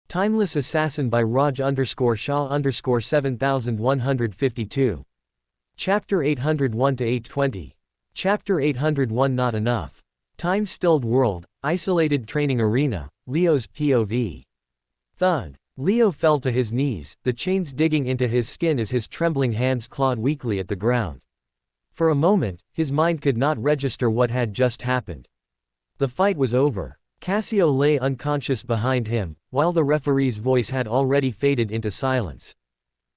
Timeless Assassin by Raj_Shah_7152. Chapter 801-820. Chapter 801 Not Enough. Time-stilled world, isolated training arena, Leo's POV. Thud. Leo fell to his knees, the chains digging into his skin as his trembling hands clawed weakly at the ground. For a moment, his mind could not register what had just happened. The fight was over. Cassio lay unconscious behind him, while the referee's voice had already faded into silence.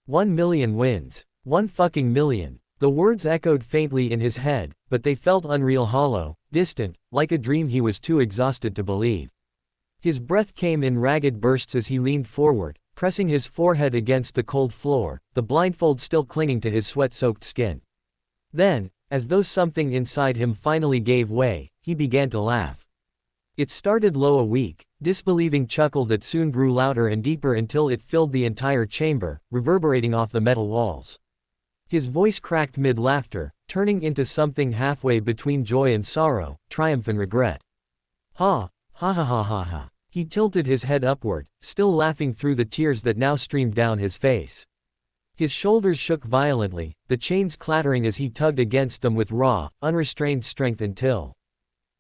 1 million wins. 1 fucking million. The words echoed faintly in his head, but they felt unreal, hollow, distant, like a dream he was too exhausted to believe. His breath came in ragged bursts as he leaned forward, pressing his forehead against the cold floor, the blindfold still clinging to his sweat-soaked skin. Then, as though something inside him finally gave way, he began to laugh. It started low, a weak, disbelieving chuckle that soon grew louder and deeper until it filled the entire chamber, reverberating off the metal walls. His voice cracked mid-laughter, turning into something halfway between joy and sorrow, triumph and regret. Ha, ha ha ha ha ha. He tilted his head upward, still laughing through the tears that now streamed down his face. His shoulders shook violently, the chains clattering as he tugged against them with raw, unrestrained strength until...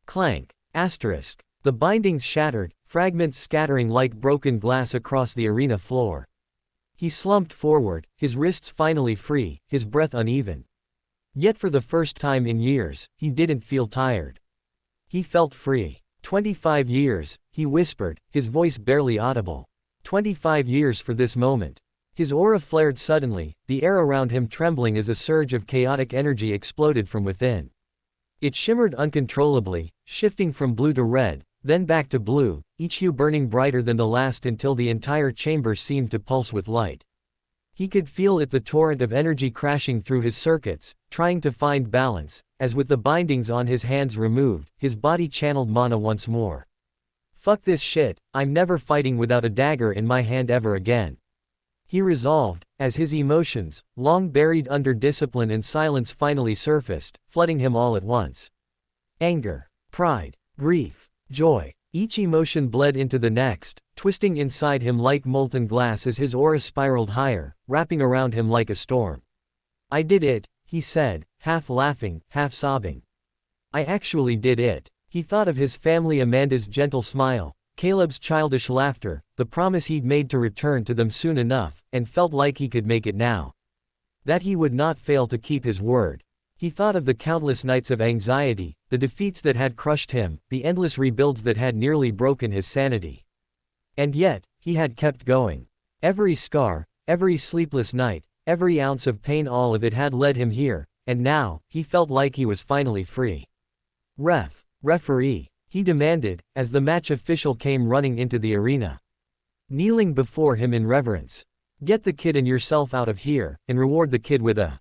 Clank. Asterisk. The bindings shattered, fragments scattering like broken glass across the arena floor. He slumped forward, his wrists finally free, his breath uneven. Yet for the first time in years, he didn't feel tired. He felt free. 25 years, he whispered, his voice barely audible. 25 years for this moment. His aura flared suddenly, the air around him trembling as a surge of chaotic energy exploded from within. It shimmered uncontrollably, shifting from blue to red, then back to blue, each hue burning brighter than the last until the entire chamber seemed to pulse with light. He could feel it, the torrent of energy crashing through his circuits, trying to find balance, as with the bindings on his hands removed, his body channeled mana once more. Fuck this shit, I'm never fighting without a dagger in my hand ever again. He resolved, as his emotions, long buried under discipline and silence, finally surfaced, flooding him all at once. Anger, pride, grief, joy. Each emotion bled into the next, twisting inside him like molten glass as his aura spiraled higher, wrapping around him like a storm. I did it, he said, half laughing, half sobbing. I actually did it. He thought of his family, Amanda's gentle smile, Caleb's childish laughter, the promise he'd made to return to them soon enough, and felt like he could make it now. That he would not fail to keep his word. He thought of the countless nights of anxiety, the defeats that had crushed him, the endless rebuilds that had nearly broken his sanity. And yet, he had kept going. Every scar, every sleepless night, every ounce of pain, all of it had led him here, and now, he felt like he was finally free. Referee, he demanded, as the match official came running into the arena. Kneeling before him in reverence. Get the kid and yourself out of here, and reward the kid with a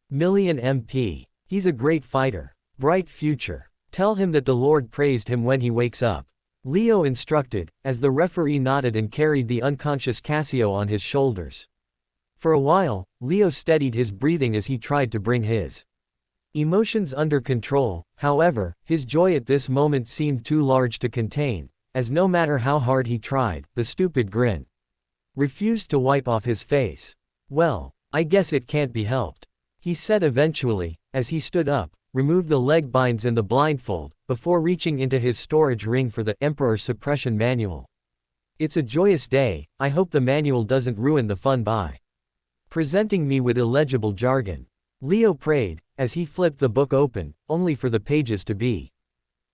million MP. He's a great fighter. Bright future. Tell him that the Lord praised him when he wakes up. Leo instructed, as the referee nodded and carried the unconscious Cassio on his shoulders. For a while, Leo steadied his breathing as he tried to bring his emotions under control. However, his joy at this moment seemed too large to contain, as no matter how hard he tried, the stupid grin refused to wipe off his face. Well, I guess it can't be helped, he said eventually, as he stood up, removed the leg binds and the blindfold, before reaching into his storage ring for the Emperor's Suppression Manual. It's a joyous day, I hope the manual doesn't ruin the fun by presenting me with illegible jargon. Leo prayed, as he flipped the book open, only for the pages to be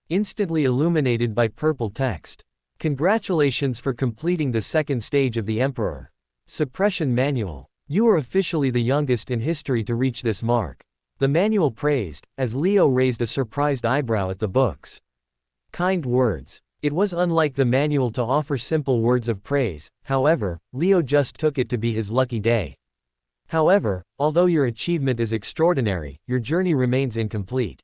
instantly illuminated by purple text. Congratulations for completing the second stage of the Emperor Suppression Manual. You are officially the youngest in history to reach this mark. The manual praised, as Leo raised a surprised eyebrow at the book's kind words. It was unlike the manual to offer simple words of praise, however, Leo just took it to be his lucky day. However, although your achievement is extraordinary, your journey remains incomplete.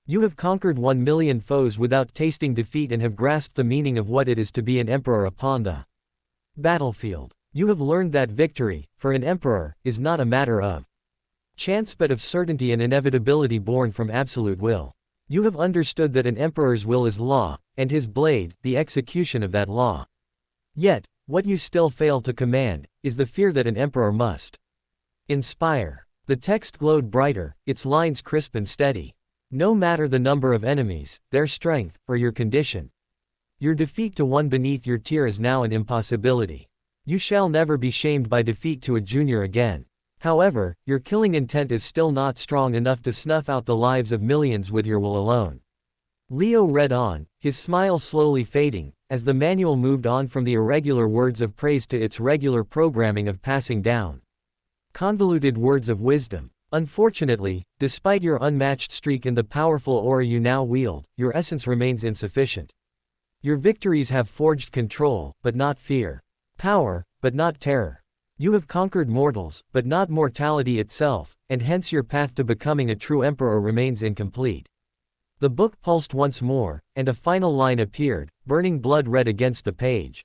You have conquered 1 million foes without tasting defeat and have grasped the meaning of what it is to be an emperor upon the battlefield. You have learned that victory, for an emperor, is not a matter of chance but of certainty and inevitability born from absolute will. You have understood that an emperor's will is law, and his blade, the execution of that law. Yet, What you still fail to command, is the fear that an emperor must inspire. The text glowed brighter, its lines crisp and steady. No matter the number of enemies, their strength, or your condition. Your defeat to one beneath your tier is now an impossibility. You shall never be shamed by defeat to a junior again. However, your killing intent is still not strong enough to snuff out the lives of millions with your will alone. Leo read on, his smile slowly fading, as the manual moved on from the irregular words of praise to its regular programming of passing down convoluted words of wisdom. Unfortunately, despite your unmatched streak and the powerful aura you now wield, your essence remains insufficient. Your victories have forged control, but not fear. Power, but not terror. You have conquered mortals, but not mortality itself, and hence your path to becoming a true emperor remains incomplete. The book pulsed once more, and a final line appeared, burning blood red against the page.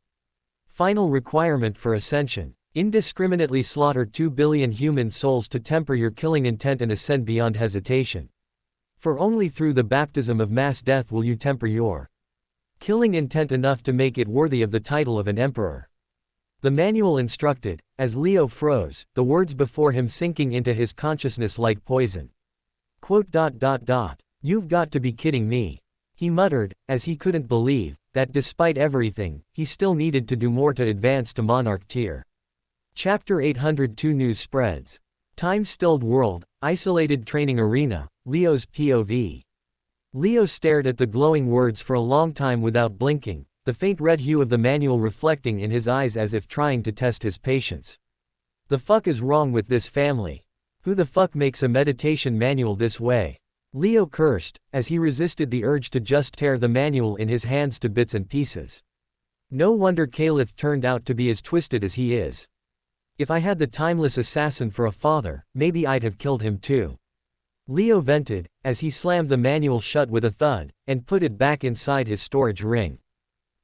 Final requirement for ascension. Indiscriminately slaughter 2 billion human souls to temper your killing intent and ascend beyond hesitation. For only through the baptism of mass death will you temper your killing intent enough to make it worthy of the title of an emperor. The manual instructed, as Leo froze, the words before him sinking into his consciousness like poison. You've got to be kidding me. He muttered, as he couldn't believe that despite everything, he still needed to do more to advance to monarch tier. Chapter 802 News spreads. Time-stilled world, isolated training arena, Leo's POV. Leo stared at the glowing words for a long time without blinking, the faint red hue of the manual reflecting in his eyes as if trying to test his patience. The fuck is wrong with this family? Who the fuck makes a meditation manual this way? Leo cursed, as he resisted the urge to just tear the manual in his hands to bits and pieces. No wonder Caliph turned out to be as twisted as he is. If I had the timeless assassin for a father, maybe I'd have killed him too. Leo vented, as he slammed the manual shut with a thud, and put it back inside his storage ring.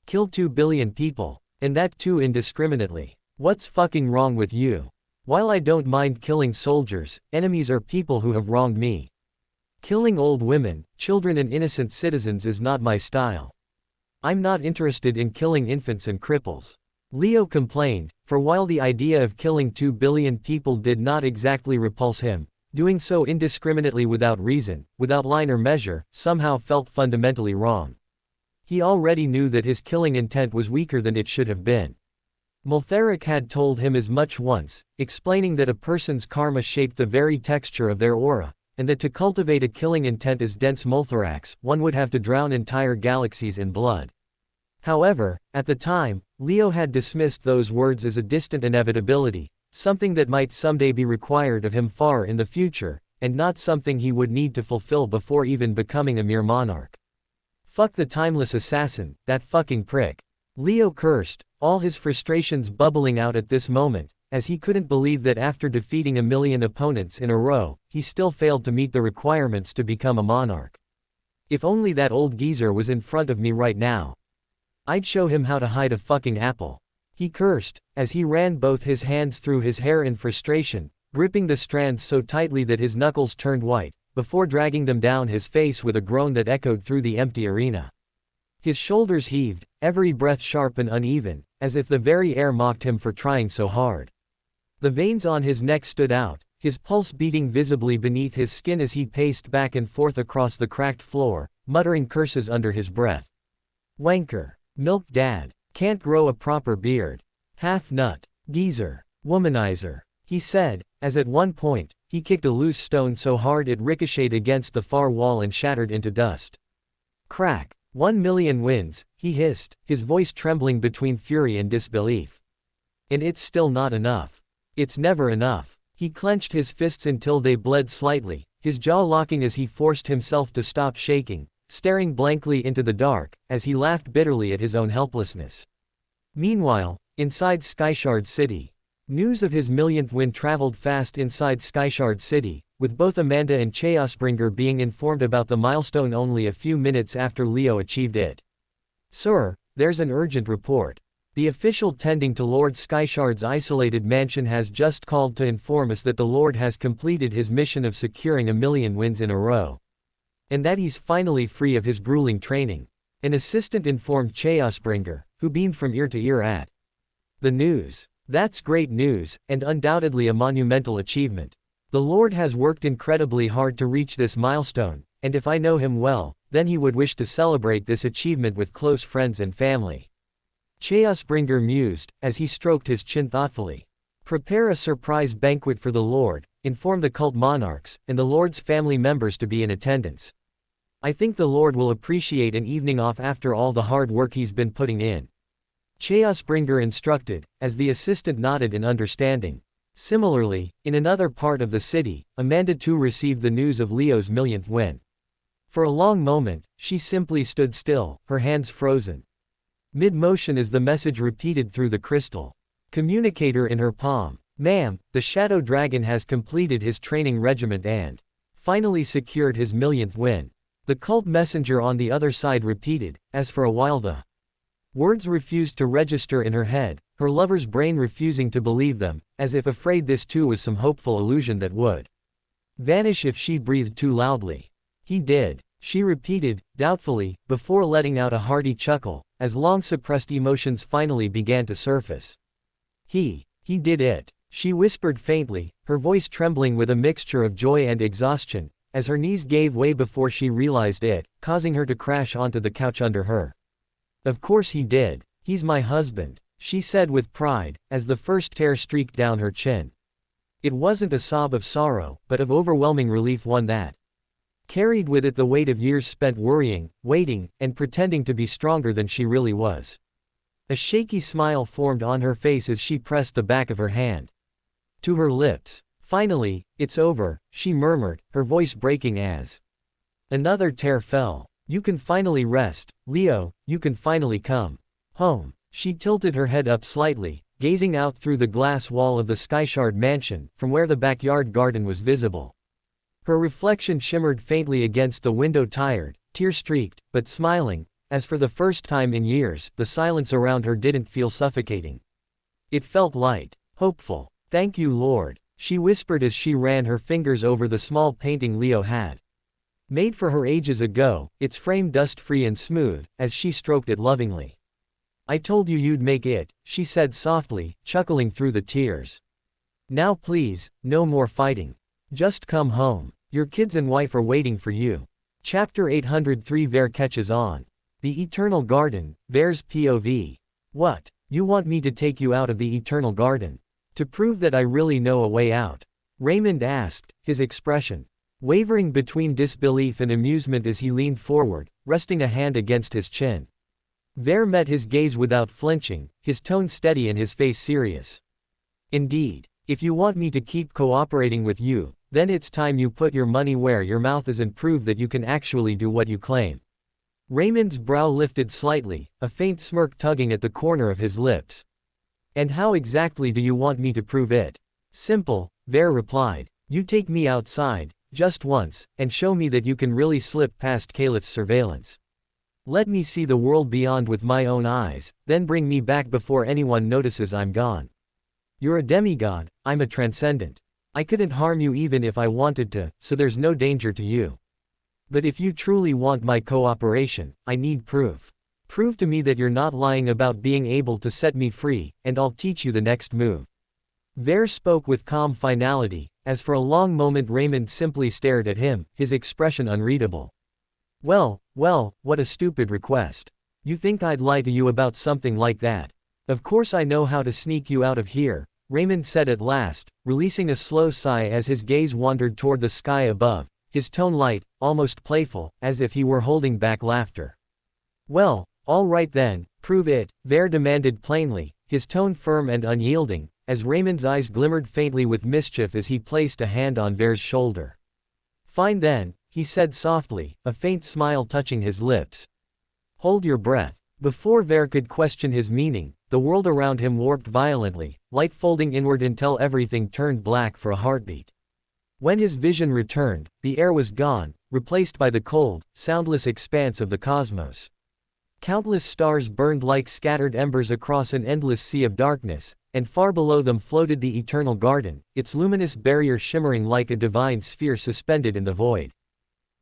Kill 2 billion people, and that too indiscriminately. What's fucking wrong with you? While I don't mind killing soldiers, enemies are people who have wronged me. Killing old women, children and innocent citizens is not my style. I'm not interested in killing infants and cripples. Leo complained, for while the idea of killing 2 billion people did not exactly repulse him, doing so indiscriminately without reason, without line or measure, somehow felt fundamentally wrong. He already knew that his killing intent was weaker than it should have been. Multharic had told him as much once, explaining that a person's karma shaped the very texture of their aura, and that to cultivate a killing intent as dense Multharax, one would have to drown entire galaxies in blood. However, at the time, Leo had dismissed those words as a distant inevitability, something that might someday be required of him far in the future, and not something he would need to fulfill before even becoming a mere monarch. Fuck the timeless assassin, that fucking prick. Leo cursed, all his frustrations bubbling out at this moment, as he couldn't believe that after defeating 1 million opponents in a row, he still failed to meet the requirements to become a monarch. If only that old geezer was in front of me right now. I'd show him how to hide a fucking apple. He cursed, as he ran both his hands through his hair in frustration, gripping the strands so tightly that his knuckles turned white, before dragging them down his face with a groan that echoed through the empty arena. His shoulders heaved, every breath sharp and uneven, as if the very air mocked him for trying so hard. The veins on his neck stood out, his pulse beating visibly beneath his skin as he paced back and forth across the cracked floor, muttering curses under his breath. Wanker. Milk dad. Can't grow a proper beard. Half nut. Geezer. Womanizer. He said, as at one point, he kicked a loose stone so hard it ricocheted against the far wall and shattered into dust. Crack. 1 million wins, he hissed, his voice trembling between fury and disbelief. And it's still not enough. It's never enough. He clenched his fists until they bled slightly, his jaw locking as he forced himself to stop shaking, staring blankly into the dark, as he laughed bitterly at his own helplessness. Meanwhile, inside Skyshard City. News of his millionth win traveled fast inside Skyshard City, with both Amanda and Chaosbringer being informed about the milestone only a few minutes after Leo achieved it. Sir, there's an urgent report. The official tending to Lord Skyshard's isolated mansion has just called to inform us that the Lord has completed his mission of securing 1 million wins in a row. And that he's finally free of his grueling training. An assistant informed Chaosbringer, who beamed from ear to ear at The news. That's great news, and undoubtedly a monumental achievement. The Lord has worked incredibly hard to reach this milestone, and if I know him well, then he would wish to celebrate this achievement with close friends and family. Chaosbringer mused, as he stroked his chin thoughtfully. Prepare a surprise banquet for the Lord, inform the cult monarchs, and the Lord's family members to be in attendance. I think the Lord will appreciate an evening off after all the hard work he's been putting in. Chaosbringer instructed, as the assistant nodded in understanding. Similarly, in another part of the city, Amanda too received the news of Leo's millionth win. For a long moment, she simply stood still, her hands frozen. Mid-motion as the message repeated through the crystal communicator in her palm. Ma'am, the Shadow Dragon has completed his training regiment and finally secured his millionth win. The cult messenger on the other side repeated, as for a while the words refused to register in her head, her lover's brain refusing to believe them, as if afraid this too was some hopeful illusion that would vanish if she breathed too loudly. He did, she repeated, doubtfully, before letting out a hearty chuckle, as long-suppressed emotions finally began to surface. He did it, she whispered faintly, her voice trembling with a mixture of joy and exhaustion, as her knees gave way before she realized it, causing her to crash onto the couch under her. Of course he did, he's my husband, she said with pride, as the first tear streaked down her chin. It wasn't a sob of sorrow, but of overwhelming relief, one that carried with it the weight of years spent worrying, waiting, and pretending to be stronger than she really was. A shaky smile formed on her face as she pressed the back of her hand to her lips. Finally, it's over, she murmured, her voice breaking as another tear fell. You can finally rest, Leo, you can finally come home. She tilted her head up slightly, gazing out through the glass wall of the Skyshard mansion, from where the backyard garden was visible. Her reflection shimmered faintly against the window, tired, tear-streaked, but smiling, as for the first time in years, the silence around her didn't feel suffocating. It felt light, hopeful. Thank you, Lord, she whispered as she ran her fingers over the small painting Leo had made for her ages ago, its frame dust-free and smooth, as she stroked it lovingly. I told you you'd make it, she said softly, chuckling through the tears. Now please, no more fighting. Just come home. Your kids and wife are waiting for you. Chapter 803 Ver catches on. The Eternal Garden, Ver's POV. What? You want me to take you out of the Eternal Garden? To prove that I really know a way out? Raymond asked, his expression wavering between disbelief and amusement as he leaned forward, resting a hand against his chin. Ver met his gaze without flinching, his tone steady and his face serious. Indeed, if you want me to keep cooperating with you, then it's time you put your money where your mouth is and prove that you can actually do what you claim. Raymond's brow lifted slightly, a faint smirk tugging at the corner of his lips. And how exactly do you want me to prove it? Simple, Ver replied. You take me outside, just once, and show me that you can really slip past Calith's surveillance. Let me see the world beyond with my own eyes, then bring me back before anyone notices I'm gone. You're a demigod, I'm a transcendent. I couldn't harm you even if I wanted to, so there's no danger to you. But if you truly want my cooperation, I need proof. Prove to me that you're not lying about being able to set me free, and I'll teach you the next move. Ver spoke with calm finality, as for a long moment Raymond simply stared at him, his expression unreadable. Well, what a stupid request. You think I'd lie to you about something like that? Of course I know how to sneak you out of here, Raymond said at last, releasing a slow sigh as his gaze wandered toward the sky above, his tone light, almost playful, as if he were holding back laughter. Well, all right then, prove it, Ver demanded plainly, his tone firm and unyielding, as Raymond's eyes glimmered faintly with mischief as he placed a hand on Ver's shoulder. Fine then, he said softly, a faint smile touching his lips. Hold your breath. Before Ver could question his meaning, the world around him warped violently, light folding inward until everything turned black for a heartbeat. When his vision returned, the air was gone, replaced by the cold, soundless expanse of the cosmos. Countless stars burned like scattered embers across an endless sea of darkness, and far below them floated the Eternal Garden, its luminous barrier shimmering like a divine sphere suspended in the void.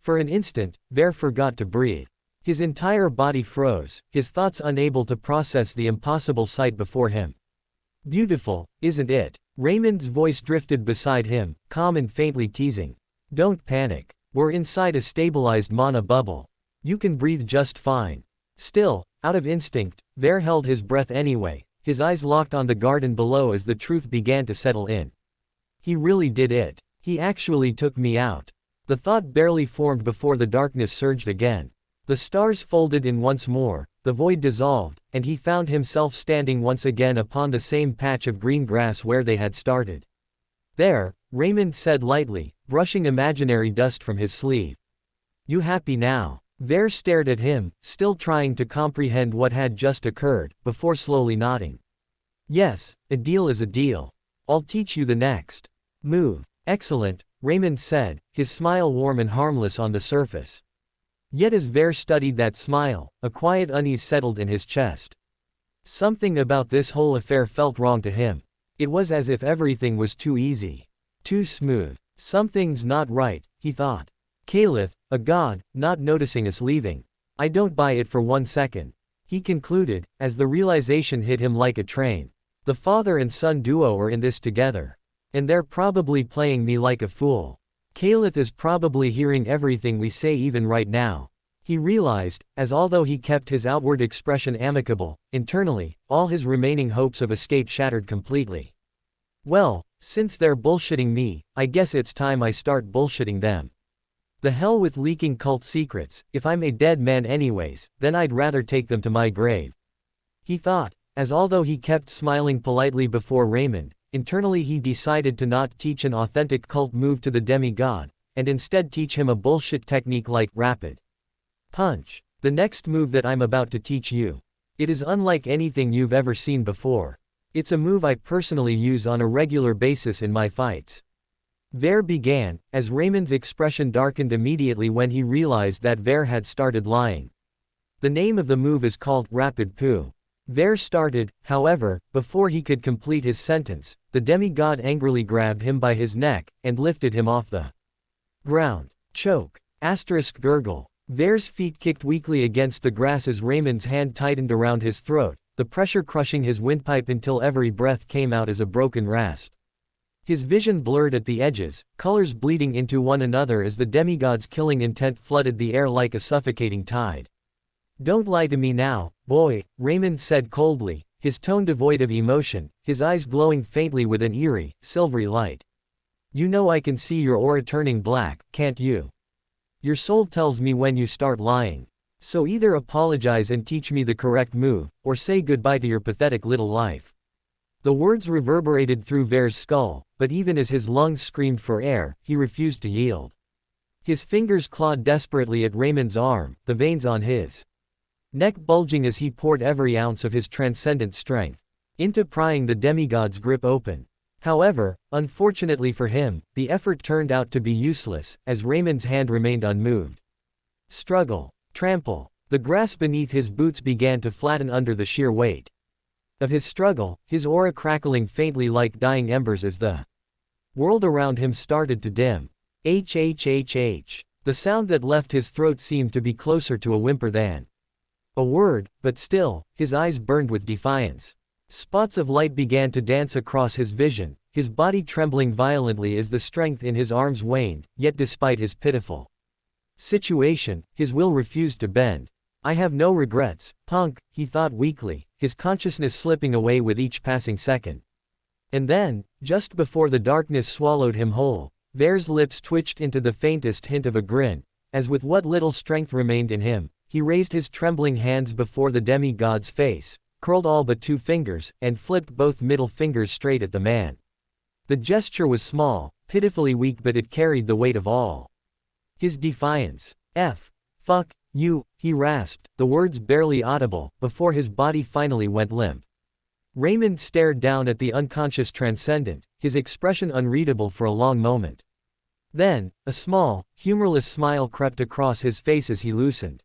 For an instant, Ver forgot to breathe. His entire body froze, his thoughts unable to process the impossible sight before him. Beautiful, isn't it? Raymond's voice drifted beside him, calm and faintly teasing. Don't panic. We're inside a stabilized mana bubble. You can breathe just fine. Still, out of instinct, Ver held his breath anyway, his eyes locked on the garden below as the truth began to settle in. He really did it. He actually took me out. The thought barely formed before the darkness surged again. The stars folded in once more, the void dissolved, and he found himself standing once again upon the same patch of green grass where they had started. There, Raymond said lightly, brushing imaginary dust from his sleeve. You happy now? Ver stared at him, still trying to comprehend what had just occurred, before slowly nodding. Yes, a deal is a deal. I'll teach you the next move. Excellent, Raymond said, his smile warm and harmless on the surface. Yet as Ver studied that smile, a quiet unease settled in his chest. Something about this whole affair felt wrong to him. It was as if everything was too easy. Too smooth. Something's not right, he thought. Caliph, a god, not noticing us leaving. I don't buy it for 1 second. He concluded, as the realization hit him like a train. The father and son duo are in this together. And they're probably playing me like a fool. Caliph is probably hearing everything we say even right now. He realized, as although he kept his outward expression amicable, internally, all his remaining hopes of escape shattered completely. Well, since they're bullshitting me, I guess it's time I start bullshitting them. The hell with leaking cult secrets, if I'm a dead man anyways, then I'd rather take them to my grave. He thought, as although he kept smiling politely before Raymond, internally he decided to not teach an authentic cult move to the demigod, and instead teach him a bullshit technique like rapid punch. The next move that I'm about to teach you. It is unlike anything you've ever seen before. It's a move I personally use on a regular basis in my fights. Ver began, as Raymond's expression darkened immediately when he realized that Ver had started lying. The name of the move is called Rapid Poo. Ver started, however, before he could complete his sentence, the demigod angrily grabbed him by his neck, and lifted him off the ground. Choke. Asterisk gurgle. Ver's feet kicked weakly against the grass as Raymond's hand tightened around his throat, the pressure crushing his windpipe until every breath came out as a broken rasp. His vision blurred at the edges, colors bleeding into one another as the demigod's killing intent flooded the air like a suffocating tide. Don't lie to me now, boy, Raymond said coldly, his tone devoid of emotion, his eyes glowing faintly with an eerie, silvery light. You know I can see your aura turning black, can't you? Your soul tells me when you start lying. So either apologize and teach me the correct move, or say goodbye to your pathetic little life. The words reverberated through Ver's skull, but even as his lungs screamed for air, he refused to yield. His fingers clawed desperately at Raymond's arm, the veins on his neck bulging as he poured every ounce of his transcendent strength into prying the demigod's grip open. However, unfortunately for him, the effort turned out to be useless, as Raymond's hand remained unmoved. Struggle. Trample. The grass beneath his boots began to flatten under the sheer weight of his struggle, his aura crackling faintly like dying embers as the world around him started to dim. H. The sound that left his throat seemed to be closer to a whimper than a word, but still, his eyes burned with defiance. Spots of light began to dance across his vision, his body trembling violently as the strength in his arms waned, yet despite his pitiful situation, his will refused to bend. I have no regrets, punk, he thought weakly, his consciousness slipping away with each passing second. And then, just before the darkness swallowed him whole, Ver's lips twitched into the faintest hint of a grin, as with what little strength remained in him, he raised his trembling hands before the demigod's face, curled all but 2 fingers, and flipped both middle fingers straight at the man. The gesture was small, pitifully weak, but it carried the weight of all his defiance. Fuck you, he rasped, the words barely audible, before his body finally went limp. Raymond stared down at the unconscious transcendent, his expression unreadable for a long moment. Then, a small, humorless smile crept across his face as he loosened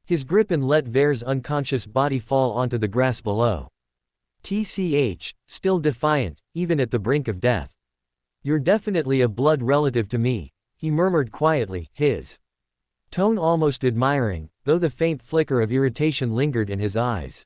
his grip and let Ver's unconscious body fall onto the grass below. TCH, still defiant, even at the brink of death. You're definitely a blood relative to me, he murmured quietly, his tone almost admiring, though the faint flicker of irritation lingered in his eyes.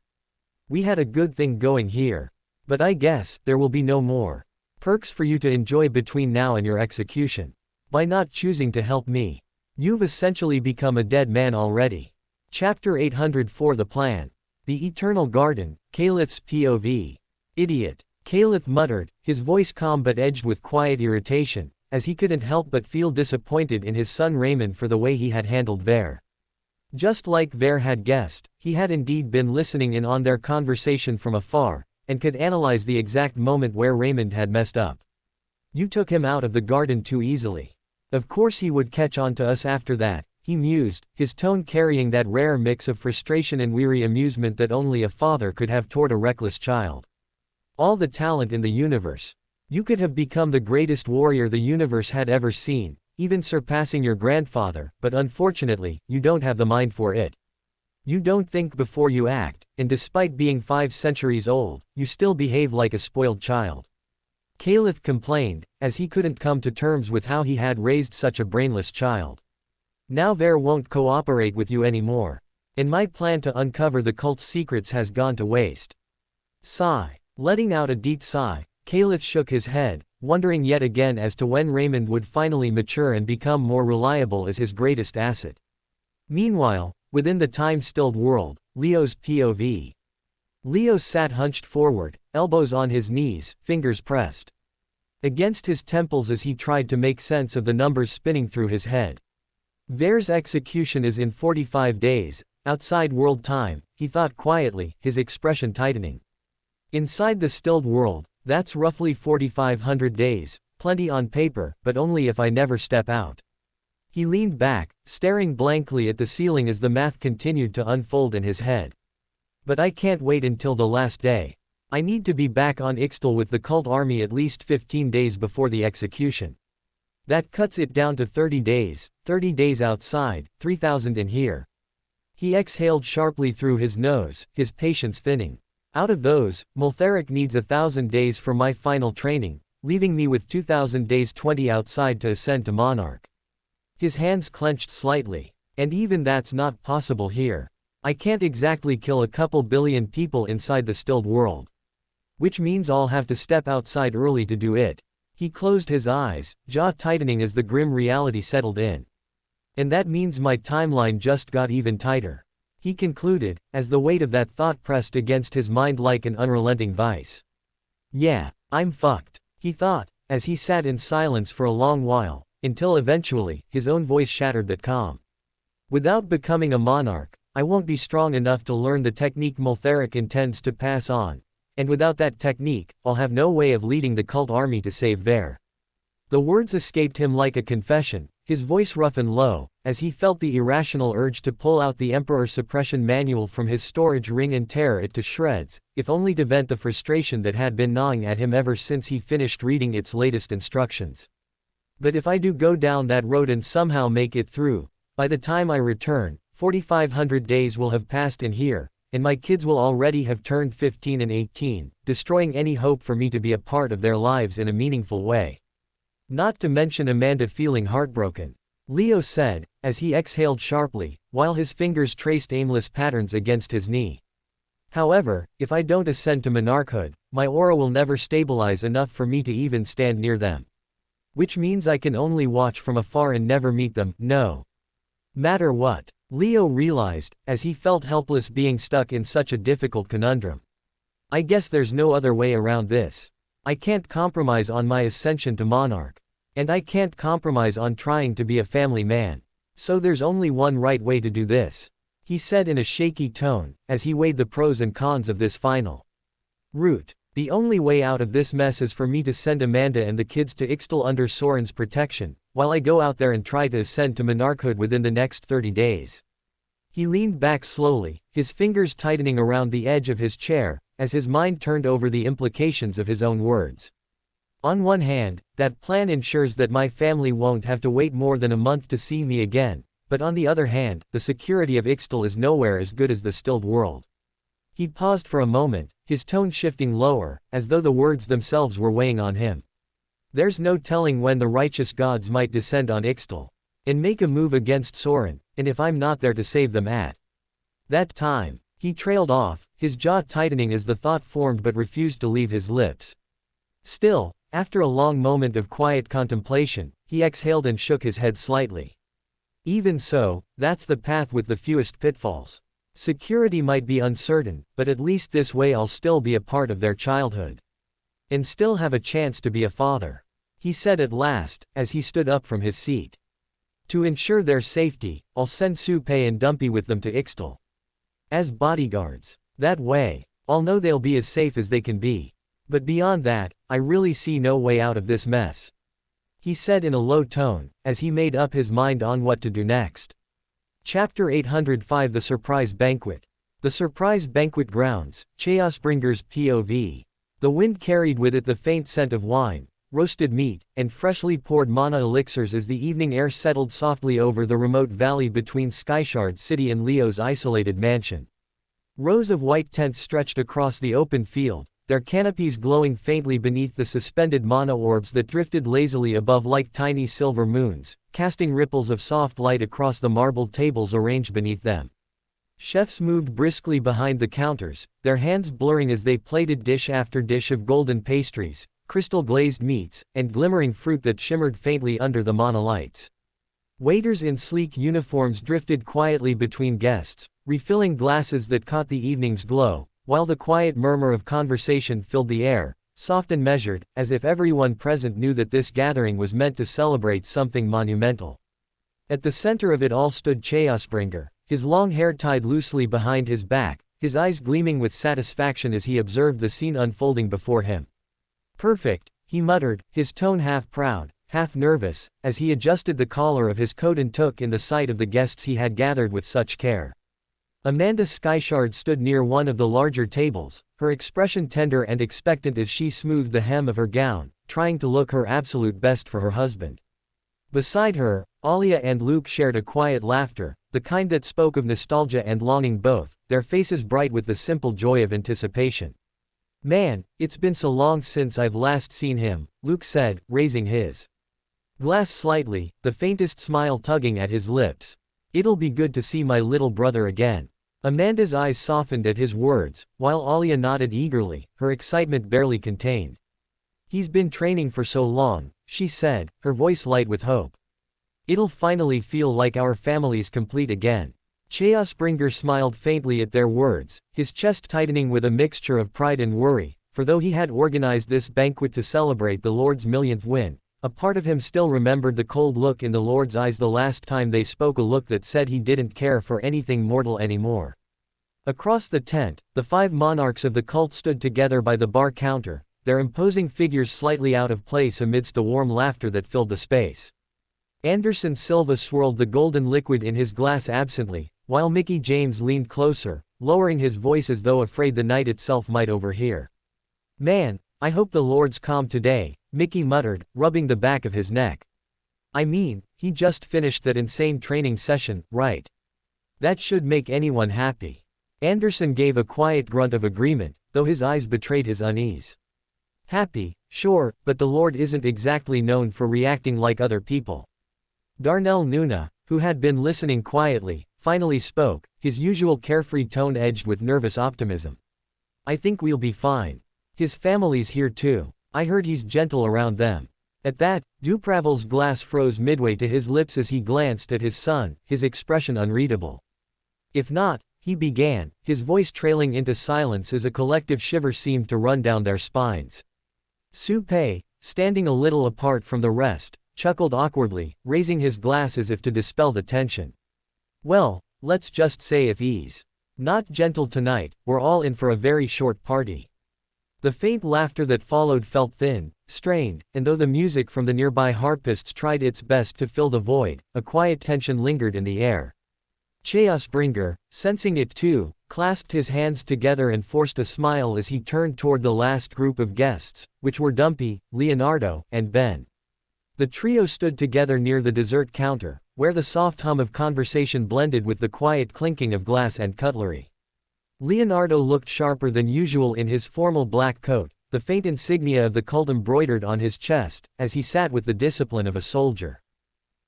We had a good thing going here. But I guess, there will be no more perks for you to enjoy between now and your execution. By not choosing to help me, you've essentially become a dead man already. Chapter 804 The Plan. The Eternal Garden, Calith's POV. Idiot. Calith muttered, his voice calm but edged with quiet irritation, as he couldn't help but feel disappointed in his son Raymond for the way he had handled Ver. Just like Ver had guessed, he had indeed been listening in on their conversation from afar, and could analyze the exact moment where Raymond had messed up. You took him out of the garden too easily. Of course he would catch on to us after that, he mused, his tone carrying that rare mix of frustration and weary amusement that only a father could have toward a reckless child. All the talent in the universe. You could have become the greatest warrior the universe had ever seen, even surpassing your grandfather, but unfortunately, you don't have the mind for it. You don't think before you act, and despite being 5 centuries old, you still behave like a spoiled child. Calith complained, as he couldn't come to terms with how he had raised such a brainless child. Now Ver won't cooperate with you anymore. And my plan to uncover the cult's secrets has gone to waste. Sigh. Letting out a deep sigh, Calith shook his head, wondering yet again as to when Raymond would finally mature and become more reliable as his greatest asset. Meanwhile, within the time-stilled world, Leo's POV. Leo sat hunched forward, elbows on his knees, fingers pressed against his temples as he tried to make sense of the numbers spinning through his head. Ver's execution is in 45 days, outside world time, he thought quietly, his expression tightening. Inside the stilled world, that's roughly 4,500 days, plenty on paper, but only if I never step out. He leaned back, staring blankly at the ceiling as the math continued to unfold in his head. But I can't wait until the last day. I need to be back on Ixtal with the cult army at least 15 days before the execution. That cuts it down to 30 days, 30 days outside, 3,000 in here. He exhaled sharply through his nose, his patience thinning. Out of those, Multheric needs 1,000 days for my final training, leaving me with 2,000 days 20 outside to ascend to Monarch. His hands clenched slightly. And even that's not possible here. I can't exactly kill a couple billion people inside the stilled world. Which means I'll have to step outside early to do it. He closed his eyes, jaw tightening as the grim reality settled in. And that means my timeline just got even tighter. He concluded, as the weight of that thought pressed against his mind like an unrelenting vice. Yeah, I'm fucked, he thought, as he sat in silence for a long while, until eventually, his own voice shattered that calm. Without becoming a monarch, I won't be strong enough to learn the technique Multheric intends to pass on, and without that technique, I'll have no way of leading the cult army to save Ver. The words escaped him like a confession, his voice rough and low, as he felt the irrational urge to pull out the Emperor Suppression Manual from his storage ring and tear it to shreds, if only to vent the frustration that had been gnawing at him ever since he finished reading its latest instructions. But if I do go down that road and somehow make it through, by the time I return, 4,500 days will have passed in here, and my kids will already have turned 15 and 18, destroying any hope for me to be a part of their lives in a meaningful way. Not to mention Amanda feeling heartbroken. Leo said, as he exhaled sharply, while his fingers traced aimless patterns against his knee. However, if I don't ascend to monarchhood, my aura will never stabilize enough for me to even stand near them. Which means I can only watch from afar and never meet them, no matter what. Leo realized, as he felt helpless being stuck in such a difficult conundrum. I guess there's no other way around this. I can't compromise on my ascension to monarch. And I can't compromise on trying to be a family man. So there's only one right way to do this, he said in a shaky tone, as he weighed the pros and cons of this final route. The only way out of this mess is for me to send Amanda and the kids to Ixtal under Soren's protection, while I go out there and try to ascend to monarchhood within the next 30 days. He leaned back slowly, his fingers tightening around the edge of his chair, as his mind turned over the implications of his own words. On one hand, that plan ensures that my family won't have to wait more than a month to see me again, but on the other hand, the security of Ixtal is nowhere as good as the stilled world. He paused for a moment, his tone shifting lower, as though the words themselves were weighing on him. There's no telling when the righteous gods might descend on Ixtal and make a move against Soren, and if I'm not there to save them at that time, he trailed off, his jaw tightening as the thought formed but refused to leave his lips. Still, after a long moment of quiet contemplation, he exhaled and shook his head slightly. Even so, that's the path with the fewest pitfalls. Security might be uncertain, but at least this way I'll still be a part of their childhood. And still have a chance to be a father. He said at last, as he stood up from his seat. To ensure their safety, I'll send Su-pei and Dumpy with them to Ixtal. As bodyguards. That way, I'll know they'll be as safe as they can be. But beyond that, I really see no way out of this mess. He said in a low tone, as he made up his mind on what to do next. Chapter 805 The Surprise Banquet. The Surprise Banquet Grounds, Chaosbringer's POV. The wind carried with it the faint scent of wine, roasted meat, and freshly poured mana elixirs as the evening air settled softly over the remote valley between Skyshard City and Leo's isolated mansion. Rows of white tents stretched across the open field, their canopies glowing faintly beneath the suspended mana orbs that drifted lazily above like tiny silver moons, casting ripples of soft light across the marble tables arranged beneath them. Chefs moved briskly behind the counters, their hands blurring as they plated dish after dish of golden pastries, crystal-glazed meats, and glimmering fruit that shimmered faintly under the mana lights. Waiters in sleek uniforms drifted quietly between guests, refilling glasses that caught the evening's glow, while the quiet murmur of conversation filled the air, soft and measured, as if everyone present knew that this gathering was meant to celebrate something monumental. At the center of it all stood Chaosbringer, his long hair tied loosely behind his back, his eyes gleaming with satisfaction as he observed the scene unfolding before him. Perfect, he muttered, his tone half proud, half nervous, as he adjusted the collar of his coat and took in the sight of the guests he had gathered with such care. Amanda Skyshard stood near one of the larger tables, her expression tender and expectant as she smoothed the hem of her gown, trying to look her absolute best for her husband. Beside her, Alia and Luke shared a quiet laughter, the kind that spoke of nostalgia and longing both, their faces bright with the simple joy of anticipation. Man, it's been so long since I've last seen him, Luke said, raising his glass slightly, the faintest smile tugging at his lips. It'll be good to see my little brother again. Amanda's eyes softened at his words, while Alia nodded eagerly, her excitement barely contained. He's been training for so long, she said, her voice light with hope. It'll finally feel like our family's complete again. Chaosbringer smiled faintly at their words, his chest tightening with a mixture of pride and worry, for though he had organized this banquet to celebrate the Lord's millionth win, a part of him still remembered the cold look in the Lord's eyes the last time they spoke, a look that said he didn't care for anything mortal anymore. Across the tent, the 5 monarchs of the cult stood together by the bar counter, their imposing figures slightly out of place amidst the warm laughter that filled the space. Anderson Silva swirled the golden liquid in his glass absently, while Mickey James leaned closer, lowering his voice as though afraid the night itself might overhear. Man, I hope the Lord's calm today, Mickey muttered, rubbing the back of his neck. I mean, he just finished that insane training session, right? That should make anyone happy. Anderson gave a quiet grunt of agreement, though his eyes betrayed his unease. Happy, sure, but the Lord isn't exactly known for reacting like other people. Darnell Nuna, who had been listening quietly, finally spoke, his usual carefree tone edged with nervous optimism. I think we'll be fine. His family's here too. I heard he's gentle around them. At that, Dupravel's glass froze midway to his lips as he glanced at his son, his expression unreadable. If not, he began, his voice trailing into silence as a collective shiver seemed to run down their spines. Su-pei, standing a little apart from the rest, chuckled awkwardly, raising his glass as if to dispel the tension. Well, let's just say if he's not gentle tonight, we're all in for a very short party. The faint laughter that followed felt thin, strained, and though the music from the nearby harpists tried its best to fill the void, a quiet tension lingered in the air. Chaosbringer, sensing it too, clasped his hands together and forced a smile as he turned toward the last group of guests, which were Dumpy, Leonardo, and Ben. The trio stood together near the dessert counter, where the soft hum of conversation blended with the quiet clinking of glass and cutlery. Leonardo looked sharper than usual in his formal black coat, the faint insignia of the cult embroidered on his chest, as he sat with the discipline of a soldier.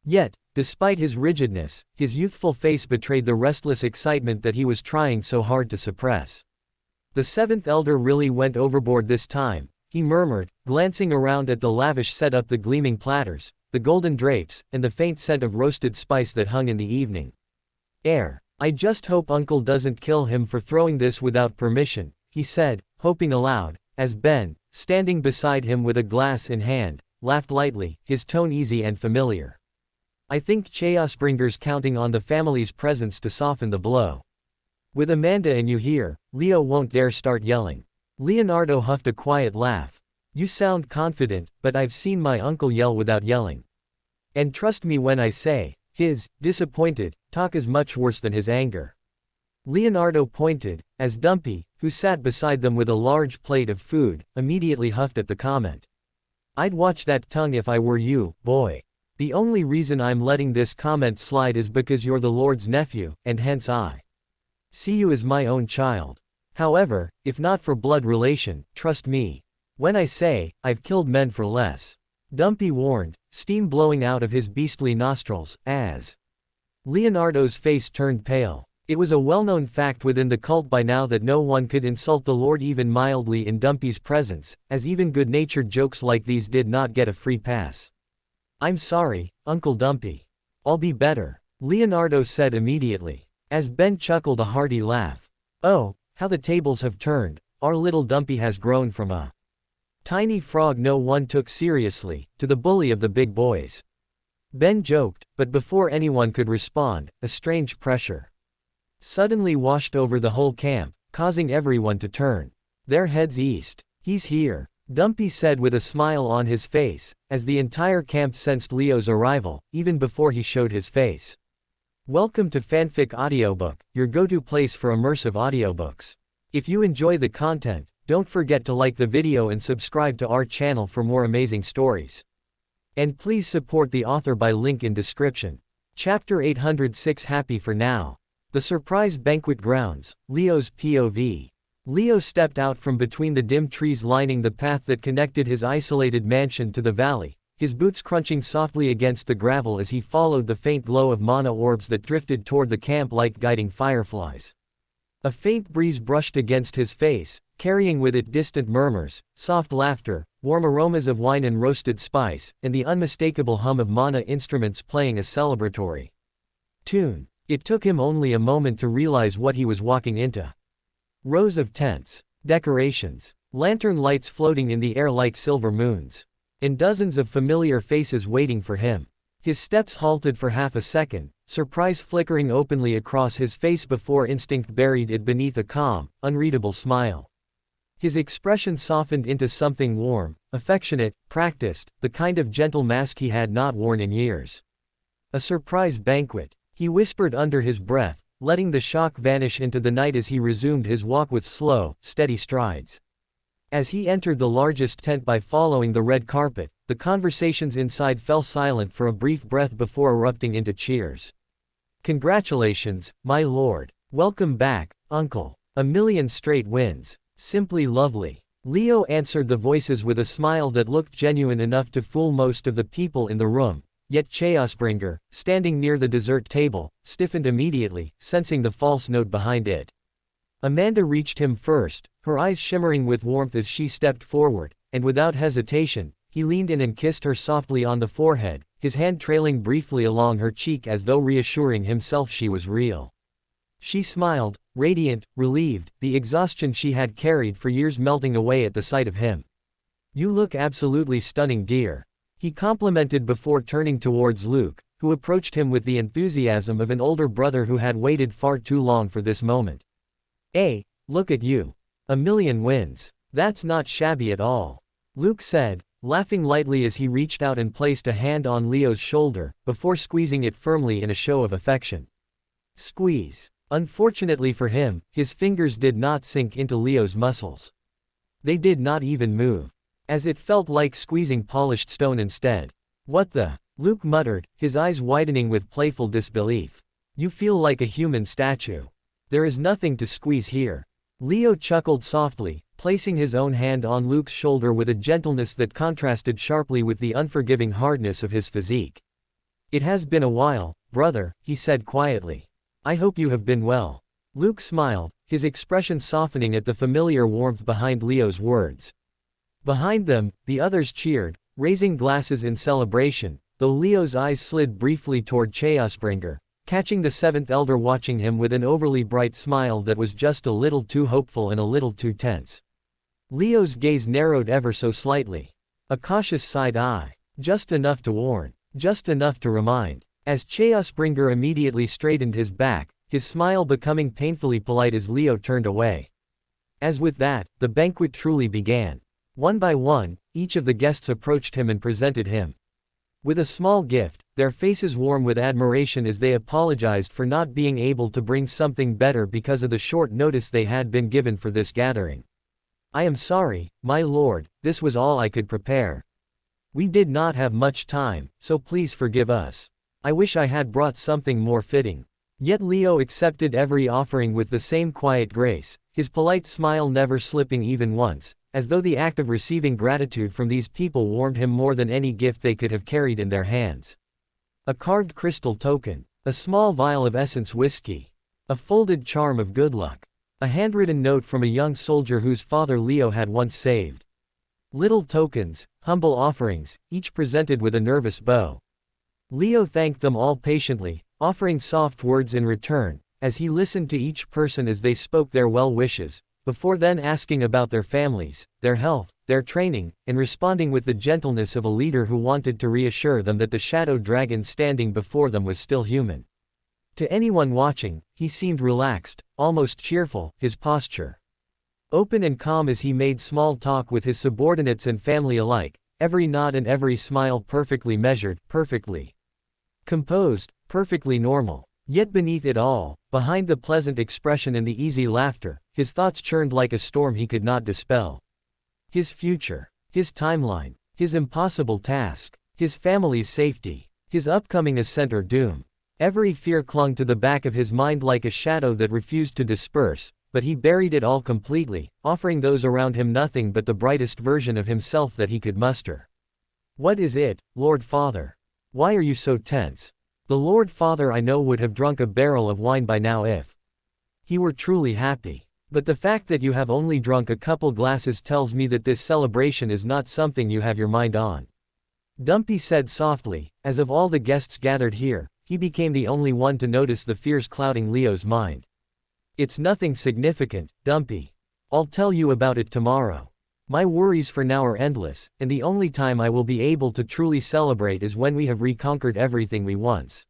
Yet, despite his rigidness, his youthful face betrayed the restless excitement that he was trying so hard to suppress. The seventh elder really went overboard this time, he murmured, glancing around at the lavish setup, the gleaming platters, the golden drapes, and the faint scent of roasted spice that hung in the evening air. I just hope Uncle doesn't kill him for throwing this without permission, he said, hoping aloud, as Ben, standing beside him with a glass in hand, laughed lightly, his tone easy and familiar. I think Chaosbringer's counting on the family's presence to soften the blow. With Amanda and you here, Leo won't dare start yelling. Leonardo huffed a quiet laugh. You sound confident, but I've seen my uncle yell without yelling. And trust me when I say, his disappointed talk is much worse than his anger. Leonardo pointed, as Dumpy, who sat beside them with a large plate of food, immediately huffed at the comment. I'd watch that tongue if I were you, boy. The only reason I'm letting this comment slide is because you're the Lord's nephew, and hence I see you as my own child. However, if not for blood relation, trust me when I say, I've killed men for less. Dumpy warned, steam blowing out of his beastly nostrils, as Leonardo's face turned pale. It was a well-known fact within the cult by now that no one could insult the Lord even mildly in Dumpy's presence, as even good-natured jokes like these did not get a free pass. I'm sorry, Uncle Dumpy. I'll be better, Leonardo said immediately, as Ben chuckled a hearty laugh. Oh, how the tables have turned, our little Dumpy has grown from a tiny frog no one took seriously, to the bully of the big boys. Ben joked, but before anyone could respond, a strange pressure suddenly washed over the whole camp, causing everyone to turn their heads east. He's here, Dumpy said with a smile on his face, as the entire camp sensed Leo's arrival, even before he showed his face. Welcome to Fanfic Audiobook, your go-to place for immersive audiobooks. If you enjoy the content, don't forget to like the video and subscribe to our channel for more amazing stories. And please support the author by link in description. Chapter 806. Happy for now. The surprise banquet grounds, Leo's POV. Leo stepped out from between the dim trees lining the path that connected his isolated mansion to the valley, his boots crunching softly against the gravel as he followed the faint glow of mana orbs that drifted toward the camp like guiding fireflies. A faint breeze brushed against his face, carrying with it distant murmurs, soft laughter, warm aromas of wine and roasted spice, and the unmistakable hum of mana instruments playing a celebratory tune. It took him only a moment to realize what he was walking into. Rows of tents, decorations, lantern lights floating in the air like silver moons, and dozens of familiar faces waiting for him. His steps halted for half a second, surprise flickering openly across his face before instinct buried it beneath a calm, unreadable smile. His expression softened into something warm, affectionate, practiced, the kind of gentle mask he had not worn in years. A surprise banquet, he whispered under his breath, letting the shock vanish into the night as he resumed his walk with slow, steady strides. As he entered the largest tent by following the red carpet, the conversations inside fell silent for a brief breath before erupting into cheers. Congratulations, my lord. Welcome back, uncle. A million straight wins. Simply lovely. Leo answered the voices with a smile that looked genuine enough to fool most of the people in the room, yet Chaosbringer, standing near the dessert table, stiffened immediately, sensing the false note behind it. Amanda reached him first, her eyes shimmering with warmth as she stepped forward, and without hesitation, he leaned in and kissed her softly on the forehead, his hand trailing briefly along her cheek as though reassuring himself she was real. She smiled, radiant, relieved, the exhaustion she had carried for years melting away at the sight of him. You look absolutely stunning, dear, he complimented before turning towards Luke, who approached him with the enthusiasm of an older brother who had waited far too long for this moment. Hey, look at you. A million wins. That's not shabby at all, Luke said, laughing lightly as he reached out and placed a hand on Leo's shoulder, before squeezing it firmly in a show of affection. Squeeze. Unfortunately for him, his fingers did not sink into Leo's muscles. They did not even move, as it felt like squeezing polished stone instead. What the? Luke muttered, his eyes widening with playful disbelief. You feel like a human statue. There is nothing to squeeze here. Leo chuckled softly, placing his own hand on Luke's shoulder with a gentleness that contrasted sharply with the unforgiving hardness of his physique. It has been a while, brother, he said quietly. I hope you have been well. Luke smiled, his expression softening at the familiar warmth behind Leo's words. Behind them, the others cheered, raising glasses in celebration, though Leo's eyes slid briefly toward Chaosbringer, catching the seventh elder watching him with an overly bright smile that was just a little too hopeful and a little too tense. Leo's gaze narrowed ever so slightly. A cautious side eye. Just enough to warn. Just enough to remind. As Chaosbringer immediately straightened his back, his smile becoming painfully polite as Leo turned away. As with that, the banquet truly began. One by one, each of the guests approached him and presented him with a small gift, their faces warm with admiration as they apologized for not being able to bring something better because of the short notice they had been given for this gathering. "I am sorry, my lord, this was all I could prepare. We did not have much time, so please forgive us. I wish I had brought something more fitting." Yet Leo accepted every offering with the same quiet grace, his polite smile never slipping even once, as though the act of receiving gratitude from these people warmed him more than any gift they could have carried in their hands. A carved crystal token, a small vial of essence whiskey, a folded charm of good luck, a handwritten note from a young soldier whose father Leo had once saved. Little tokens, humble offerings, each presented with a nervous bow. Leo thanked them all patiently, offering soft words in return, as he listened to each person as they spoke their well wishes, before then asking about their families, their health, their training, and responding with the gentleness of a leader who wanted to reassure them that the shadow dragon standing before them was still human. To anyone watching, he seemed relaxed, almost cheerful, his posture open and calm as he made small talk with his subordinates and family alike, every nod and every smile perfectly measured, perfectly composed, perfectly normal. Yet beneath it all, behind the pleasant expression and the easy laughter, his thoughts churned like a storm he could not dispel. His future, his timeline, his impossible task, his family's safety, his upcoming ascent or doom. Every fear clung to the back of his mind like a shadow that refused to disperse, but he buried it all completely, offering those around him nothing but the brightest version of himself that he could muster. "What is it, Lord Father? Why are you so tense? The Lord Father I know would have drunk a barrel of wine by now if he were truly happy. But the fact that you have only drunk a couple glasses tells me that this celebration is not something you have your mind on," Dumpy said softly, as of all the guests gathered here, he became the only one to notice the fears clouding Leo's mind. "It's nothing significant, Dumpy. I'll tell you about it tomorrow. My worries for now are endless, and the only time I will be able to truly celebrate is when we have reconquered everything we once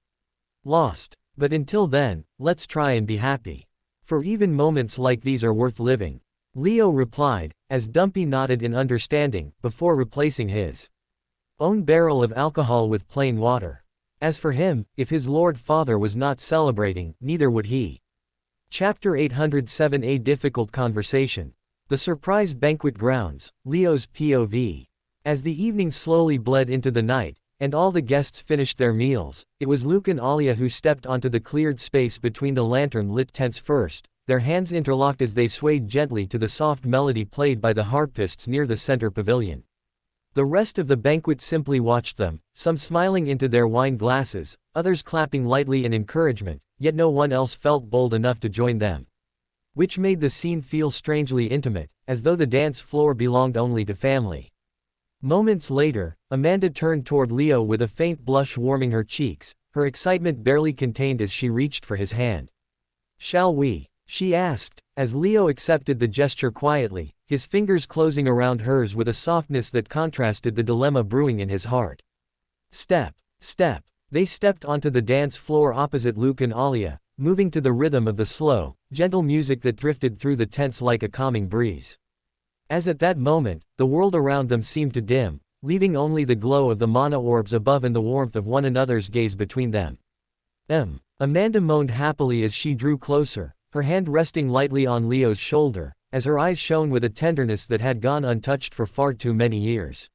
lost. But until then, let's try and be happy. For even moments like these are worth living," Leo replied, as Dumpy nodded in understanding, before replacing his own barrel of alcohol with plain water. As for him, if his Lord Father was not celebrating, neither would he. Chapter 807. A difficult conversation. The surprise banquet grounds, Leo's POV. As the evening slowly bled into the night, and all the guests finished their meals, it was Luke and Alia who stepped onto the cleared space between the lantern-lit tents first, their hands interlocked as they swayed gently to the soft melody played by the harpists near the center pavilion. The rest of the banquet simply watched them, some smiling into their wine glasses, others clapping lightly in encouragement, yet no one else felt bold enough to join them. Which made the scene feel strangely intimate, as though the dance floor belonged only to family. Moments later, Amanda turned toward Leo with a faint blush warming her cheeks, her excitement barely contained as she reached for his hand. "Shall we?" she asked, as Leo accepted the gesture quietly, his fingers closing around hers with a softness that contrasted the dilemma brewing in his heart. Step, step. They stepped onto the dance floor opposite Luke and Alia, moving to the rhythm of the slow, gentle music that drifted through the tents like a calming breeze. As at that moment, the world around them seemed to dim, leaving only the glow of the mana orbs above and the warmth of one another's gaze between them. Amanda moaned happily as she drew closer, her hand resting lightly on Leo's shoulder, as her eyes shone with a tenderness that had gone untouched for far too many years.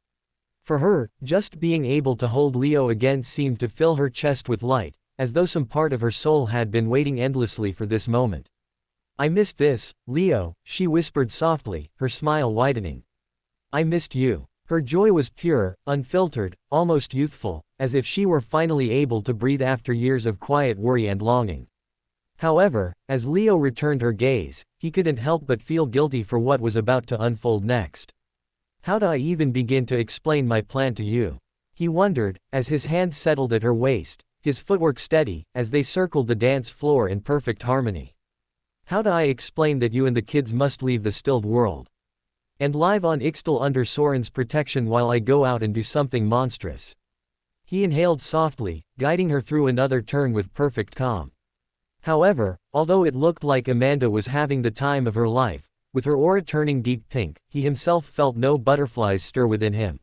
For her, just being able to hold Leo again seemed to fill her chest with light, as though some part of her soul had been waiting endlessly for this moment. "I missed this, Leo," she whispered softly, her smile widening. "I missed you." Her joy was pure, unfiltered, almost youthful, as if she were finally able to breathe after years of quiet worry and longing. However, as Leo returned her gaze, he couldn't help but feel guilty for what was about to unfold next. How do I even begin to explain my plan to you? He wondered, as his hands settled at her waist, his footwork steady, as they circled the dance floor in perfect harmony. How do I explain that you and the kids must leave the stilled world and live on Ixtal under Soren's protection while I go out and do something monstrous? He inhaled softly, guiding her through another turn with perfect calm. However, although it looked like Amanda was having the time of her life, with her aura turning deep pink, he himself felt no butterflies stir within him.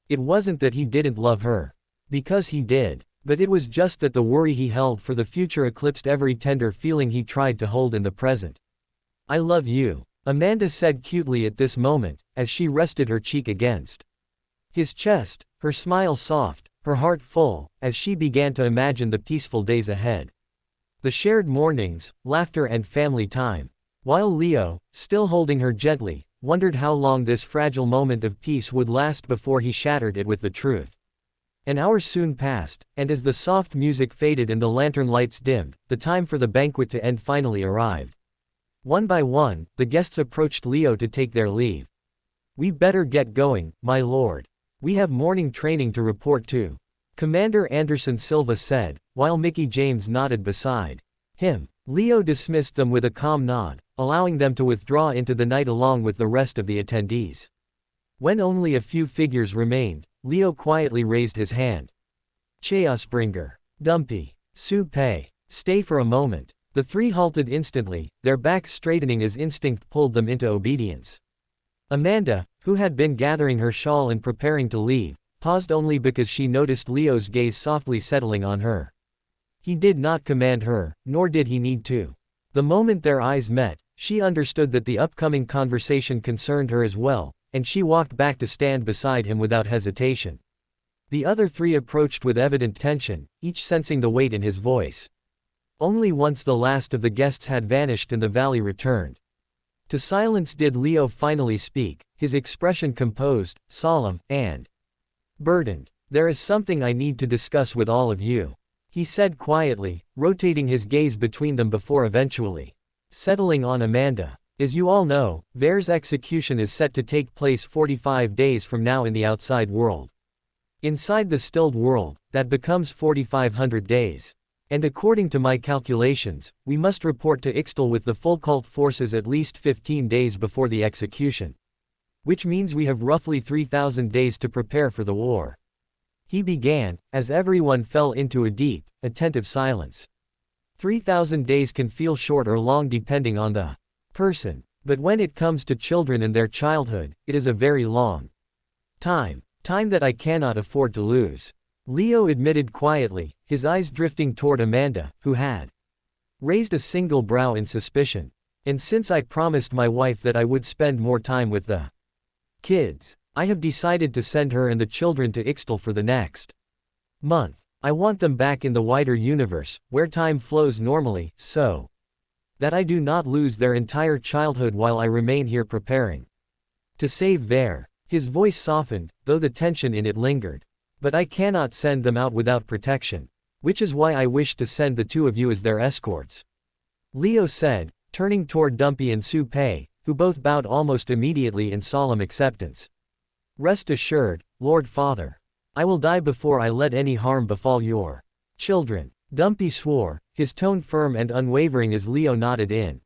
It wasn't that he didn't love her. Because he did. But it was just that the worry he held for the future eclipsed every tender feeling he tried to hold in the present. I love you, Amanda said cutely at this moment, as she rested her cheek against his chest, her smile soft, her heart full, as she began to imagine the peaceful days ahead. The shared mornings, laughter and family time. While Leo, still holding her gently, wondered how long this fragile moment of peace would last before he shattered it with the truth. An hour soon passed, and as the soft music faded and the lantern lights dimmed, the time for the banquet to end finally arrived. One by one, the guests approached Leo to take their leave. We better get going, my lord. We have morning training to report to, Commander Anderson Silva said, while Mickey James nodded beside him. Leo dismissed them with a calm nod, allowing them to withdraw into the night along with the rest of the attendees. When only a few figures remained, Leo quietly raised his hand. Chaosbringer, Dumpy, Su Pei, stay for a moment. The three halted instantly, their backs straightening as instinct pulled them into obedience. Amanda, who had been gathering her shawl and preparing to leave, paused only because she noticed Leo's gaze softly settling on her. He did not command her, nor did he need to. The moment their eyes met, she understood that the upcoming conversation concerned her as well, and she walked back to stand beside him without hesitation. The other three approached with evident tension, each sensing the weight in his voice. Only once the last of the guests had vanished and the valley returned to silence did Leo finally speak, his expression composed, solemn, and burdened. There is something I need to discuss with all of you, he said quietly, rotating his gaze between them before eventually settling on Amanda. As you all know, Vare's execution is set to take place 45 days from now in the outside world. Inside the stilled world, that becomes 4,500 days. And according to my calculations, we must report to Ixtal with the full cult forces at least 15 days before the execution. Which means we have roughly 3,000 days to prepare for the war. He began, as everyone fell into a deep, attentive silence. 3,000 days can feel short or long depending on the person, but when it comes to children and their childhood, it is a very long time that I cannot afford to lose. Leo admitted quietly, his eyes drifting toward Amanda, who had raised a single brow in suspicion. And since I promised my wife that I would spend more time with the kids, I have decided to send her and the children to Ixtal for the next month. I want them back in the wider universe, where time flows normally, so that I do not lose their entire childhood while I remain here preparing to save Vare. His voice softened, though the tension in it lingered. But I cannot send them out without protection. Which is why I wish to send the two of you as their escorts, Leo said, turning toward Dumpy and Su Pei, who both bowed almost immediately in solemn acceptance. Rest assured, Lord Father. I will die before I let any harm befall your children. Dumpy swore, his tone firm and unwavering as Leo nodded in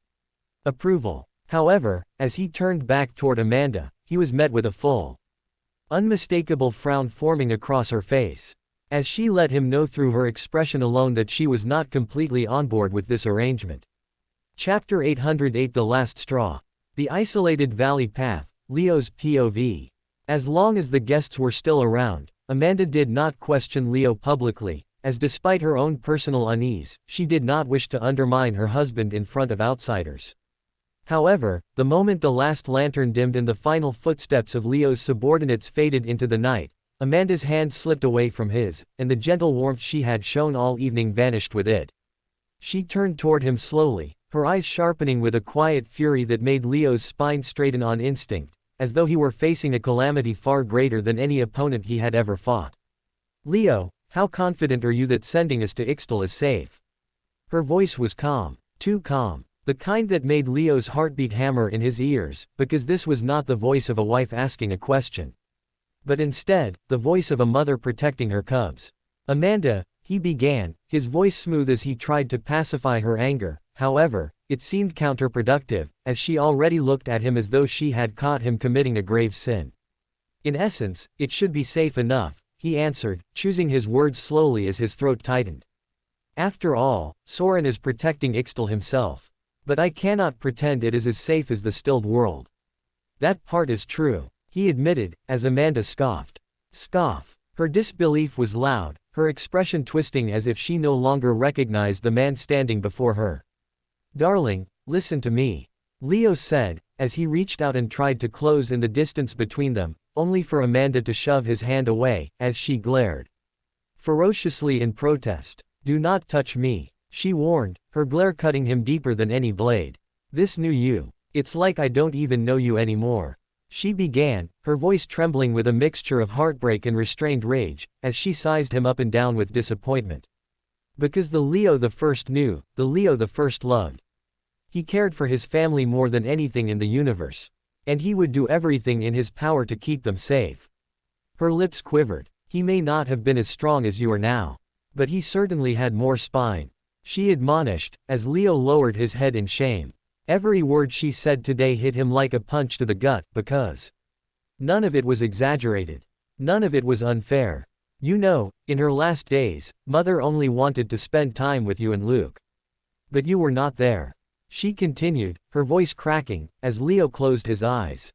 approval. However, as he turned back toward Amanda, he was met with a full, unmistakable frown forming across her face, as she let him know through her expression alone that she was not completely on board with this arrangement. Chapter 808 The Last Straw. The Isolated Valley Path, Leo's POV. As long as the guests were still around, Amanda did not question Leo publicly, as despite her own personal unease, she did not wish to undermine her husband in front of outsiders. However, the moment the last lantern dimmed and the final footsteps of Leo's subordinates faded into the night, Amanda's hand slipped away from his, and the gentle warmth she had shown all evening vanished with it. She turned toward him slowly, her eyes sharpening with a quiet fury that made Leo's spine straighten on instinct, as though he were facing a calamity far greater than any opponent he had ever fought. Leo, how confident are you that sending us to Ixtal is safe? Her voice was calm, Too calm. The kind that made Leo's heartbeat hammer in his ears, because this was not the voice of a wife asking a question. But instead, the voice of a mother protecting her cubs. Amanda, he began, his voice smooth as he tried to pacify her anger. However, it seemed counterproductive, as she already looked at him as though she had caught him committing a grave sin. In essence, it should be safe enough, he answered, choosing his words slowly as his throat tightened. After all, Soren is protecting Ixtal himself. But I cannot pretend it is as safe as the stilled world. That part is true, he admitted, as Amanda scoffed. Scoff. Her disbelief was loud, her expression twisting as if she no longer recognized the man standing before her. Darling, listen to me, Leo said, as he reached out and tried to close in the distance between them, only for Amanda to shove his hand away, as she glared ferociously in protest. Do not touch me, she warned, her glare cutting him deeper than any blade. This new you. It's like I don't even know you anymore. She began, her voice trembling with a mixture of heartbreak and restrained rage, as she sized him up and down with disappointment. Because the Leo the first knew, the Leo the first loved. He cared for his family more than anything in the universe. And he would do everything in his power to keep them safe. Her lips quivered. He may not have been as strong as you are now. But he certainly had more spine. She admonished, as Leo lowered his head in shame. Every word she said today hit him like a punch to the gut, because none of it was exaggerated. None of it was unfair. You know, in her last days, Mother only wanted to spend time with you and Luke. But you were not there. She continued, her voice cracking, as Leo closed his eyes.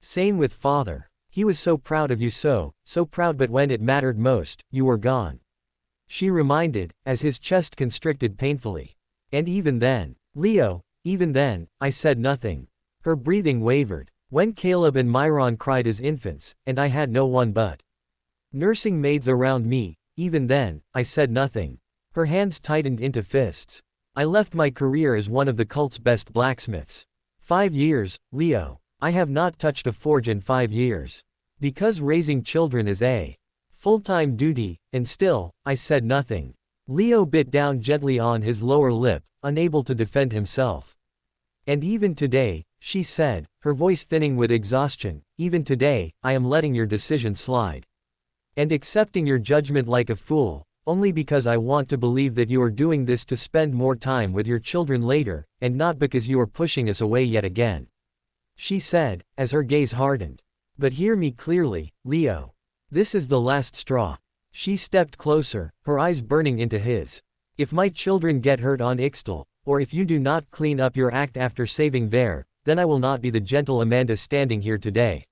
Same with Father. He was so proud of you, so proud, but when it mattered most, you were gone. She reminded, as his chest constricted painfully. And even then, Leo, even then, I said nothing. Her breathing wavered. When Caleb and Myron cried as infants, and I had no one but nursing maids around me, even then, I said nothing. Her hands tightened into fists. I left my career as one of the cult's best blacksmiths. 5 years, Leo. I have not touched a forge in 5 years. Because raising children is a full-time duty, and still, I said nothing. Leo bit down gently on his lower lip, unable to defend himself. And even today, she said, her voice thinning with exhaustion, even today, I am letting your decision slide. And accepting your judgment like a fool, only because I want to believe that you are doing this to spend more time with your children later, and not because you are pushing us away yet again. She said, as her gaze hardened. But hear me clearly, Leo. This is the last straw. She stepped closer, her eyes burning into his. If my children get hurt on Ixtal, or if you do not clean up your act after saving Vare, then I will not be the gentle Amanda standing here today.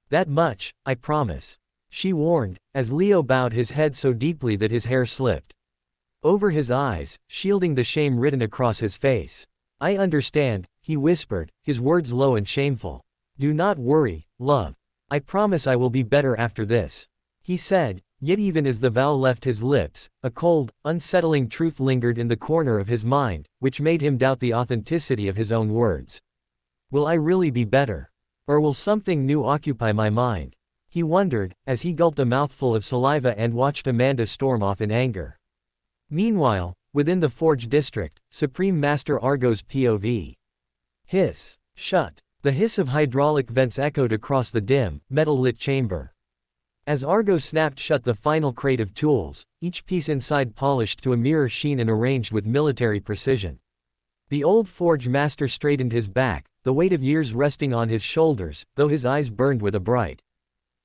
That much, I promise. She warned, as Leo bowed his head so deeply that his hair slipped over his eyes, shielding the shame written across his face. I understand, he whispered, his words low and shameful. Do not worry, love. I promise I will be better after this. He said, yet even as the vow left his lips, a cold, unsettling truth lingered in the corner of his mind, which made him doubt the authenticity of his own words. Will I really be better? Or will something new occupy my mind? He wondered, as he gulped a mouthful of saliva and watched Amanda storm off in anger. Meanwhile, within the Forge District, Supreme Master Argo's POV. Hiss. Shut. The hiss of hydraulic vents echoed across the dim, metal-lit chamber. As Argo snapped shut the final crate of tools, each piece inside polished to a mirror sheen and arranged with military precision. The old Forge Master straightened his back, the weight of years resting on his shoulders, though his eyes burned with a bright,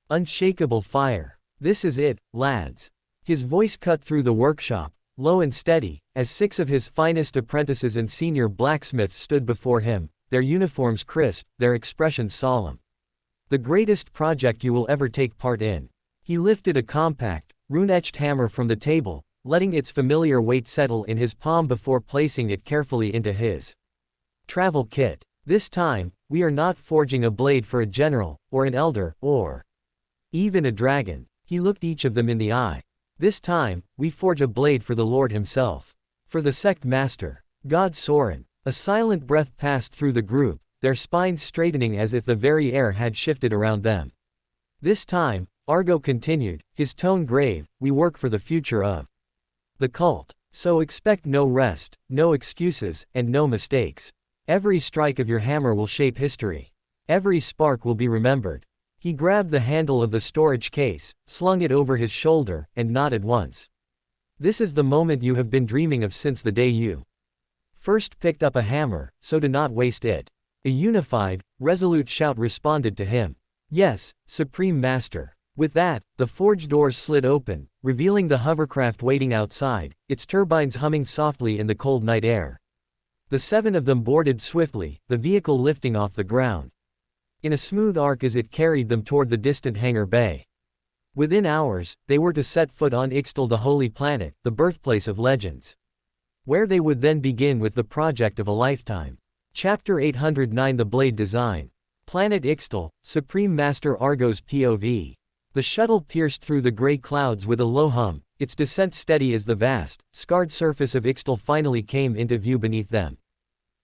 unshakable fire. This is it, lads. His voice cut through the workshop, low and steady, as 6 of his finest apprentices and senior blacksmiths stood before him, their uniforms crisp, their expressions solemn. The greatest project you will ever take part in. He lifted a compact, rune-etched hammer from the table, letting its familiar weight settle in his palm before placing it carefully into his travel kit. This time, we are not forging a blade for a general, or an elder, or even a dragon. He looked each of them in the eye. This time, we forge a blade for the Lord himself. For the sect master, God Soren. A silent breath passed through the group, their spines straightening as if the very air had shifted around them. This time, Argo continued, his tone grave, we work for the future of the cult. So expect no rest, no excuses, and no mistakes. Every strike of your hammer will shape history. Every spark will be remembered. He grabbed the handle of the storage case, slung it over his shoulder, and nodded once. This is the moment you have been dreaming of since the day you first picked up a hammer, so do not waste it. A unified, resolute shout responded to him. Yes, Supreme Master. With that, the forge doors slid open, revealing the hovercraft waiting outside, its turbines humming softly in the cold night air. The 7 of them boarded swiftly, the vehicle lifting off the ground in a smooth arc as it carried them toward the distant hangar bay. Within hours, they were to set foot on Ixtal, the holy planet, the birthplace of legends, where they would then begin with the project of a lifetime. Chapter 809, The Blade Design. Planet Ixtal, Supreme Master Argo's POV. The shuttle pierced through the gray clouds with a low hum, its descent steady as the vast, scarred surface of Ixtal finally came into view beneath them.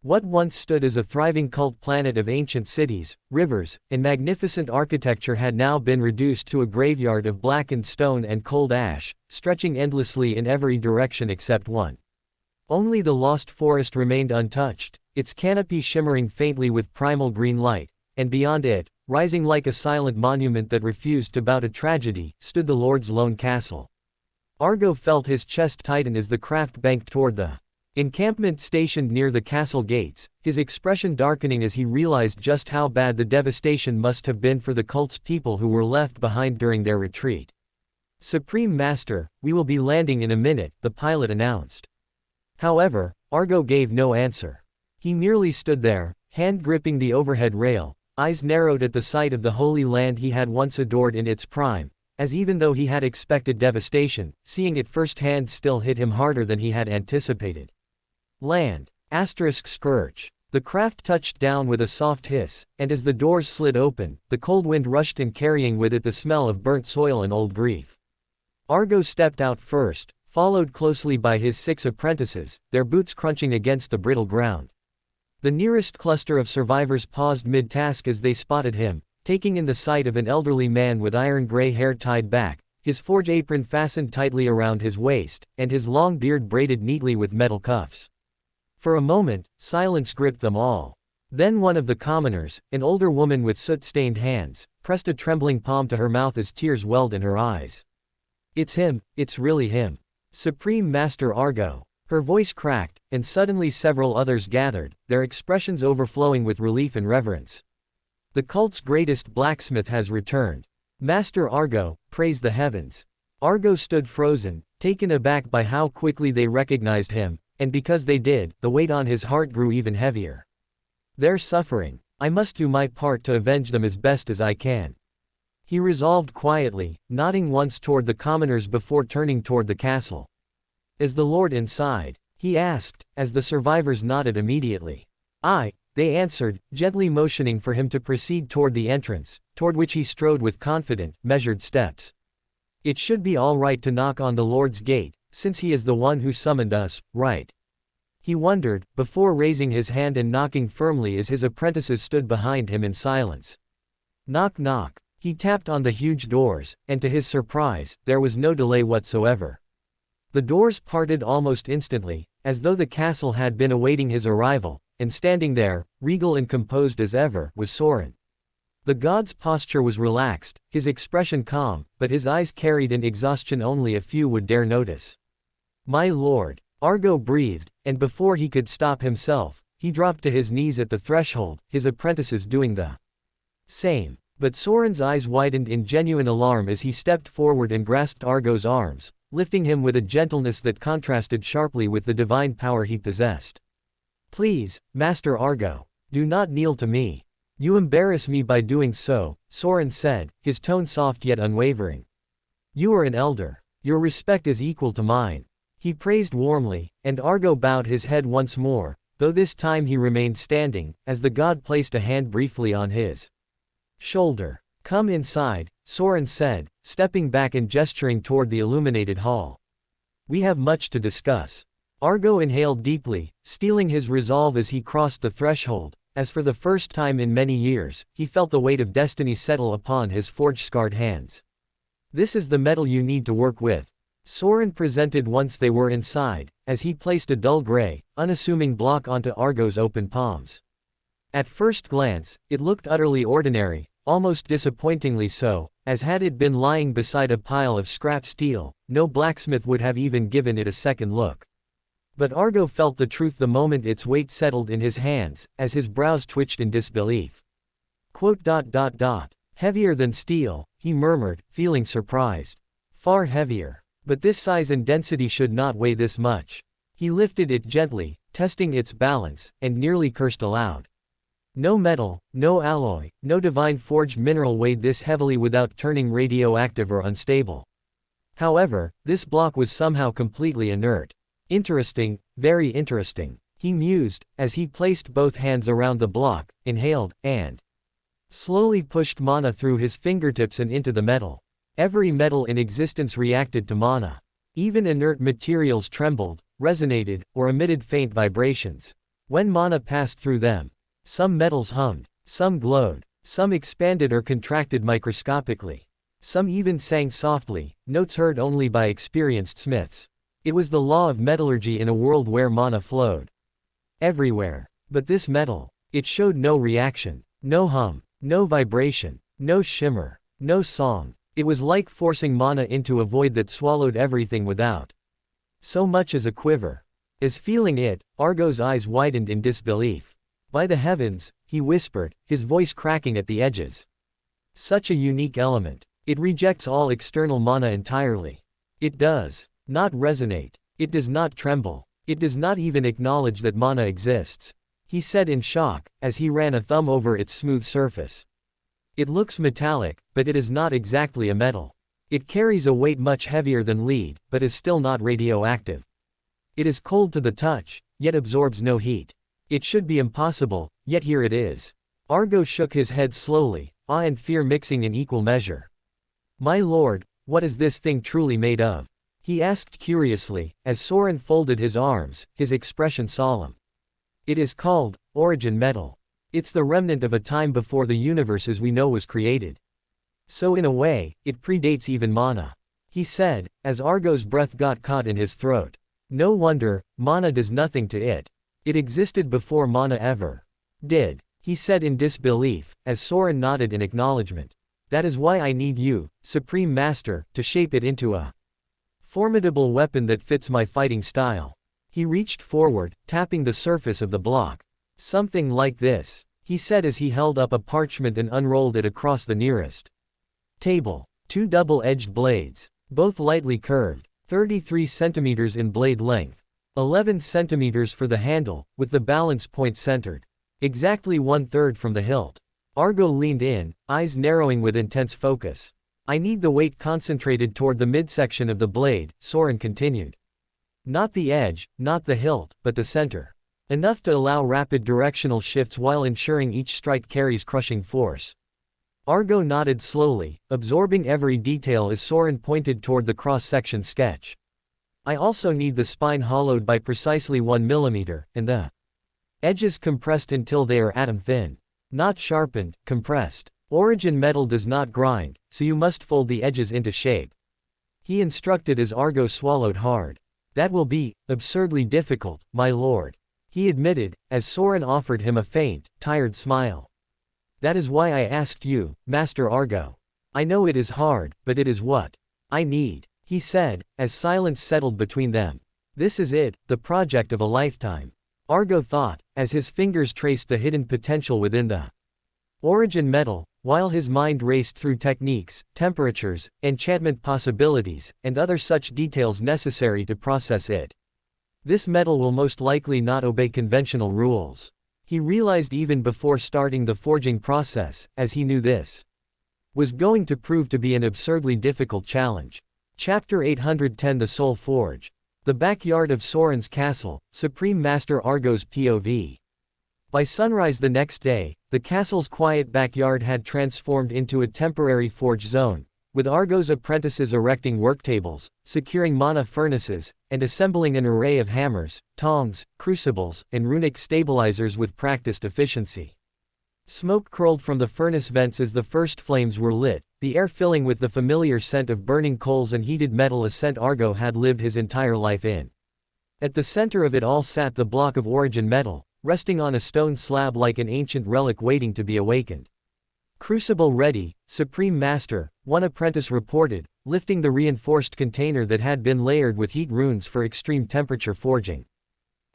What once stood as a thriving cult planet of ancient cities, rivers, and magnificent architecture had now been reduced to a graveyard of blackened stone and cold ash, stretching endlessly in every direction except one. Only the lost forest remained untouched, its canopy shimmering faintly with primal green light, and beyond it, rising like a silent monument that refused to bow to tragedy, stood the Lord's lone castle. Argo felt his chest tighten as the craft banked toward the encampment stationed near the castle gates, his expression darkening as he realized just how bad the devastation must have been for the cult's people who were left behind during their retreat. Supreme Master, we will be landing in a minute, the pilot announced. However, Argo gave no answer. He merely stood there, hand gripping the overhead rail, eyes narrowed at the sight of the holy land he had once adored in its prime, as even though he had expected devastation, seeing it firsthand still hit him harder than he had anticipated. Land. Scourge. The craft touched down with a soft hiss, and as the doors slid open, the cold wind rushed in, carrying with it the smell of burnt soil and old grief. Argo stepped out first, followed closely by his 6 apprentices, their boots crunching against the brittle ground. The nearest cluster of survivors paused mid-task as they spotted him, taking in the sight of an elderly man with iron-gray hair tied back, his forge apron fastened tightly around his waist, and his long beard braided neatly with metal cuffs. For a moment, silence gripped them all. Then one of the commoners, an older woman with soot-stained hands, pressed a trembling palm to her mouth as tears welled in her eyes. It's him, it's really him. Supreme Master Argo. Her voice cracked, and suddenly several others gathered, their expressions overflowing with relief and reverence. The cult's greatest blacksmith has returned. Master Argo, praise the heavens. Argo stood frozen, taken aback by how quickly they recognized him, and because they did, the weight on his heart grew even heavier. They're suffering. I must do my part to avenge them as best as I can. He resolved quietly, nodding once toward the commoners before turning toward the castle. Is the Lord inside? He asked, as the survivors nodded immediately. Aye, they answered, gently motioning for him to proceed toward the entrance, toward which he strode with confident, measured steps. It should be all right to knock on the Lord's gate, since he is the one who summoned us, right? He wondered, before raising his hand and knocking firmly as his apprentices stood behind him in silence. Knock knock. He tapped on the huge doors, and to his surprise, there was no delay whatsoever. The doors parted almost instantly, as though the castle had been awaiting his arrival, and standing there, regal and composed as ever, was Soren. The god's posture was relaxed, his expression calm, but his eyes carried an exhaustion only a few would dare notice. My lord, Argo breathed, and before he could stop himself, he dropped to his knees at the threshold, his apprentices doing the same. But Soren's eyes widened in genuine alarm as he stepped forward and grasped Argo's arms, lifting him with a gentleness that contrasted sharply with the divine power he possessed. Please, Master Argo, do not kneel to me. You embarrass me by doing so, Soren said, his tone soft yet unwavering. You are an elder. Your respect is equal to mine. He praised warmly, and Argo bowed his head once more, though this time he remained standing, as the god placed a hand briefly on his shoulder. Come inside, Soren said, stepping back and gesturing toward the illuminated hall. We have much to discuss. Argo inhaled deeply, steeling his resolve as he crossed the threshold, as for the first time in many years, he felt the weight of destiny settle upon his forge-scarred hands. This is the metal you need to work with. Soren presented once they were inside, as he placed a dull gray, unassuming block onto Argo's open palms. At first glance, it looked utterly ordinary, almost disappointingly so, as had it been lying beside a pile of scrap steel, no blacksmith would have even given it a second look. But Argo felt the truth the moment its weight settled in his hands, as his brows twitched in disbelief. Heavier than steel, he murmured, feeling surprised. Far heavier. But this size and density should not weigh this much. He lifted it gently, testing its balance, and nearly cursed aloud. No metal, no alloy, no divine forged mineral weighed this heavily without turning radioactive or unstable. However, this block was somehow completely inert. Interesting, very interesting, he mused, as he placed both hands around the block, inhaled, and slowly pushed mana through his fingertips and into the metal. Every metal in existence reacted to mana. Even inert materials trembled, resonated, or emitted faint vibrations. When mana passed through them, some metals hummed, some glowed, some expanded or contracted microscopically. Some even sang softly, notes heard only by experienced smiths. It was the law of metallurgy in a world where mana flowed everywhere. But this metal, it showed no reaction, no hum, no vibration, no shimmer, no song. It was like forcing mana into a void that swallowed everything without so much as a quiver. As feeling it, Argo's eyes widened in disbelief. By the heavens, he whispered, his voice cracking at the edges. Such a unique element. It rejects all external mana entirely. It does not resonate. It does not tremble. It does not even acknowledge that mana exists, he said in shock, as he ran a thumb over its smooth surface. It looks metallic, but it is not exactly a metal. It carries a weight much heavier than lead, but is still not radioactive. It is cold to the touch, yet absorbs no heat. It should be impossible, yet here it is. Argo shook his head slowly, awe and fear mixing in equal measure. My lord, what is this thing truly made of? He asked curiously, as Soren folded his arms, his expression solemn. It is called origin metal. It's the remnant of a time before the universe as we know was created. So in a way, it predates even mana, he said, as Argo's breath got caught in his throat. No wonder, mana does nothing to it. It existed before mana ever did, he said in disbelief, as Soren nodded in acknowledgement. That is why I need you, Supreme Master, to shape it into a formidable weapon that fits my fighting style. He reached forward, tapping the surface of the block. Something like this, he said as he held up a parchment and unrolled it across the nearest table. 2 double-edged blades, both lightly curved, 33 centimeters in blade length, 11 centimeters for the handle, with the balance point centered exactly 1/3 from the hilt. Argo leaned in, eyes narrowing with intense focus. I need the weight concentrated toward the midsection of the blade, Soren continued. Not the edge, not the hilt, but the center. Enough to allow rapid directional shifts while ensuring each strike carries crushing force. Argo nodded slowly, absorbing every detail as Soren pointed toward the cross-section sketch. I also need the spine hollowed by precisely 1 millimeter, and the edges compressed until they are atom-thin. Not sharpened, compressed. Origin metal does not grind, so you must fold the edges into shape. He instructed as Argo swallowed hard. That will be absurdly difficult, my lord, he admitted, as Soren offered him a faint, tired smile. That is why I asked you, Master Argo. I know it is hard, but it is what I need, he said, as silence settled between them. This is it, the project of a lifetime, Argo thought, as his fingers traced the hidden potential within the origin metal, while his mind raced through techniques, temperatures, enchantment possibilities, and other such details necessary to process it. This metal will most likely not obey conventional rules. He realized even before starting the forging process, as he knew this was going to prove to be an absurdly difficult challenge. Chapter 810 The Soul Forge. The backyard of Soren's castle, Supreme Master Argo's POV. By sunrise the next day, the castle's quiet backyard had transformed into a temporary forge zone, with Argo's apprentices erecting worktables, securing mana furnaces, and assembling an array of hammers, tongs, crucibles, and runic stabilizers with practiced efficiency. Smoke curled from the furnace vents as the first flames were lit, the air filling with the familiar scent of burning coals and heated metal, a scent Argo had lived his entire life in. At the center of it all sat the block of origin metal, resting on a stone slab like an ancient relic waiting to be awakened. "Crucible ready, Supreme Master," one apprentice reported, lifting the reinforced container that had been layered with heat runes for extreme temperature forging.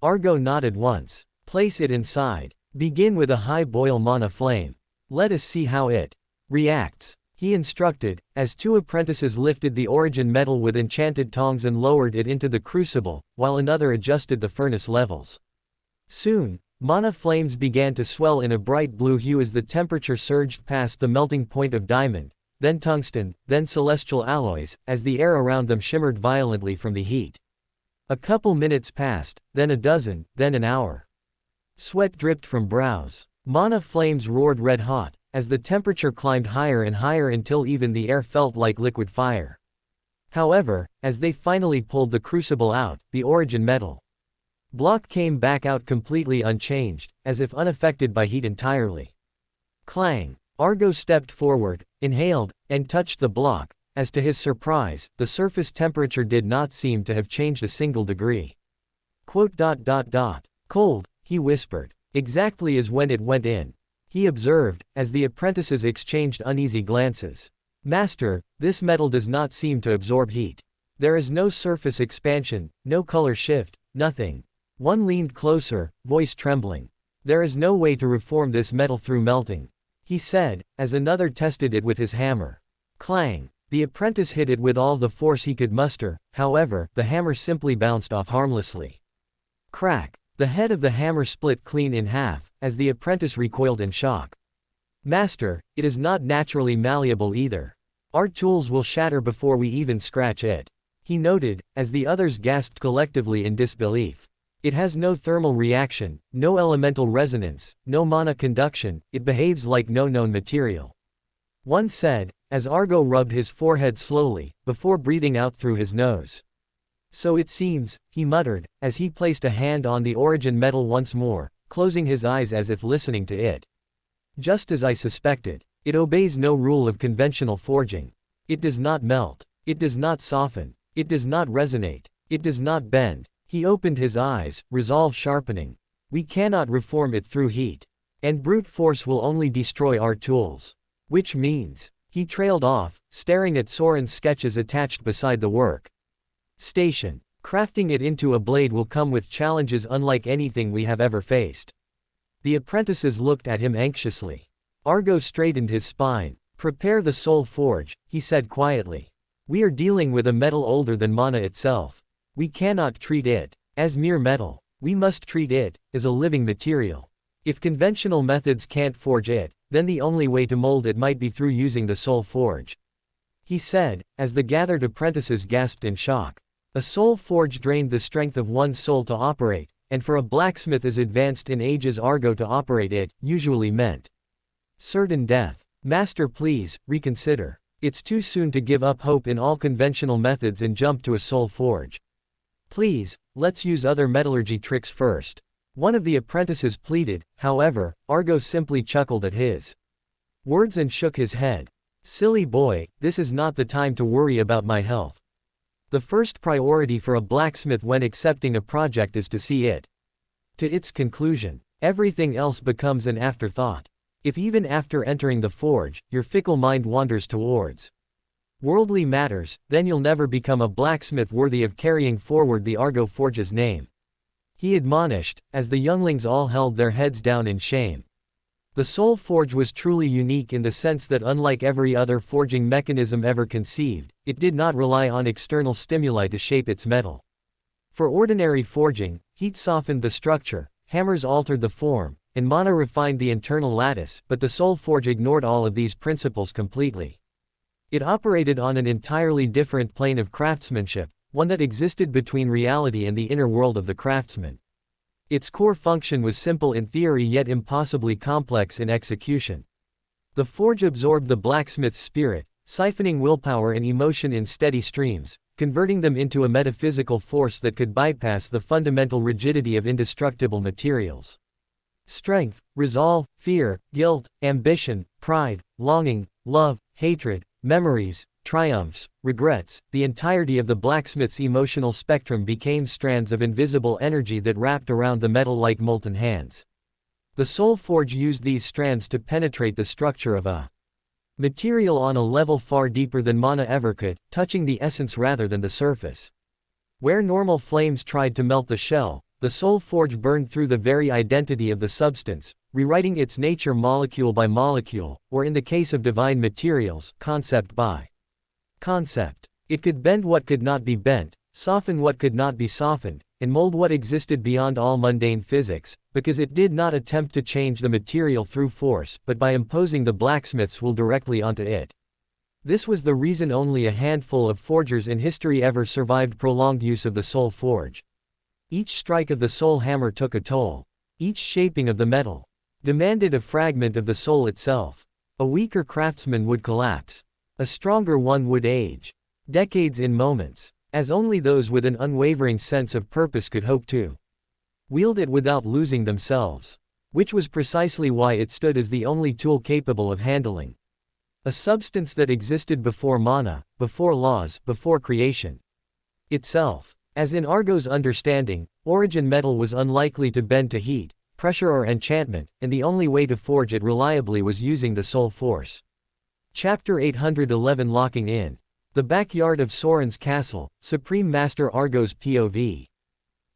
Argo nodded once. "Place it inside. Begin with a high boil mana flame. Let us see how it reacts," he instructed, as two apprentices lifted the origin metal with enchanted tongs and lowered it into the crucible, while another adjusted the furnace levels. Soon, mana flames began to swell in a bright blue hue as the temperature surged past the melting point of diamond, then tungsten, then celestial alloys, as the air around them shimmered violently from the heat. A couple minutes passed, then a dozen, then an hour. Sweat dripped from brows. Mana flames roared red hot, as the temperature climbed higher and higher until even the air felt like liquid fire. However, as they finally pulled the crucible out, the origin metal block came back out completely unchanged, as if unaffected by heat entirely. Clang! Argo stepped forward, inhaled, and touched the block, as to his surprise, the surface temperature did not seem to have changed a single degree. "Cold," he whispered. "Exactly as when it went in," he observed, as the apprentices exchanged uneasy glances. "Master, this metal does not seem to absorb heat. There is no surface expansion, no color shift, nothing." One leaned closer, voice trembling. "There is no way to reform this metal through melting," he said, as another tested it with his hammer. Clang! The apprentice hit it with all the force he could muster, however, the hammer simply bounced off harmlessly. Crack! The head of the hammer split clean in half, as the apprentice recoiled in shock. "Master, it is not naturally malleable either. Our tools will shatter before we even scratch it," he noted, as the others gasped collectively in disbelief. "It has no thermal reaction, no elemental resonance, no mana conduction, it behaves like no known material," one said, as Argo rubbed his forehead slowly, before breathing out through his nose. "So it seems," he muttered, as he placed a hand on the origin metal once more, closing his eyes as if listening to it. "Just as I suspected. It obeys no rule of conventional forging. It does not melt. It does not soften. It does not resonate. It does not bend." He opened his eyes, resolve sharpening. "We cannot reform it through heat. And brute force will only destroy our tools. Which means..." He trailed off, staring at Soren's sketches attached beside the work station. "Crafting it into a blade will come with challenges unlike anything we have ever faced." The apprentices looked at him anxiously. Argo straightened his spine. "Prepare the soul forge," he said quietly. "We are dealing with a metal older than mana itself. We cannot treat it as mere metal. We must treat it as a living material. If conventional methods can't forge it, then the only way to mold it might be through using the soul forge," he said, as the gathered apprentices gasped in shock. A soul forge drained the strength of one's soul to operate, and for a blacksmith as advanced in age as Argo to operate it, usually meant certain death. "Master, please, reconsider. It's too soon to give up hope in all conventional methods and jump to a soul forge. Please, let's use other metallurgy tricks first," one of the apprentices pleaded. However, Argo simply chuckled at his words and shook his head. "Silly boy, this is not the time to worry about my health. The first priority for a blacksmith when accepting a project is to see it to its conclusion. Everything else becomes an afterthought. If even after entering the forge, your fickle mind wanders towards worldly matters, then you'll never become a blacksmith worthy of carrying forward the Argo Forge's name," he admonished, as the younglings all held their heads down in shame. The soul forge was truly unique in the sense that unlike every other forging mechanism ever conceived, it did not rely on external stimuli to shape its metal. For ordinary forging, heat softened the structure, hammers altered the form, and mana refined the internal lattice, but the soul forge ignored all of these principles completely. It operated on an entirely different plane of craftsmanship, one that existed between reality and the inner world of the craftsman. Its core function was simple in theory yet impossibly complex in execution. The forge absorbed the blacksmith's spirit, siphoning willpower and emotion in steady streams, converting them into a metaphysical force that could bypass the fundamental rigidity of indestructible materials. Strength, resolve, fear, guilt, ambition, pride, longing, love, hatred, memories, triumphs, regrets, the entirety of the blacksmith's emotional spectrum became strands of invisible energy that wrapped around the metal like molten hands. The soul forge used these strands to penetrate the structure of a material on a level far deeper than mana ever could, touching the essence rather than the surface. Where normal flames tried to melt the shell, the soul forge burned through the very identity of the substance, rewriting its nature molecule by molecule, or in the case of divine materials, concept by concept. It could bend what could not be bent, soften what could not be softened, and mold what existed beyond all mundane physics, because it did not attempt to change the material through force, but by imposing the blacksmith's will directly onto it. This was the reason only a handful of forgers in history ever survived prolonged use of the soul forge. Each strike of the soul hammer took a toll. Each shaping of the metal demanded a fragment of the soul itself. A weaker craftsman would collapse. A stronger one would age. Decades in moments, as only those with an unwavering sense of purpose could hope to wield it without losing themselves. Which was precisely why it stood as the only tool capable of handling a substance that existed before mana, before laws, before creation itself. As in Argo's understanding, origin metal was unlikely to bend to heat, pressure or enchantment, and the only way to forge it reliably was using the soul force. Chapter 811 Locking In. The backyard of Soren's castle, Supreme Master Argo's POV.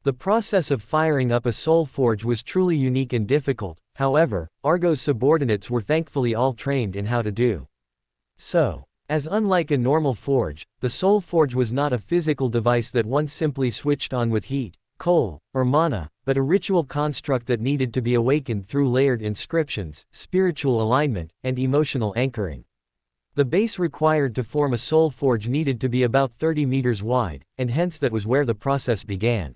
The process of firing up a soul forge was truly unique and difficult, however, Argo's subordinates were thankfully all trained in how to do so. As unlike a normal forge, the soul forge was not a physical device that one simply switched on with heat, coal, or mana, but a ritual construct that needed to be awakened through layered inscriptions, spiritual alignment, and emotional anchoring. The base required to form a soul forge needed to be about 30 meters wide, and hence that was where the process began.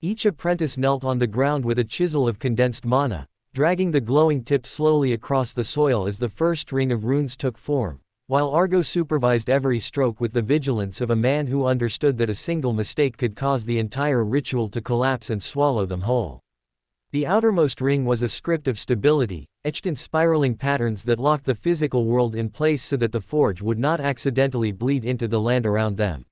Each apprentice knelt on the ground with a chisel of condensed mana, dragging the glowing tip slowly across the soil as the first ring of runes took form, while Argo supervised every stroke with the vigilance of a man who understood that a single mistake could cause the entire ritual to collapse and swallow them whole. The outermost ring was a script of stability, etched in spiraling patterns that locked the physical world in place so that the forge would not accidentally bleed into the land around them.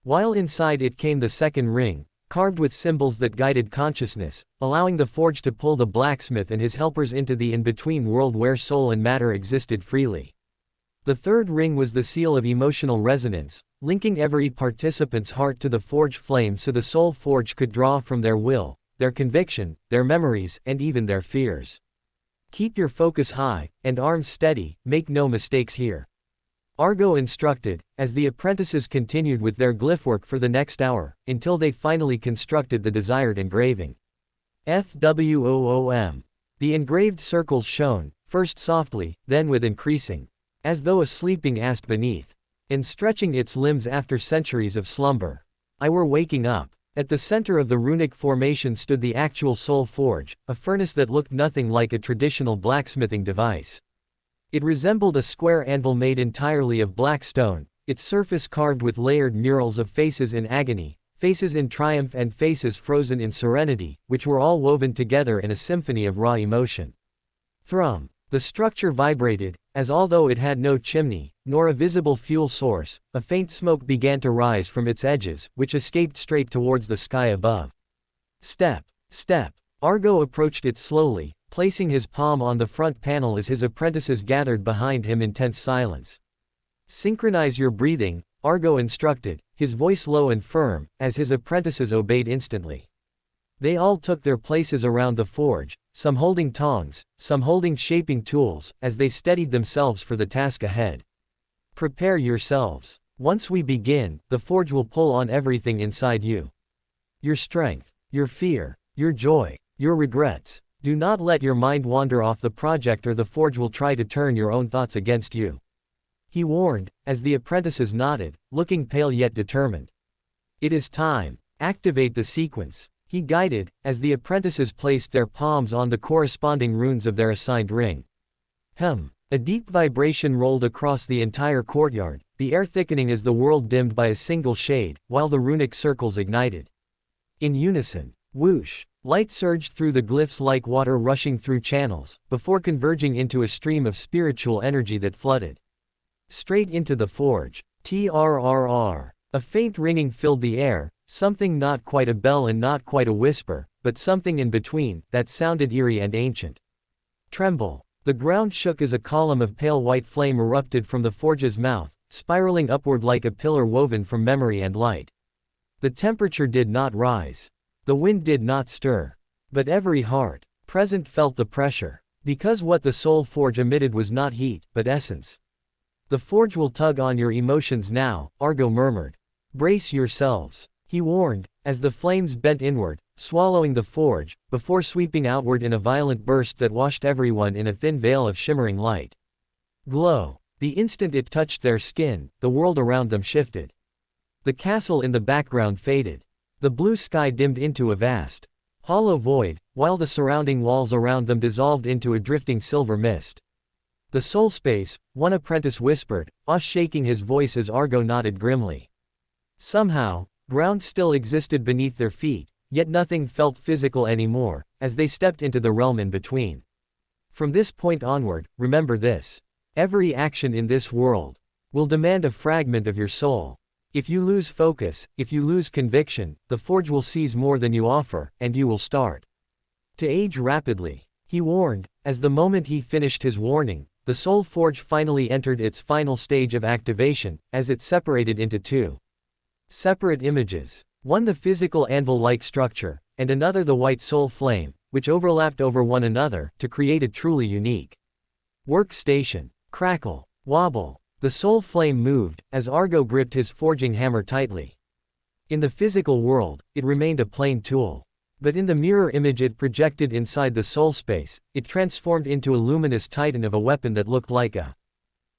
While inside it came the second ring, carved with symbols that guided consciousness, allowing the forge to pull the blacksmith and his helpers into the in-between world where soul and matter existed freely. The third ring was the seal of emotional resonance, linking every participant's heart to the forge flame so the soul forge could draw from their will, their conviction, their memories, and even their fears. Keep your focus high, and arms steady, make no mistakes here. Argo instructed, as the apprentices continued with their glyphwork for the next hour, until they finally constructed the desired engraving. FWOOM. The engraved circles shone, first softly, then with increasing, as though a sleeping ast beneath, and stretching its limbs after centuries of slumber. I were waking up. At the center of the runic formation stood the actual soul forge, a furnace that looked nothing like a traditional blacksmithing device. It resembled a square anvil made entirely of black stone, its surface carved with layered murals of faces in agony, faces in triumph and faces frozen in serenity, which were all woven together in a symphony of raw emotion. Thrum. The structure vibrated, as although it had no chimney, nor a visible fuel source, a faint smoke began to rise from its edges, which escaped straight towards the sky above. Step. Step. Argo approached it slowly, placing his palm on the front panel as his apprentices gathered behind him in tense silence. Synchronize your breathing, Argo instructed, his voice low and firm, as his apprentices obeyed instantly. They all took their places around the forge, some holding tongs, some holding shaping tools, as they steadied themselves for the task ahead. Prepare yourselves. Once we begin, the forge will pull on everything inside you. Your strength, your fear, your joy, your regrets. Do not let your mind wander off the project or the forge will try to turn your own thoughts against you. He warned, as the apprentices nodded, looking pale yet determined. It is time. Activate the sequence. He guided, as the apprentices placed their palms on the corresponding runes of their assigned ring. A deep vibration rolled across the entire courtyard, the air thickening as the world dimmed by a single shade, while the runic circles ignited. In unison, Whoosh! Light surged through the glyphs like water rushing through channels, before converging into a stream of spiritual energy that flooded straight into the forge. TRRR. A faint ringing filled the air, something not quite a bell and not quite a whisper, but something in between, that sounded eerie and ancient. Tremble. The ground shook as a column of pale white flame erupted from the forge's mouth, spiraling upward like a pillar woven from memory and light. The temperature did not rise. The wind did not stir. But every heart present felt the pressure. Because what the soul forge emitted was not heat, but essence. The forge will tug on your emotions now, Argo murmured. Brace yourselves, he warned, as the flames bent inward, swallowing the forge, before sweeping outward in a violent burst that washed everyone in a thin veil of shimmering light. Glow. The instant it touched their skin, the world around them shifted. The castle in the background faded. The blue sky dimmed into a vast, hollow void, while the surrounding walls around them dissolved into a drifting silver mist. The soul space, one apprentice whispered, shaking his voice as Argo nodded grimly. Somehow, ground still existed beneath their feet, yet nothing felt physical anymore, as they stepped into the realm in between. From this point onward, remember this. Every action in this world will demand a fragment of your soul. If you lose focus, if you lose conviction, the forge will seize more than you offer, and you will start to age rapidly, he warned. As the moment he finished his warning, the soul forge finally entered its final stage of activation, as it separated into two separate images. One the physical anvil-like structure, and another the white soul flame, which overlapped over one another to create a truly unique workstation. Crackle. Wobble. The soul flame moved, as Argo gripped his forging hammer tightly. In the physical world, it remained a plain tool. But in the mirror image it projected inside the soul space, it transformed into a luminous titan of a weapon that looked like a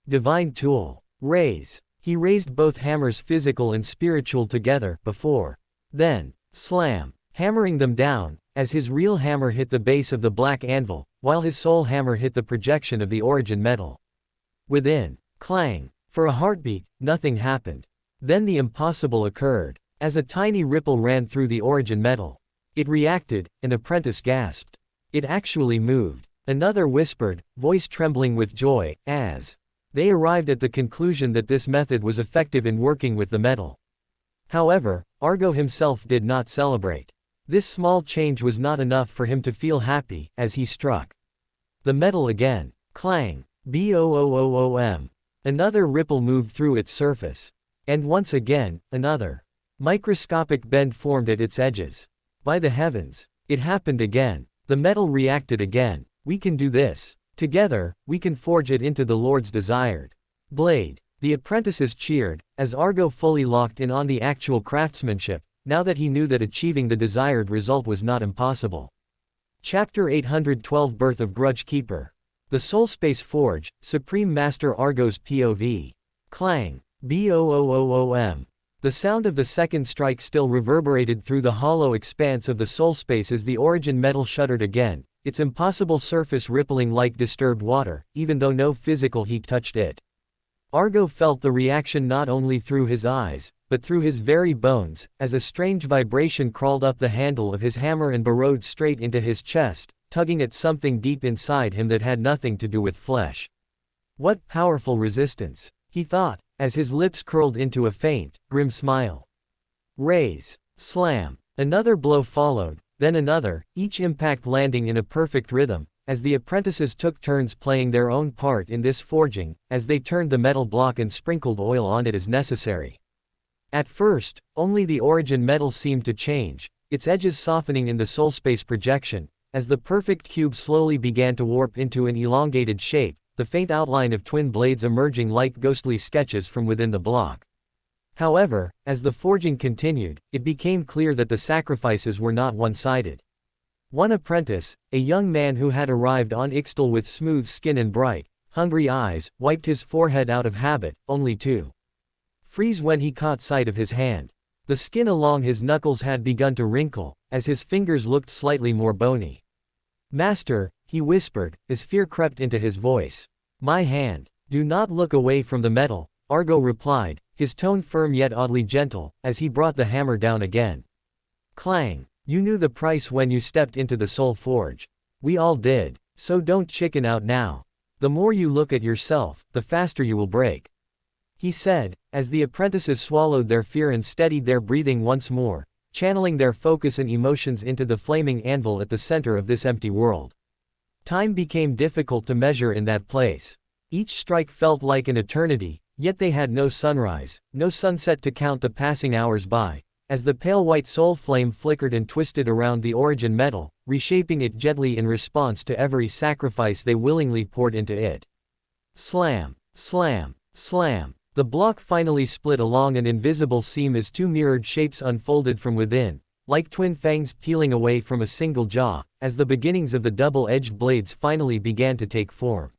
divine tool. Raise. He raised both hammers, physical and spiritual, together, before. Then, slam. Hammering them down, as his real hammer hit the base of the black anvil, while his soul hammer hit the projection of the origin metal. Within. Clang. For a heartbeat, nothing happened. Then the impossible occurred. As a tiny ripple ran through the origin metal. It reacted, an apprentice gasped. It actually moved. Another whispered, voice trembling with joy, as they arrived at the conclusion that this method was effective in working with the metal. However, Argo himself did not celebrate. This small change was not enough for him to feel happy, as he struck the metal again. Clang. Boom. Another ripple moved through its surface. And once again, another microscopic bend formed at its edges. By the heavens, it happened again. The metal reacted again. We can do this. Together, we can forge it into the Lord's desired blade. The apprentices cheered, as Argo fully locked in on the actual craftsmanship, now that he knew that achieving the desired result was not impossible. Chapter 812 Birth of Grudge Keeper. The Soul Space Forge, Supreme Master Argo's POV. Clang. Boom. The sound of the second strike still reverberated through the hollow expanse of the soul space as the origin metal shuddered again, its impossible surface rippling like disturbed water, even though no physical heat touched it. Argo felt the reaction not only through his eyes, but through his very bones, as a strange vibration crawled up the handle of his hammer and burrowed straight into his chest, tugging at something deep inside him that had nothing to do with flesh. What powerful resistance, he thought, as his lips curled into a faint, grim smile. Raise. Slam. Another blow followed, then another, each impact landing in a perfect rhythm, as the apprentices took turns playing their own part in this forging, as they turned the metal block and sprinkled oil on it as necessary. At first, only the origin metal seemed to change, its edges softening in the soul space projection, as the perfect cube slowly began to warp into an elongated shape, the faint outline of twin blades emerging like ghostly sketches from within the block. However, as the forging continued, it became clear that the sacrifices were not one-sided. One apprentice, a young man who had arrived on Ixtal with smooth skin and bright, hungry eyes, wiped his forehead out of habit, only to freeze when he caught sight of his hand. The skin along his knuckles had begun to wrinkle, as his fingers looked slightly more bony. Master, he whispered, as fear crept into his voice. My hand. Do not look away from the metal, Argo replied, his tone firm yet oddly gentle, as he brought the hammer down again. Clang. You knew the price when you stepped into the soul forge. We all did. So don't chicken out now. The more you look at yourself, the faster you will break. He said, as the apprentices swallowed their fear and steadied their breathing once more, channeling their focus and emotions into the flaming anvil at the center of this empty world. Time became difficult to measure in that place. Each strike felt like an eternity, yet they had no sunrise, no sunset to count the passing hours by, as the pale white soul flame flickered and twisted around the origin metal, reshaping it gently in response to every sacrifice they willingly poured into it. Slam, slam, slam. The block finally split along an invisible seam as two mirrored shapes unfolded from within, like twin fangs peeling away from a single jaw, as the beginnings of the double-edged blades finally began to take form.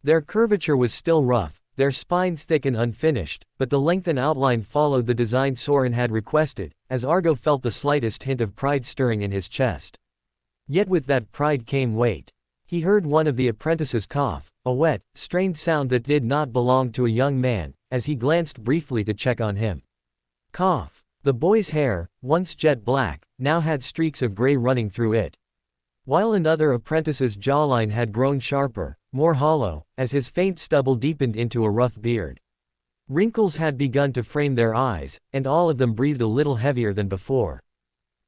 Their curvature was still rough, their spines thick and unfinished, but the length and outline followed the design Soren had requested, as Argo felt the slightest hint of pride stirring in his chest. Yet with that pride came weight. He heard one of the apprentices cough, a wet, strained sound that did not belong to a young man, as he glanced briefly to check on him. Cough. The boy's hair, once jet black, now had streaks of gray running through it. While another apprentice's jawline had grown sharper, more hollow, as his faint stubble deepened into a rough beard. Wrinkles had begun to frame their eyes, and all of them breathed a little heavier than before.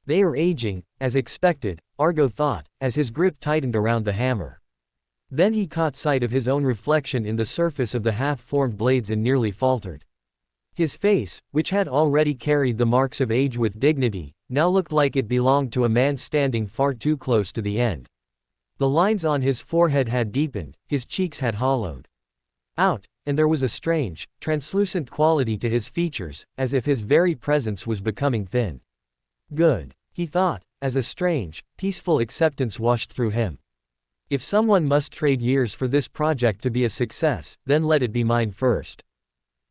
They are aging, as expected, Argo thought, as his grip tightened around the hammer. Then he caught sight of his own reflection in the surface of the half-formed blades and nearly faltered. His face, which had already carried the marks of age with dignity, now looked like it belonged to a man standing far too close to the end. The lines on his forehead had deepened, his cheeks had hollowed out, and there was a strange, translucent quality to his features, as if his very presence was becoming thin. Good, he thought, as a strange, peaceful acceptance washed through him. If someone must trade years for this project to be a success, then let it be mine first.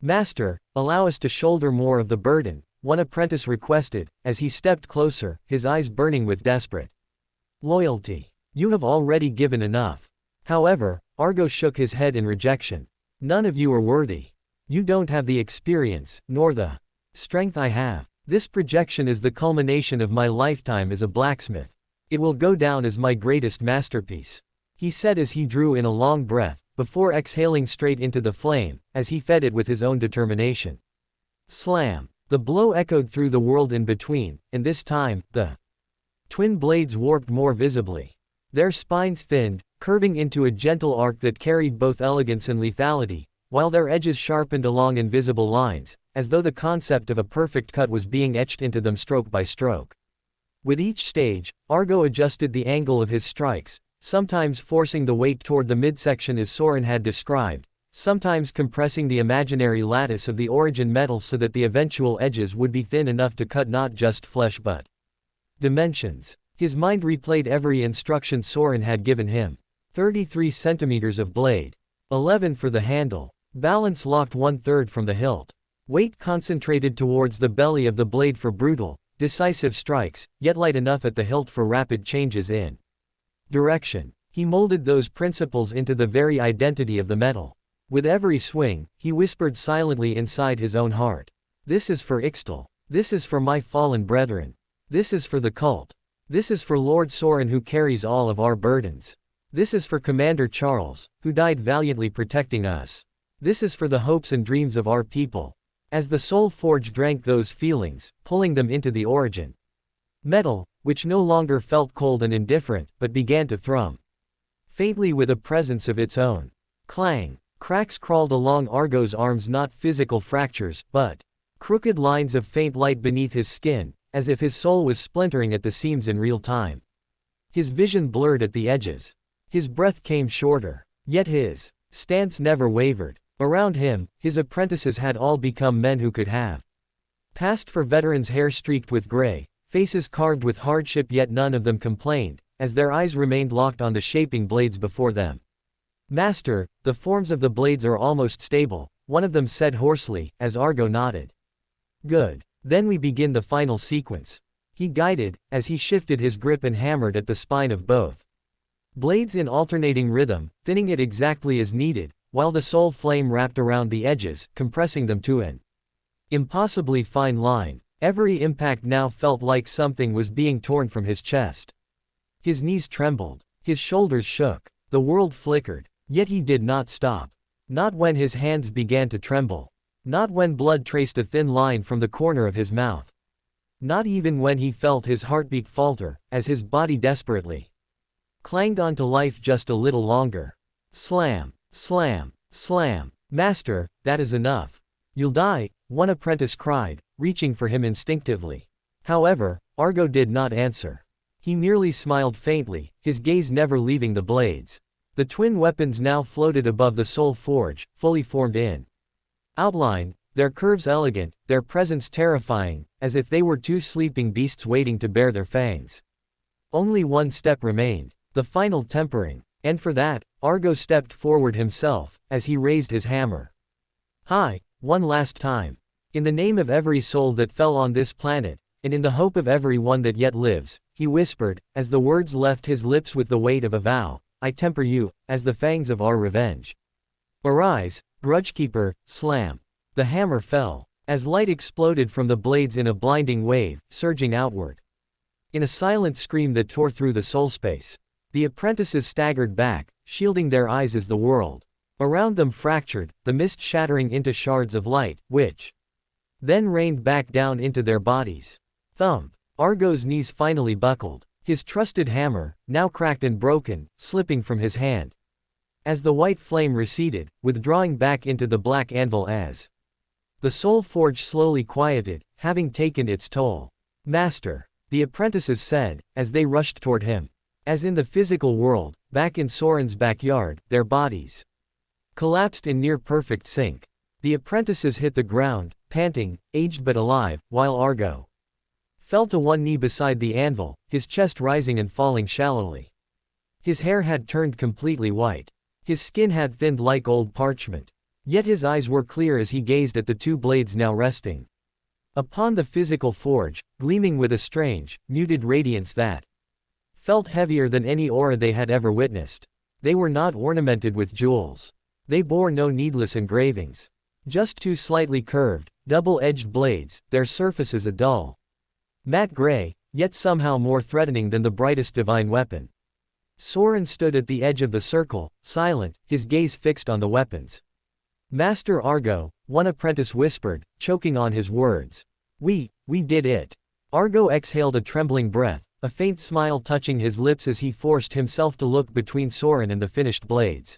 Master, allow us to shoulder more of the burden, one apprentice requested, as he stepped closer, his eyes burning with desperate loyalty. You have already given enough. However, Argo shook his head in rejection. None of you are worthy. You don't have the experience, nor the strength I have. This projection is the culmination of my lifetime as a blacksmith. It will go down as my greatest masterpiece, he said as he drew in a long breath, before exhaling straight into the flame, as he fed it with his own determination. Slam. The blow echoed through the world in between, and this time, the twin blades warped more visibly. Their spines thinned, curving into a gentle arc that carried both elegance and lethality, while their edges sharpened along invisible lines, as though the concept of a perfect cut was being etched into them stroke by stroke. With each stage, Argo adjusted the angle of his strikes, sometimes forcing the weight toward the midsection as Soren had described, sometimes compressing the imaginary lattice of the origin metal so that the eventual edges would be thin enough to cut not just flesh but dimensions. His mind replayed every instruction Soren had given him. 33 centimeters of blade. 11 for the handle. Balance locked 1/3 from the hilt. Weight concentrated towards the belly of the blade for brutal, decisive strikes, yet light enough at the hilt for rapid changes in direction. He molded those principles into the very identity of the metal. With every swing, he whispered silently inside his own heart. This is for Ixtal. This is for my fallen brethren. This is for the cult. This is for Lord Soren who carries all of our burdens. This is for Commander Charles, who died valiantly protecting us. This is for the hopes and dreams of our people. As the soul forge drank those feelings, pulling them into the origin metal, which no longer felt cold and indifferent, but began to thrum faintly with a presence of its own. Clang. Cracks crawled along Argo's arms, not physical fractures, but crooked lines of faint light beneath his skin, as if his soul was splintering at the seams in real time. His vision blurred at the edges. His breath came shorter. Yet his stance never wavered. Around him, his apprentices had all become men who could have passed for veterans, hair streaked with gray, faces carved with hardship, yet none of them complained, as their eyes remained locked on the shaping blades before them. Master, the forms of the blades are almost stable, one of them said hoarsely, as Argo nodded. Good. Then we begin the final sequence. He guided, as he shifted his grip and hammered at the spine of both blades in alternating rhythm, thinning it exactly as needed, while the soul flame wrapped around the edges, compressing them to an impossibly fine line. Every impact now felt like something was being torn from his chest. His knees trembled. His shoulders shook. The world flickered. Yet he did not stop. Not when his hands began to tremble. Not when blood traced a thin line from the corner of his mouth. Not even when he felt his heartbeat falter, as his body desperately clanged on to life just a little longer. Slam, slam, slam. Master, that is enough. You'll die, one apprentice cried, reaching for him instinctively. However, Argo did not answer. He merely smiled faintly, his gaze never leaving the blades. The twin weapons now floated above the soul forge, fully formed in outline, their curves elegant, their presence terrifying, as if they were two sleeping beasts waiting to bare their fangs. Only one step remained, the final tempering, and for that, Argo stepped forward himself, as he raised his hammer. High, one last time. In the name of every soul that fell on this planet, and in the hope of every one that yet lives, he whispered, as the words left his lips with the weight of a vow, I temper you, as the fangs of our revenge. Arise, Grudgekeeper, slam. The hammer fell, as light exploded from the blades in a blinding wave, surging outward. In a silent scream that tore through the soul space, the apprentices staggered back, shielding their eyes as the world around them fractured, the mist shattering into shards of light, which then rained back down into their bodies. Thump. Argo's knees finally buckled, his trusted hammer, now cracked and broken, slipping from his hand. As the white flame receded, withdrawing back into the black anvil as the soul forge slowly quieted, having taken its toll. Master, the apprentices said, as they rushed toward him. As in the physical world, back in Soren's backyard, their bodies collapsed in near-perfect sync. The apprentices hit the ground, panting, aged but alive, while Argo fell to one knee beside the anvil, his chest rising and falling shallowly. His hair had turned completely white. His skin had thinned like old parchment. Yet his eyes were clear as he gazed at the two blades now resting upon the physical forge, gleaming with a strange, muted radiance that felt heavier than any aura they had ever witnessed. They were not ornamented with jewels. They bore no needless engravings. Just two slightly curved, double-edged blades, their surfaces a dull matte gray, yet somehow more threatening than the brightest divine weapon. Soren stood at the edge of the circle, silent, his gaze fixed on the weapons. Master Argo, one apprentice whispered, choking on his words. We did it. Argo exhaled a trembling breath, a faint smile touching his lips as he forced himself to look between Soren and the finished blades.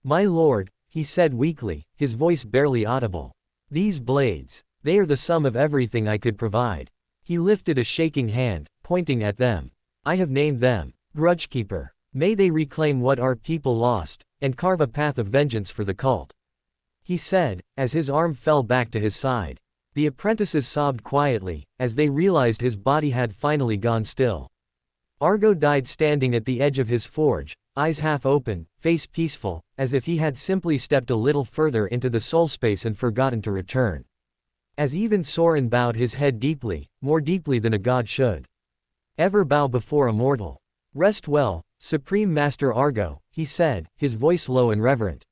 My lord, he said weakly, his voice barely audible. These blades, they are the sum of everything I could provide. He lifted a shaking hand, pointing at them. I have named them Grudgekeeper. May they reclaim what our people lost, and carve a path of vengeance for the cult. He said, as his arm fell back to his side. The apprentices sobbed quietly, as they realized his body had finally gone still. Argo died standing at the edge of his forge, eyes half open, face peaceful, as if he had simply stepped a little further into the soul space and forgotten to return. As even Soren bowed his head deeply, more deeply than a god should ever bow before a mortal. Rest well, Supreme Master Argo, he said, his voice low and reverent.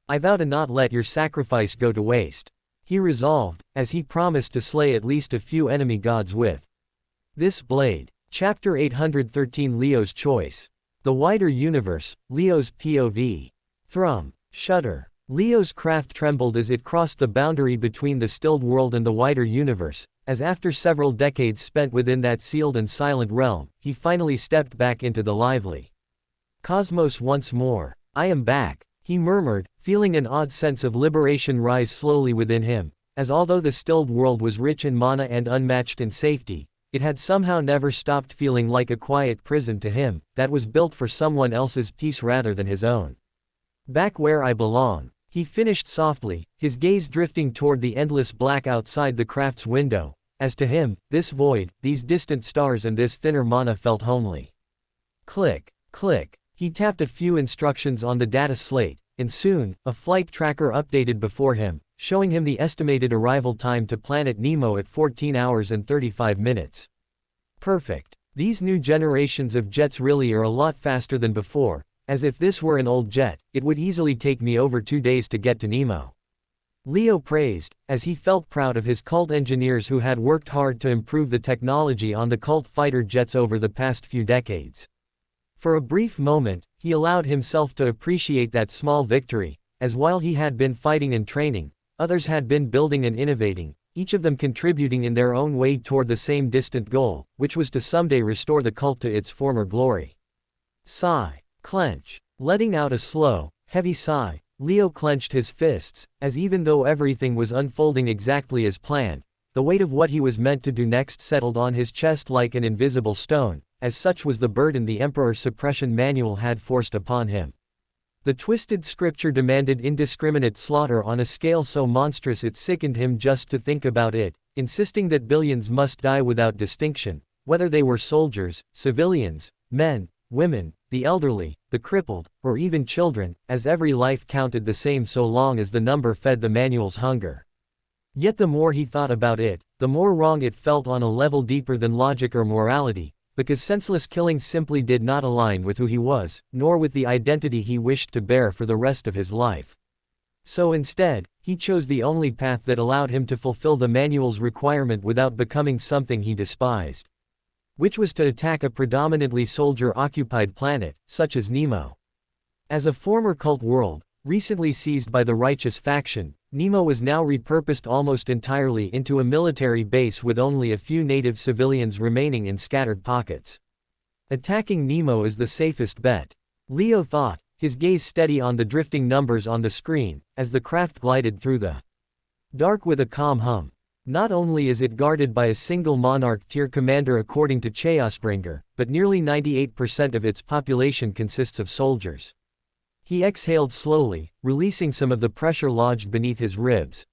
I vow to not let your sacrifice go to waste. He resolved, as he promised to slay at least a few enemy gods with this blade. Chapter 813 Leo's Choice. The Wider Universe, Leo's POV. Thrum. Shudder. Leo's craft trembled as it crossed the boundary between the stilled world and the wider universe, as after several decades spent within that sealed and silent realm, he finally stepped back into the lively cosmos once more. I am back, he murmured, feeling an odd sense of liberation rise slowly within him, as although the stilled world was rich in mana and unmatched in safety, it had somehow never stopped feeling like a quiet prison to him, that was built for someone else's peace rather than his own. Back where I belong. He finished softly, his gaze drifting toward the endless black outside the craft's window, as to him, this void, these distant stars and this thinner mana felt homely. Click, click. He tapped a few instructions on the data slate, and soon, a flight tracker updated before him, showing him the estimated arrival time to planet Nemo at 14 hours and 35 minutes. Perfect. These new generations of jets really are a lot faster than before. As if this were an old jet, it would easily take me over 2 days to get to Nemo. Leo praised, as he felt proud of his cult engineers who had worked hard to improve the technology on the cult fighter jets over the past few decades. For a brief moment, he allowed himself to appreciate that small victory, as while he had been fighting and training, others had been building and innovating, each of them contributing in their own way toward the same distant goal, which was to someday restore the cult to its former glory. Sigh. Clench. Letting out a slow, heavy sigh, Leo clenched his fists, as even though everything was unfolding exactly as planned, the weight of what he was meant to do next settled on his chest like an invisible stone, as such was the burden the Emperor's suppression manual had forced upon him. The twisted scripture demanded indiscriminate slaughter on a scale so monstrous it sickened him just to think about it, insisting that billions must die without distinction, whether they were soldiers, civilians, men, women, the elderly, the crippled, or even children, as every life counted the same so long as the number fed the manual's hunger. Yet the more he thought about it, the more wrong it felt on a level deeper than logic or morality, because senseless killing simply did not align with who he was, nor with the identity he wished to bear for the rest of his life. So instead, he chose the only path that allowed him to fulfill the manual's requirement without becoming something he despised. Which was to attack a predominantly soldier-occupied planet, such as Nemo. As a former cult world, recently seized by the righteous faction, Nemo was now repurposed almost entirely into a military base with only a few native civilians remaining in scattered pockets. Attacking Nemo is the safest bet, Leo thought, his gaze steady on the drifting numbers on the screen, as the craft glided through the dark with a calm hum. Not only is it guarded by a single monarch-tier commander according to Chaosbringer, but nearly 98% of its population consists of soldiers. He exhaled slowly, releasing some of the pressure lodged beneath his ribs.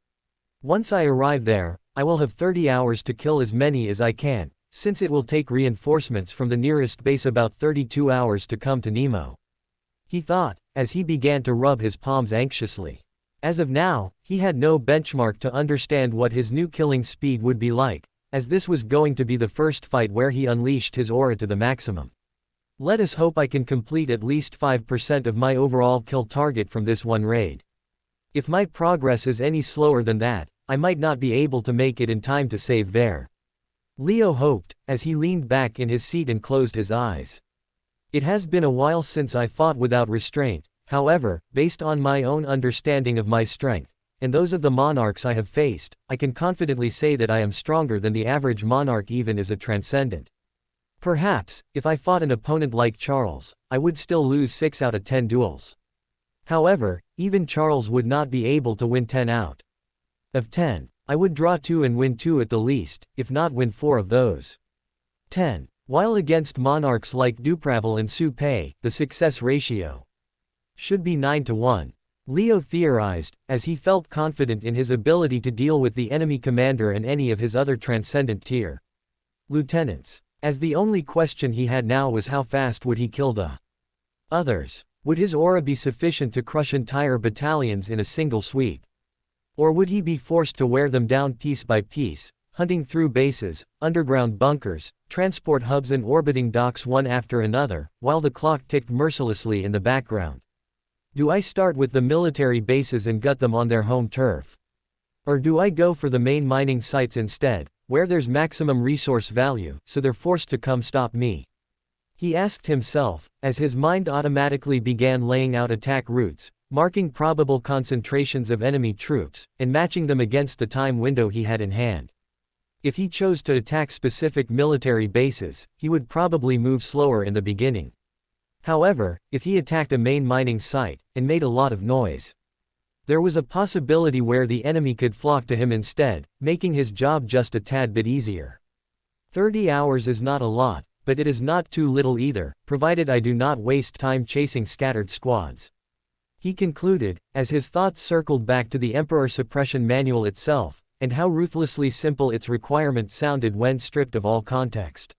Once I arrive there, I will have 30 hours to kill as many as I can, since it will take reinforcements from the nearest base about 32 hours to come to Nemo. He thought, as he began to rub his palms anxiously. As of now, he had no benchmark to understand what his new killing speed would be like, as this was going to be the first fight where he unleashed his aura to the maximum. Let us hope I can complete at least 5% of my overall kill target from this one raid. If my progress is any slower than that, I might not be able to make it in time to save Ver. Leo hoped, as he leaned back in his seat and closed his eyes. It has been a while since I fought without restraint, however, based on my own understanding of my strength, and those of the monarchs I have faced, I can confidently say that I am stronger than the average monarch even as a transcendent. Perhaps, if I fought an opponent like Charles, I would still lose 6 out of 10 duels. However, even Charles would not be able to win 10 out of 10. I would draw 2 and win 2 at the least, if not win 4 of those 10. While against monarchs like Dupravel and Su Pei, the success ratio should be 9 to 1. Leo theorized, as he felt confident in his ability to deal with the enemy commander and any of his other transcendent tier lieutenants. As the only question he had now was how fast would he kill the others? Would his aura be sufficient to crush entire battalions in a single sweep? Or would he be forced to wear them down piece by piece, hunting through bases, underground bunkers, transport hubs and orbiting docks one after another, while the clock ticked mercilessly in the background? Do I start with the military bases and gut them on their home turf? Or do I go for the main mining sites instead, where there's maximum resource value, so they're forced to come stop me? He asked himself, as his mind automatically began laying out attack routes, marking probable concentrations of enemy troops, and matching them against the time window he had in hand. If he chose to attack specific military bases, he would probably move slower in the beginning. However, if he attacked a main mining site, and made a lot of noise, there was a possibility where the enemy could flock to him instead, making his job just a tad bit easier. 30 hours is not a lot, but it is not too little either, provided I do not waste time chasing scattered squads. He concluded, as his thoughts circled back to the Emperor Suppression Manual itself, and how ruthlessly simple its requirements sounded when stripped of all context.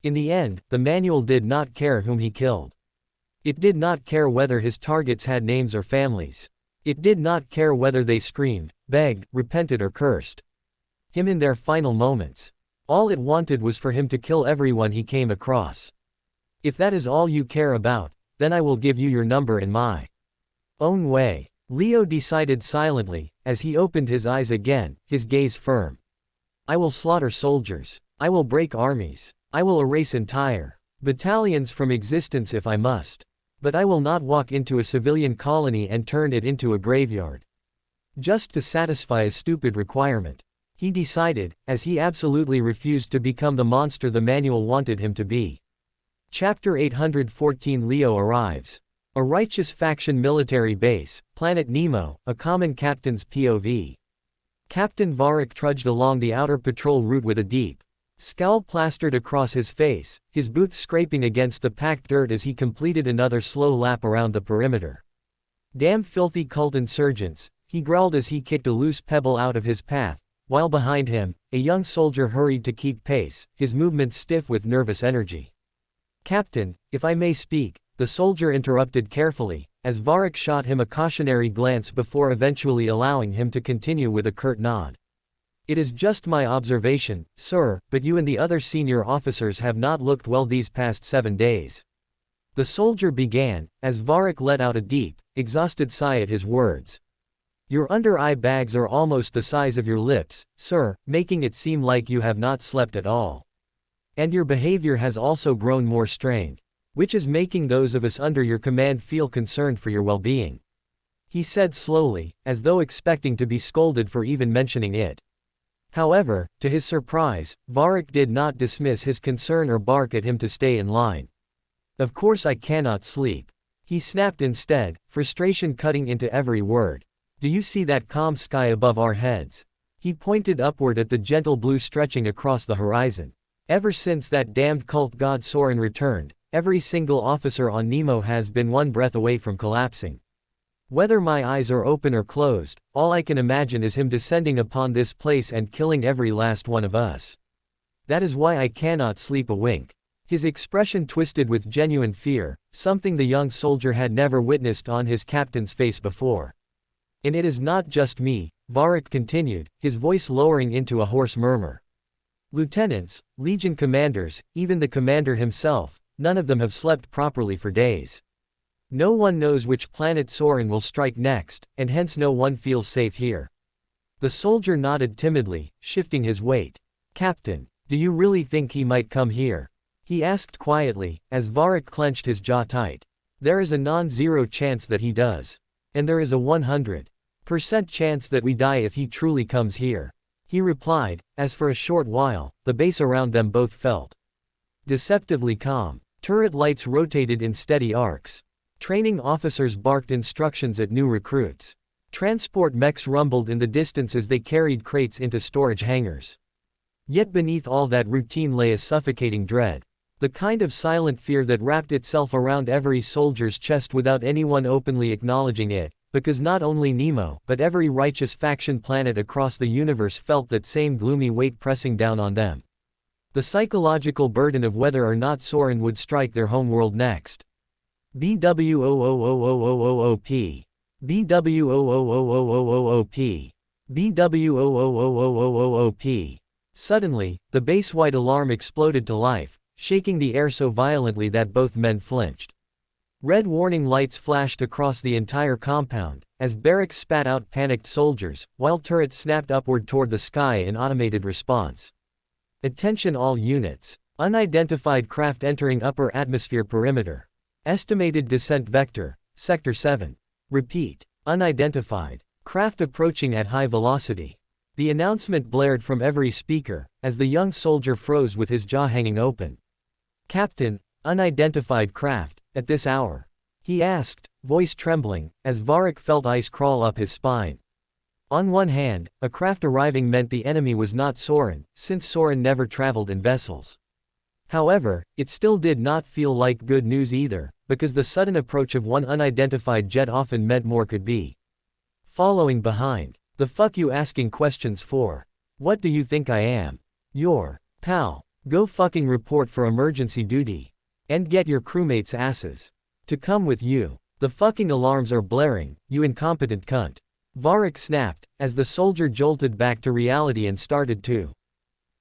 In the end, the manual did not care whom he killed. It did not care whether his targets had names or families. It did not care whether they screamed, begged, repented or cursed him in their final moments. All it wanted was for him to kill everyone he came across. If that is all you care about, then I will give you your number in my own way. Leo decided silently, as he opened his eyes again, his gaze firm. I will slaughter soldiers. I will break armies. I will erase entire battalions from existence if I must. But I will not walk into a civilian colony and turn it into a graveyard. Just to satisfy a stupid requirement. He decided, as he absolutely refused to become the monster the manual wanted him to be. Chapter 814 Leo arrives. A righteous faction military base, Planet Nemo, a common captain's POV. Captain Varric trudged along the outer patrol route with a deep scowl plastered across his face, his boots scraping against the packed dirt as he completed another slow lap around the perimeter. Damn filthy cult insurgents, he growled as he kicked a loose pebble out of his path, while behind him, a young soldier hurried to keep pace, his movements stiff with nervous energy. Captain, if I may speak, the soldier interrupted carefully, as Varric shot him a cautionary glance before eventually allowing him to continue with a curt nod. It is just my observation, sir, but you and the other senior officers have not looked well these past 7 days. The soldier began, as Varric let out a deep, exhausted sigh at his words. Your under-eye bags are almost the size of your lips, sir, making it seem like you have not slept at all. And your behavior has also grown more strained, which is making those of us under your command feel concerned for your well-being. He said slowly, as though expecting to be scolded for even mentioning it. However, to his surprise, Varric did not dismiss his concern or bark at him to stay in line. Of course I cannot sleep. He snapped instead, frustration cutting into every word. Do you see that calm sky above our heads? He pointed upward at the gentle blue stretching across the horizon. Ever since that damned cult god Soren returned, every single officer on Nemo has been one breath away from collapsing. Whether my eyes are open or closed, all I can imagine is him descending upon this place and killing every last one of us. That is why I cannot sleep a wink. His expression twisted with genuine fear, something the young soldier had never witnessed on his captain's face before. And it is not just me, Varric continued, his voice lowering into a hoarse murmur. Lieutenants, Legion commanders, even the commander himself, none of them have slept properly for days. No one knows which planet Soren will strike next, and hence no one feels safe here. The soldier nodded timidly, shifting his weight. Captain, do you really think he might come here? He asked quietly, as Varric clenched his jaw tight. There is a non-zero chance that he does. And there is a 100% chance that we die if he truly comes here. He replied, as for a short while, the base around them both felt deceptively calm. Turret lights rotated in steady arcs. Training officers barked instructions at new recruits. Transport mechs rumbled in the distance as they carried crates into storage hangars. Yet beneath all that routine lay a suffocating dread. The kind of silent fear that wrapped itself around every soldier's chest without anyone openly acknowledging it, because not only Nemo, but every righteous faction planet across the universe felt that same gloomy weight pressing down on them. The psychological burden of whether or not Soren would strike their homeworld next. BW00000OP. BW00000OP. BW00000OP. Suddenly, the base-wide alarm exploded to life, shaking the air so violently that both men flinched. Red warning lights flashed across the entire compound, as barracks spat out panicked soldiers, while turrets snapped upward toward the sky in automated response. Attention all units. Unidentified craft entering upper atmosphere perimeter. Estimated descent vector, Sector 7. Repeat. Unidentified. Craft approaching at high velocity. The announcement blared from every speaker, as the young soldier froze with his jaw hanging open. Captain, unidentified craft, at this hour? He asked, voice trembling, as Varric felt ice crawl up his spine. On one hand, a craft arriving meant the enemy was not Soren, since Soren never traveled in vessels. However, it still did not feel like good news either, because the sudden approach of one unidentified jet often meant more could be following behind. The fuck you asking questions for? What do you think I am? Your pal. Go fucking report for emergency duty. And get your crewmates' asses to come with you. The fucking alarms are blaring, you incompetent cunt. Varric snapped, as the soldier jolted back to reality and started to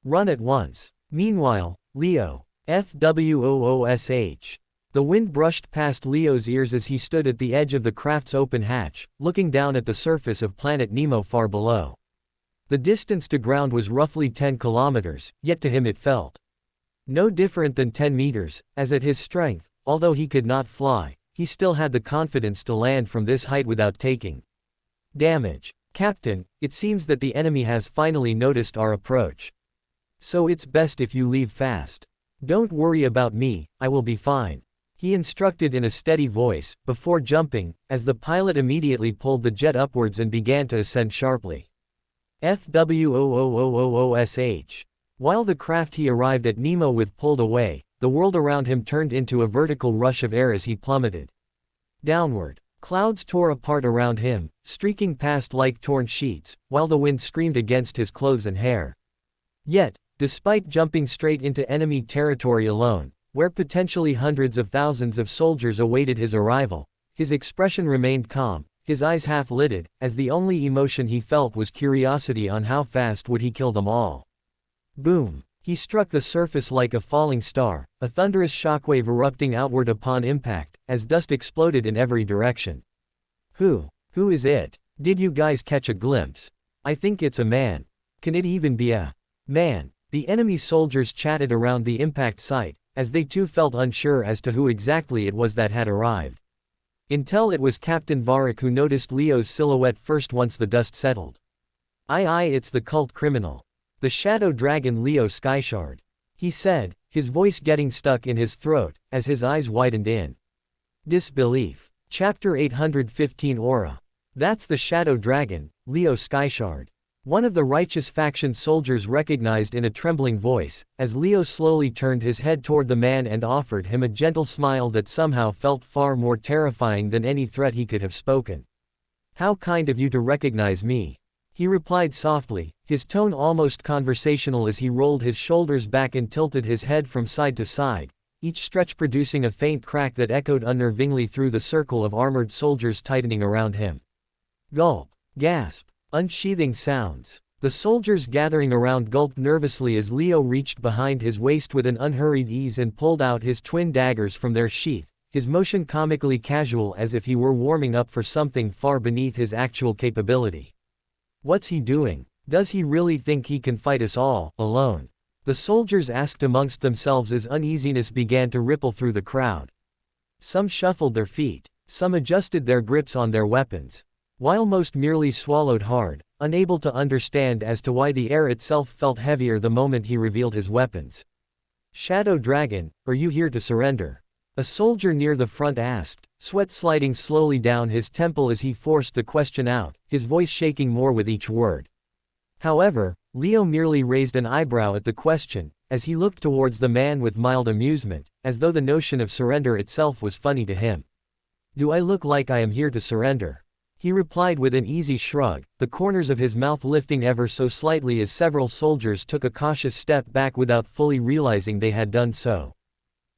run at once. Meanwhile, Leo. FWOOSH. The wind brushed past Leo's ears as he stood at the edge of the craft's open hatch, looking down at the surface of Planet Nemo far below. The distance to ground was roughly 10 kilometers, yet to him it felt no different than 10 meters, as at his strength, although he could not fly, he still had the confidence to land from this height without taking damage. Captain, it seems that the enemy has finally noticed our approach. So it's best if you leave fast. Don't worry about me, I will be fine, he instructed in a steady voice, before jumping, as the pilot immediately pulled the jet upwards and began to ascend sharply. FWOOOOOSH. While the craft he arrived at Nemo with pulled away, the world around him turned into a vertical rush of air as he plummeted downward. Clouds tore apart around him, streaking past like torn sheets, while the wind screamed against his clothes and hair. Yet, despite jumping straight into enemy territory alone, where potentially hundreds of thousands of soldiers awaited his arrival, his expression remained calm, his eyes half-lidded, as the only emotion he felt was curiosity on how fast would he kill them all. Boom! He struck the surface like a falling star, a thunderous shockwave erupting outward upon impact, as dust exploded in every direction. Who is it? Did you guys catch a glimpse? I think it's a man. Can it even be a man? The enemy soldiers chatted around the impact site, as they too felt unsure as to who exactly it was that had arrived. Until it was Captain Varric who noticed Leo's silhouette first once the dust settled. Aye, it's the cult criminal. The shadow dragon Leo Skyshard, he said, his voice getting stuck in his throat, as his eyes widened in disbelief. Chapter 815 Aura. That's the shadow dragon, Leo Skyshard. One of the righteous faction soldiers recognized in a trembling voice, as Leo slowly turned his head toward the man and offered him a gentle smile that somehow felt far more terrifying than any threat he could have spoken. How kind of you to recognize me, he replied softly, his tone almost conversational as he rolled his shoulders back and tilted his head from side to side, each stretch producing a faint crack that echoed unnervingly through the circle of armored soldiers tightening around him. Gulp. Gasp. Unsheathing sounds. The soldiers gathering around gulped nervously as Leo reached behind his waist with an unhurried ease and pulled out his twin daggers from their sheath, his motion comically casual as if he were warming up for something far beneath his actual capability. What's he doing? Does he really think he can fight us all, alone? The soldiers asked amongst themselves as uneasiness began to ripple through the crowd. Some shuffled their feet, some adjusted their grips on their weapons, while most merely swallowed hard, unable to understand as to why the air itself felt heavier the moment he revealed his weapons. Shadow Dragon, are you here to surrender? A soldier near the front asked, sweat sliding slowly down his temple as he forced the question out, his voice shaking more with each word. However, Leo merely raised an eyebrow at the question, as he looked towards the man with mild amusement, as though the notion of surrender itself was funny to him. Do I look like I am here to surrender? He replied with an easy shrug, the corners of his mouth lifting ever so slightly as several soldiers took a cautious step back without fully realizing they had done so.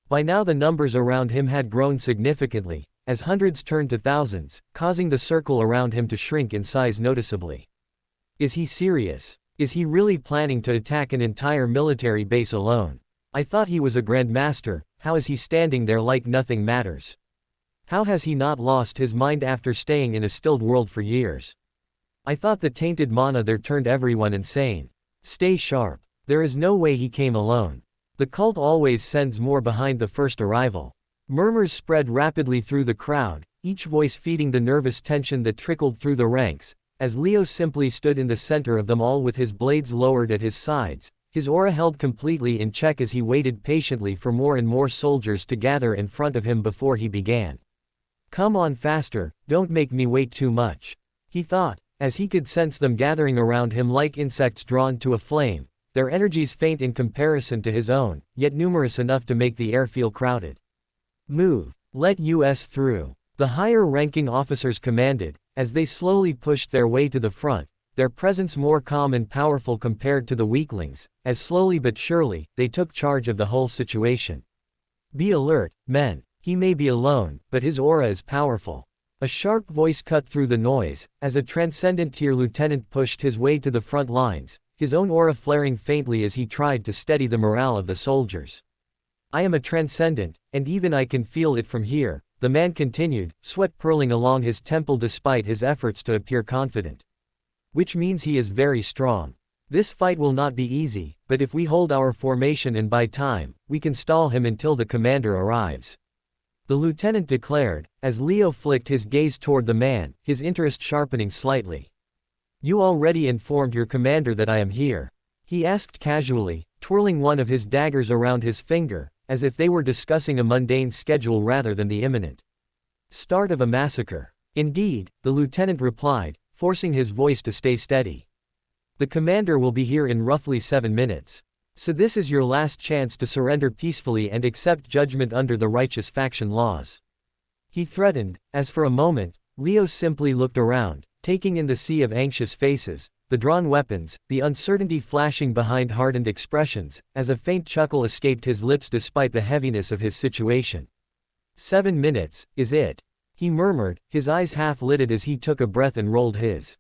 By now the numbers around him had grown significantly, as hundreds turned to thousands, causing the circle around him to shrink in size noticeably. Is he serious? Is he really planning to attack an entire military base alone? I thought he was a grandmaster, how is he standing there like nothing matters? How has he not lost his mind after staying in a stilled world for years? I thought the tainted mana there turned everyone insane. Stay sharp. There is no way he came alone. The cult always sends more behind the first arrival. Murmurs spread rapidly through the crowd, each voice feeding the nervous tension that trickled through the ranks, as Leo simply stood in the center of them all with his blades lowered at his sides, his aura held completely in check as he waited patiently for more and more soldiers to gather in front of him before he began. Come on faster, don't make me wait too much, he thought, as he could sense them gathering around him like insects drawn to a flame, their energies faint in comparison to his own, yet numerous enough to make the air feel crowded. Move. Let us through. The higher-ranking officers commanded, as they slowly pushed their way to the front, their presence more calm and powerful compared to the weaklings, as slowly but surely, they took charge of the whole situation. Be alert, men. He may be alone, but his aura is powerful. A sharp voice cut through the noise, as a transcendent tier lieutenant pushed his way to the front lines, his own aura flaring faintly as he tried to steady the morale of the soldiers. I am a transcendent, and even I can feel it from here, the man continued, sweat purling along his temple despite his efforts to appear confident. Which means he is very strong. This fight will not be easy, but if we hold our formation and buy time, we can stall him until the commander arrives. The lieutenant declared, as Leo flicked his gaze toward the man, his interest sharpening slightly. You already informed your commander that I am here? He asked casually, twirling one of his daggers around his finger, as if they were discussing a mundane schedule rather than the imminent start of a massacre. Indeed, the lieutenant replied, forcing his voice to stay steady. The commander will be here in roughly 7 minutes. So this is your last chance to surrender peacefully and accept judgment under the righteous faction laws. He threatened, as for a moment, Leo simply looked around, taking in the sea of anxious faces, the drawn weapons, the uncertainty flashing behind hardened expressions, as a faint chuckle escaped his lips despite the heaviness of his situation. 7 minutes, is it? He murmured, his eyes half-lidded as he took a breath and rolled his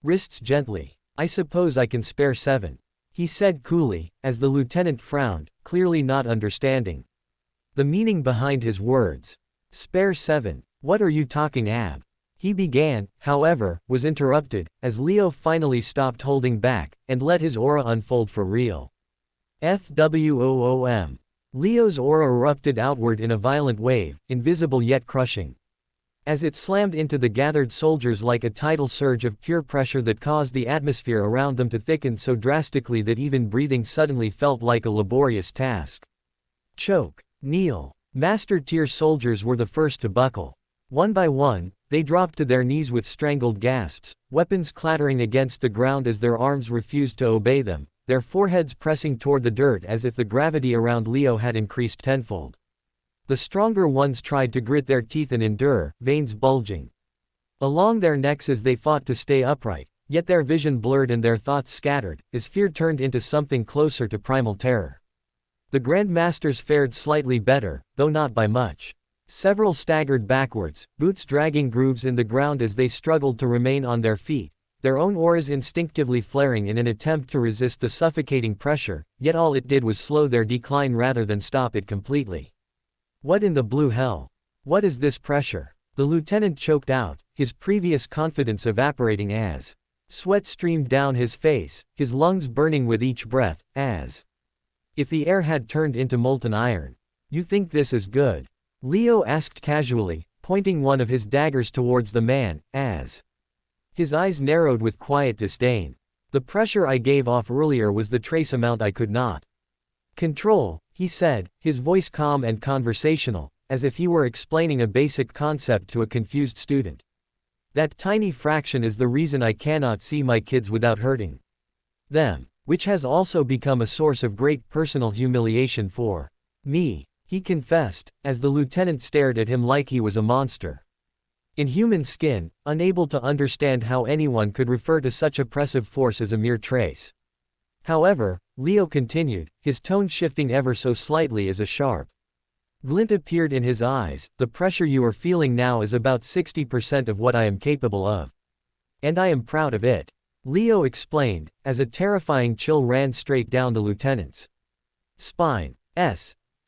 wrists gently. I suppose I can spare 7. He said coolly, as the lieutenant frowned, clearly not understanding the meaning behind his words. Spare 7? What are you talking ab? He began, however, was interrupted, as Leo finally stopped holding back, and let his aura unfold for real. FWOOM. Leo's aura erupted outward in a violent wave, invisible yet crushing. As it slammed into the gathered soldiers like a tidal surge of pure pressure that caused the atmosphere around them to thicken so drastically that even breathing suddenly felt like a laborious task. Choke. Kneel. Master tier soldiers were the first to buckle. One by one, they dropped to their knees with strangled gasps, weapons clattering against the ground as their arms refused to obey them, their foreheads pressing toward the dirt as if the gravity around Leo had increased tenfold. The stronger ones tried to grit their teeth and endure, veins bulging along their necks as they fought to stay upright, yet their vision blurred and their thoughts scattered, as fear turned into something closer to primal terror. The Grand Masters fared slightly better, though not by much. Several staggered backwards, boots dragging grooves in the ground as they struggled to remain on their feet, their own auras instinctively flaring in an attempt to resist the suffocating pressure, yet all it did was slow their decline rather than stop it completely. What in the blue hell? What is this pressure? The lieutenant choked out, his previous confidence evaporating as sweat streamed down his face, his lungs burning with each breath, as if the air had turned into molten iron. You think this is good? Leo asked casually, pointing one of his daggers towards the man, as his eyes narrowed with quiet disdain. The pressure I gave off earlier was the trace amount I could not control, he said, his voice calm and conversational, as if he were explaining a basic concept to a confused student. That tiny fraction is the reason I cannot see my kids without hurting them, which has also become a source of great personal humiliation for me, he confessed, as the lieutenant stared at him like he was a monster. In human skin, unable to understand how anyone could refer to such oppressive force as a mere trace. However, Leo continued, his tone shifting ever so slightly as a sharp glint appeared in his eyes. The pressure you are feeling now is about 60% of what I am capable of. And I am proud of it. Leo explained, as a terrifying chill ran straight down the lieutenant's spine.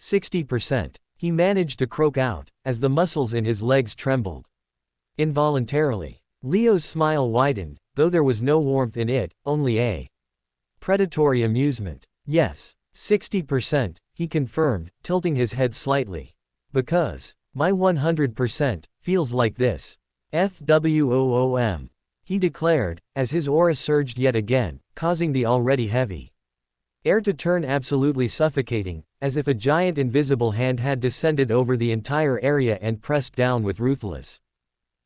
60%. He managed to croak out, as the muscles in his legs trembled. Involuntarily. Leo's smile widened, though there was no warmth in it, only a predatory amusement. Yes, 60%, he confirmed, tilting his head slightly. Because my 100% feels like this. FWOOM. He declared, as his aura surged yet again, causing the already heavy air to turn absolutely suffocating, as if a giant invisible hand had descended over the entire area and pressed down with ruthless,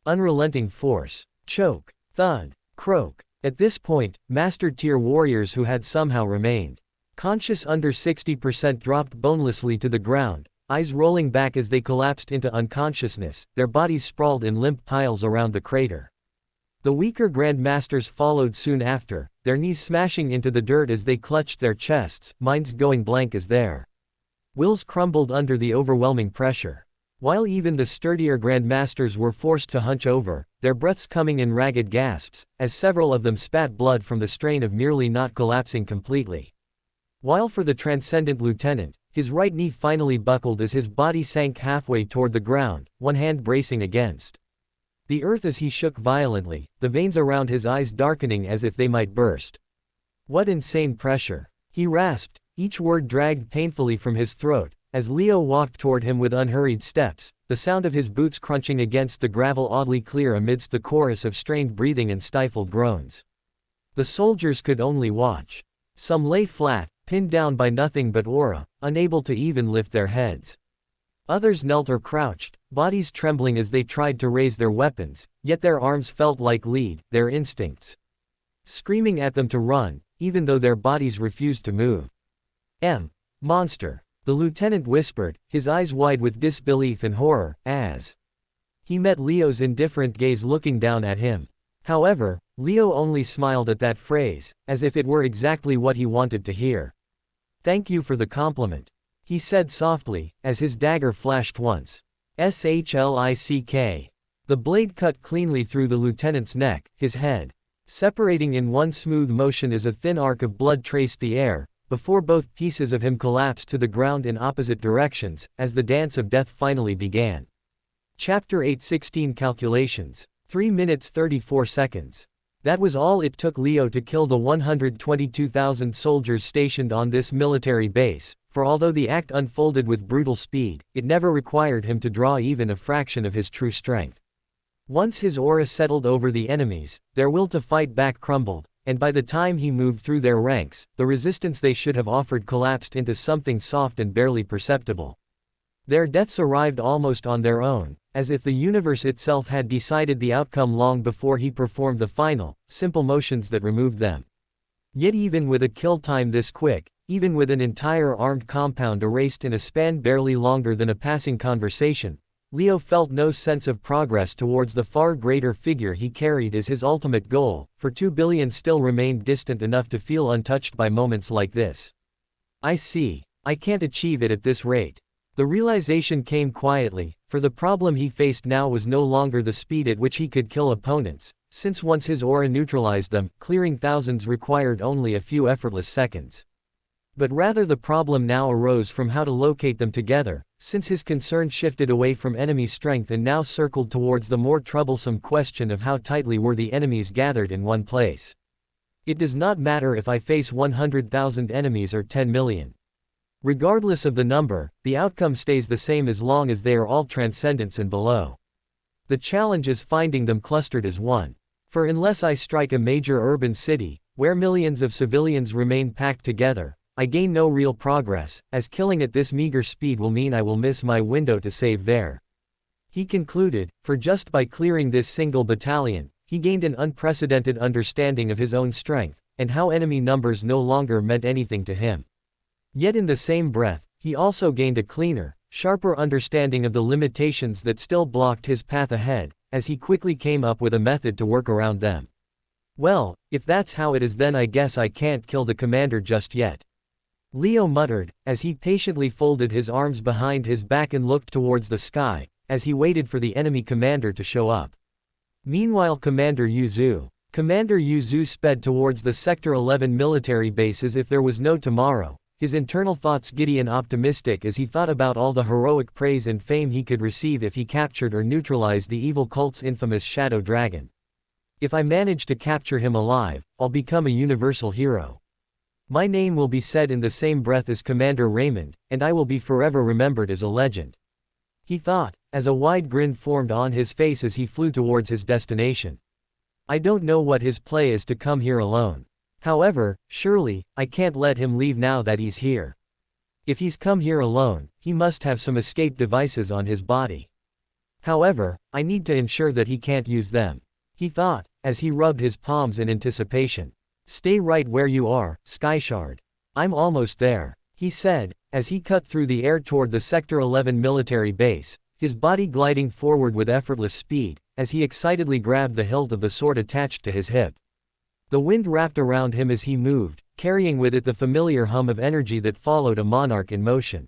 unrelenting force. Choke. Thud. Croak. At this point, Master Tier warriors who had somehow remained conscious under 60% dropped bonelessly to the ground, eyes rolling back as they collapsed into unconsciousness, their bodies sprawled in limp piles around the crater. The weaker Grand Masters followed soon after, their knees smashing into the dirt as they clutched their chests, minds going blank as their wills crumbled under the overwhelming pressure. While even the sturdier Grand Masters were forced to hunch over, their breaths coming in ragged gasps, as several of them spat blood from the strain of merely not collapsing completely. While for the transcendent lieutenant, His right knee finally buckled as his body sank halfway toward the ground, one hand bracing against the earth as he shook violently, the veins around his eyes darkening as if they might burst. What insane pressure! He rasped, each word dragged painfully from his throat, as Leo walked toward him with unhurried steps, the sound of his boots crunching against the gravel oddly clear amidst the chorus of strained breathing and stifled groans. The soldiers could only watch. Some lay flat, pinned down by nothing but aura, unable to even lift their heads. Others knelt or crouched, bodies trembling as they tried to raise their weapons, yet their arms felt like lead, their instincts screaming at them to run, even though their bodies refused to move. Monster, the lieutenant whispered, his eyes wide with disbelief and horror, as he met Leo's indifferent gaze looking down at him. However, Leo only smiled at that phrase, as if it were exactly what he wanted to hear. "Thank you for the compliment," he said softly, as his dagger flashed once. Shlick. The blade cut cleanly through the lieutenant's neck, his head separating in one smooth motion as a thin arc of blood traced the air, before both pieces of him collapsed to the ground in opposite directions, as the dance of death finally began. Chapter 8:16 Calculations. 3 minutes 34 seconds. That was all it took Leo to kill the 122,000 soldiers stationed on this military base, for although the act unfolded with brutal speed, it never required him to draw even a fraction of his true strength. Once his aura settled over the enemies, their will to fight back crumbled, and by the time he moved through their ranks, the resistance they should have offered collapsed into something soft and barely perceptible. Their deaths arrived almost on their own, as if the universe itself had decided the outcome long before he performed the final, simple motions that removed them. Yet even with a kill time this quick, even with an entire armed compound erased in a span barely longer than a passing conversation, Leo felt no sense of progress towards the far greater figure he carried as his ultimate goal, for 2 billion still remained distant enough to feel untouched by moments like this. I see. I can't achieve it at this rate. The realization came quietly, for the problem he faced now was no longer the speed at which he could kill opponents, since once his aura neutralized them, clearing thousands required only a few effortless seconds. But rather the problem now arose from how to locate them together, since his concern shifted away from enemy strength and now circled towards the more troublesome question of how tightly were the enemies gathered in one place. It does not matter if I face 100,000 enemies or 10 million. Regardless of the number, the outcome stays the same as long as they are all transcendents and below. The challenge is finding them clustered as one. For unless I strike a major urban city, where millions of civilians remain packed together, I gain no real progress, as killing at this meager speed will mean I will miss my window to save there. He concluded, for just by clearing this single battalion, he gained an unprecedented understanding of his own strength, and how enemy numbers no longer meant anything to him. Yet in the same breath, he also gained a cleaner, sharper understanding of the limitations that still blocked his path ahead, as he quickly came up with a method to work around them. Well, if that's how it is, then I guess I can't kill the commander just yet. Leo muttered, as he patiently folded his arms behind his back and looked towards the sky, as he waited for the enemy commander to show up. Meanwhile, Commander Yuzu sped towards the Sector 11 military base as if there was no tomorrow, his internal thoughts giddy and optimistic as he thought about all the heroic praise and fame he could receive if he captured or neutralized the evil cult's infamous Shadow Dragon. If I manage to capture him alive, I'll become a universal hero. My name will be said in the same breath as Commander Raymond, and I will be forever remembered as a legend. He thought, as a wide grin formed on his face as he flew towards his destination. I don't know what his play is to come here alone. However, surely, I can't let him leave now that he's here. If he's come here alone, he must have some escape devices on his body. However, I need to ensure that he can't use them. He thought, as he rubbed his palms in anticipation. Stay right where you are, Skyshard. I'm almost there, he said, as he cut through the air toward the Sector 11 military base, his body gliding forward with effortless speed, as he excitedly grabbed the hilt of the sword attached to his hip. The wind wrapped around him as he moved, carrying with it the familiar hum of energy that followed a monarch in motion.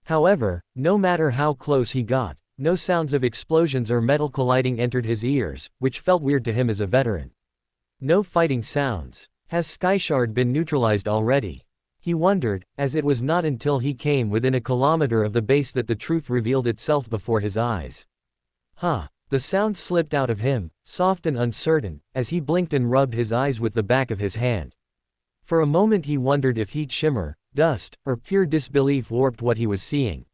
However, no matter how close he got, no sounds of explosions or metal colliding entered his ears, which felt weird to him as a veteran. No fighting sounds. Has Skyshard been neutralized already? He wondered, as it was not until he came within a kilometer of the base that the truth revealed itself before his eyes. Huh. The sound slipped out of him, soft and uncertain, as he blinked and rubbed his eyes with the back of his hand. For a moment he wondered if heat shimmer, dust, or pure disbelief warped what he was seeing.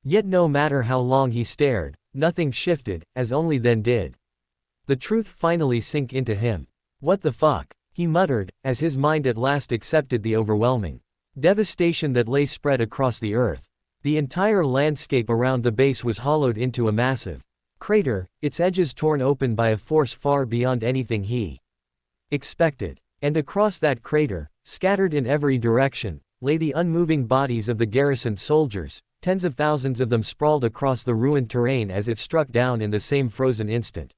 Yet no matter how long he stared, nothing shifted, as only then did the truth finally sink into him. What the fuck? He muttered, as his mind at last accepted the overwhelming devastation that lay spread across the earth. The entire landscape around the base was hollowed into a massive crater, its edges torn open by a force far beyond anything he expected. And across that crater, scattered in every direction, lay the unmoving bodies of the garrisoned soldiers, tens of thousands of them sprawled across the ruined terrain as if struck down in the same frozen instant.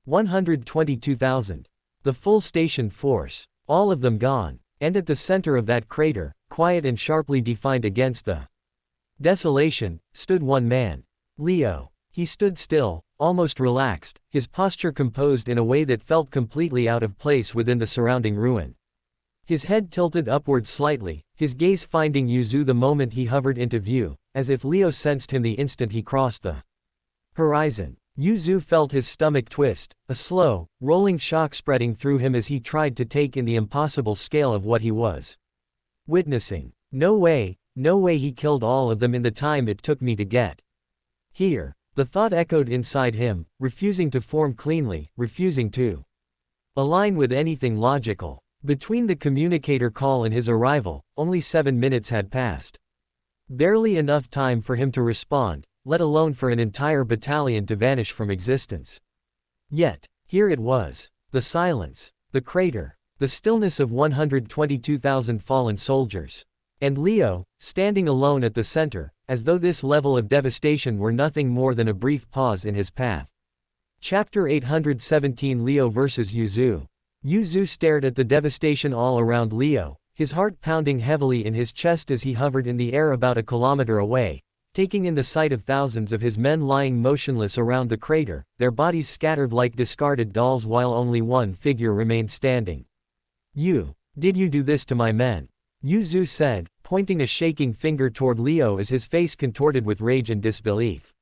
122,000. The full station force, all of them gone, and at the center of that crater, quiet and sharply defined against the desolation, stood one man. Leo. He stood still, almost relaxed, his posture composed in a way that felt completely out of place within the surrounding ruin. His head tilted upward slightly, his gaze finding Yuzu the moment he hovered into view, as if Leo sensed him the instant he crossed the horizon. Yuzu felt his stomach twist, a slow, rolling shock spreading through him as he tried to take in the impossible scale of what he was witnessing. No way he killed all of them in the time it took me to get here. The thought echoed inside him, refusing to form cleanly, refusing to align with anything logical. Between the communicator call and his arrival, only 7 minutes had passed. Barely enough time for him to respond, let alone for an entire battalion to vanish from existence. Yet, here it was. The silence, the crater, the stillness of 122,000 fallen soldiers. And Leo, standing alone at the center, as though this level of devastation were nothing more than a brief pause in his path. Chapter 817 Leo vs. Yuzu. Yuzu stared at the devastation all around Leo, his heart pounding heavily in his chest as he hovered in the air about a kilometer away, taking in the sight of thousands of his men lying motionless around the crater, their bodies scattered like discarded dolls while only one figure remained standing. Did you do this to my men? Yuzu said, pointing a shaking finger toward Leo as his face contorted with rage and disbelief.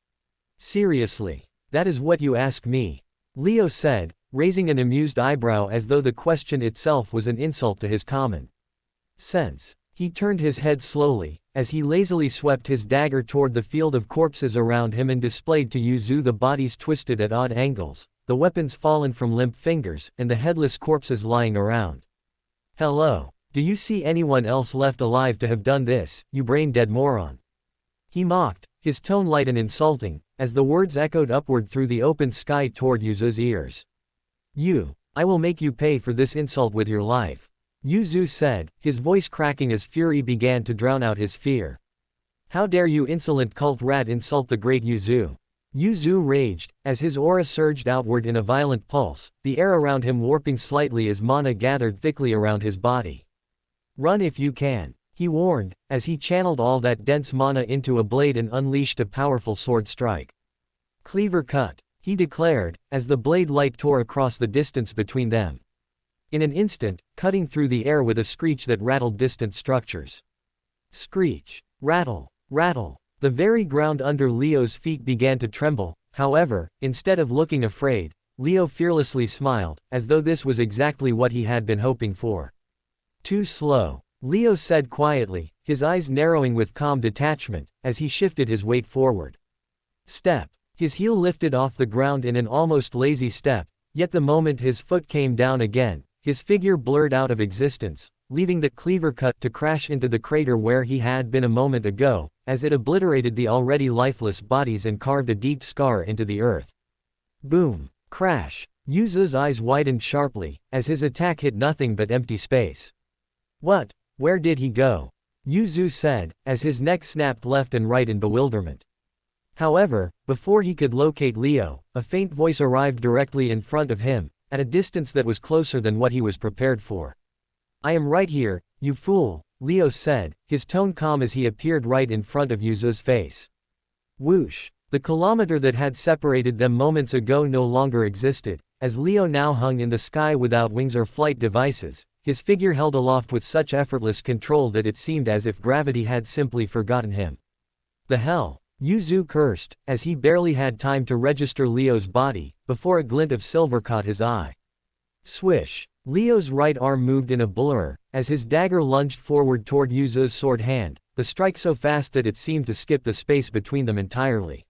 Seriously? That is what you ask me? Leo said, raising an amused eyebrow as though the question itself was an insult to his common sense. He turned his head slowly, as he lazily swept his dagger toward the field of corpses around him and displayed to Yuzu the bodies twisted at odd angles, the weapons fallen from limp fingers, and the headless corpses lying around. Hello. Do you see anyone else left alive to have done this, you brain-dead moron? He mocked, his tone light and insulting, as the words echoed upward through the open sky toward Yuzu's ears. I will make you pay for this insult with your life. Yuzu said, his voice cracking as fury began to drown out his fear. How dare you insolent cult rat insult the great Yuzu? Yuzu raged, as his aura surged outward in a violent pulse, the air around him warping slightly as mana gathered thickly around his body. Run if you can, he warned, as he channeled all that dense mana into a blade and unleashed a powerful sword strike. Cleaver cut, he declared, as the blade light tore across the distance between them. In an instant, cutting through the air with a screech that rattled distant structures. Screech, rattle, rattle. The very ground under Leo's feet began to tremble. However, instead of looking afraid, Leo fearlessly smiled, as though this was exactly what he had been hoping for. Too slow, Leo said quietly, his eyes narrowing with calm detachment, as he shifted his weight forward. Step. His heel lifted off the ground in an almost lazy step, yet the moment his foot came down again, his figure blurred out of existence, leaving the cleaver cut to crash into the crater where he had been a moment ago, as it obliterated the already lifeless bodies and carved a deep scar into the earth. Boom. Crash. Yuzu's eyes widened sharply, as his attack hit nothing but empty space. What? Where did he go? Yuzu said, as his neck snapped left and right in bewilderment. However, before he could locate Leo, a faint voice arrived directly in front of him, at a distance that was closer than what he was prepared for. I am right here, you fool, Leo said, his tone calm as he appeared right in front of Yuzu's face. Whoosh. The kilometer that had separated them moments ago no longer existed, as Leo now hung in the sky without wings or flight devices, his figure held aloft with such effortless control that it seemed as if gravity had simply forgotten him. The hell? Yu Zhu cursed, as he barely had time to register Leo's body, before a glint of silver caught his eye. Swish! Leo's right arm moved in a blur, as his dagger lunged forward toward Yu Zhu's sword hand, the strike so fast that it seemed to skip the space between them entirely.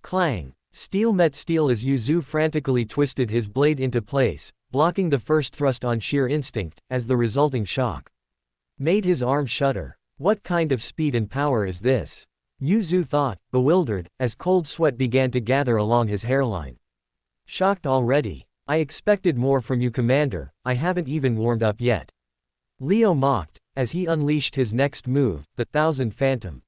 Clang! Steel met steel as Yu Zhu frantically twisted his blade into place, blocking the first thrust on sheer instinct, as the resulting shock made his arm shudder. What kind of speed and power is this? Yu Zhu thought, bewildered, as cold sweat began to gather along his hairline. Shocked already? I expected more from you, Commander, I haven't even warmed up yet. Leo mocked, as he unleashed his next move, the 1,000 phantom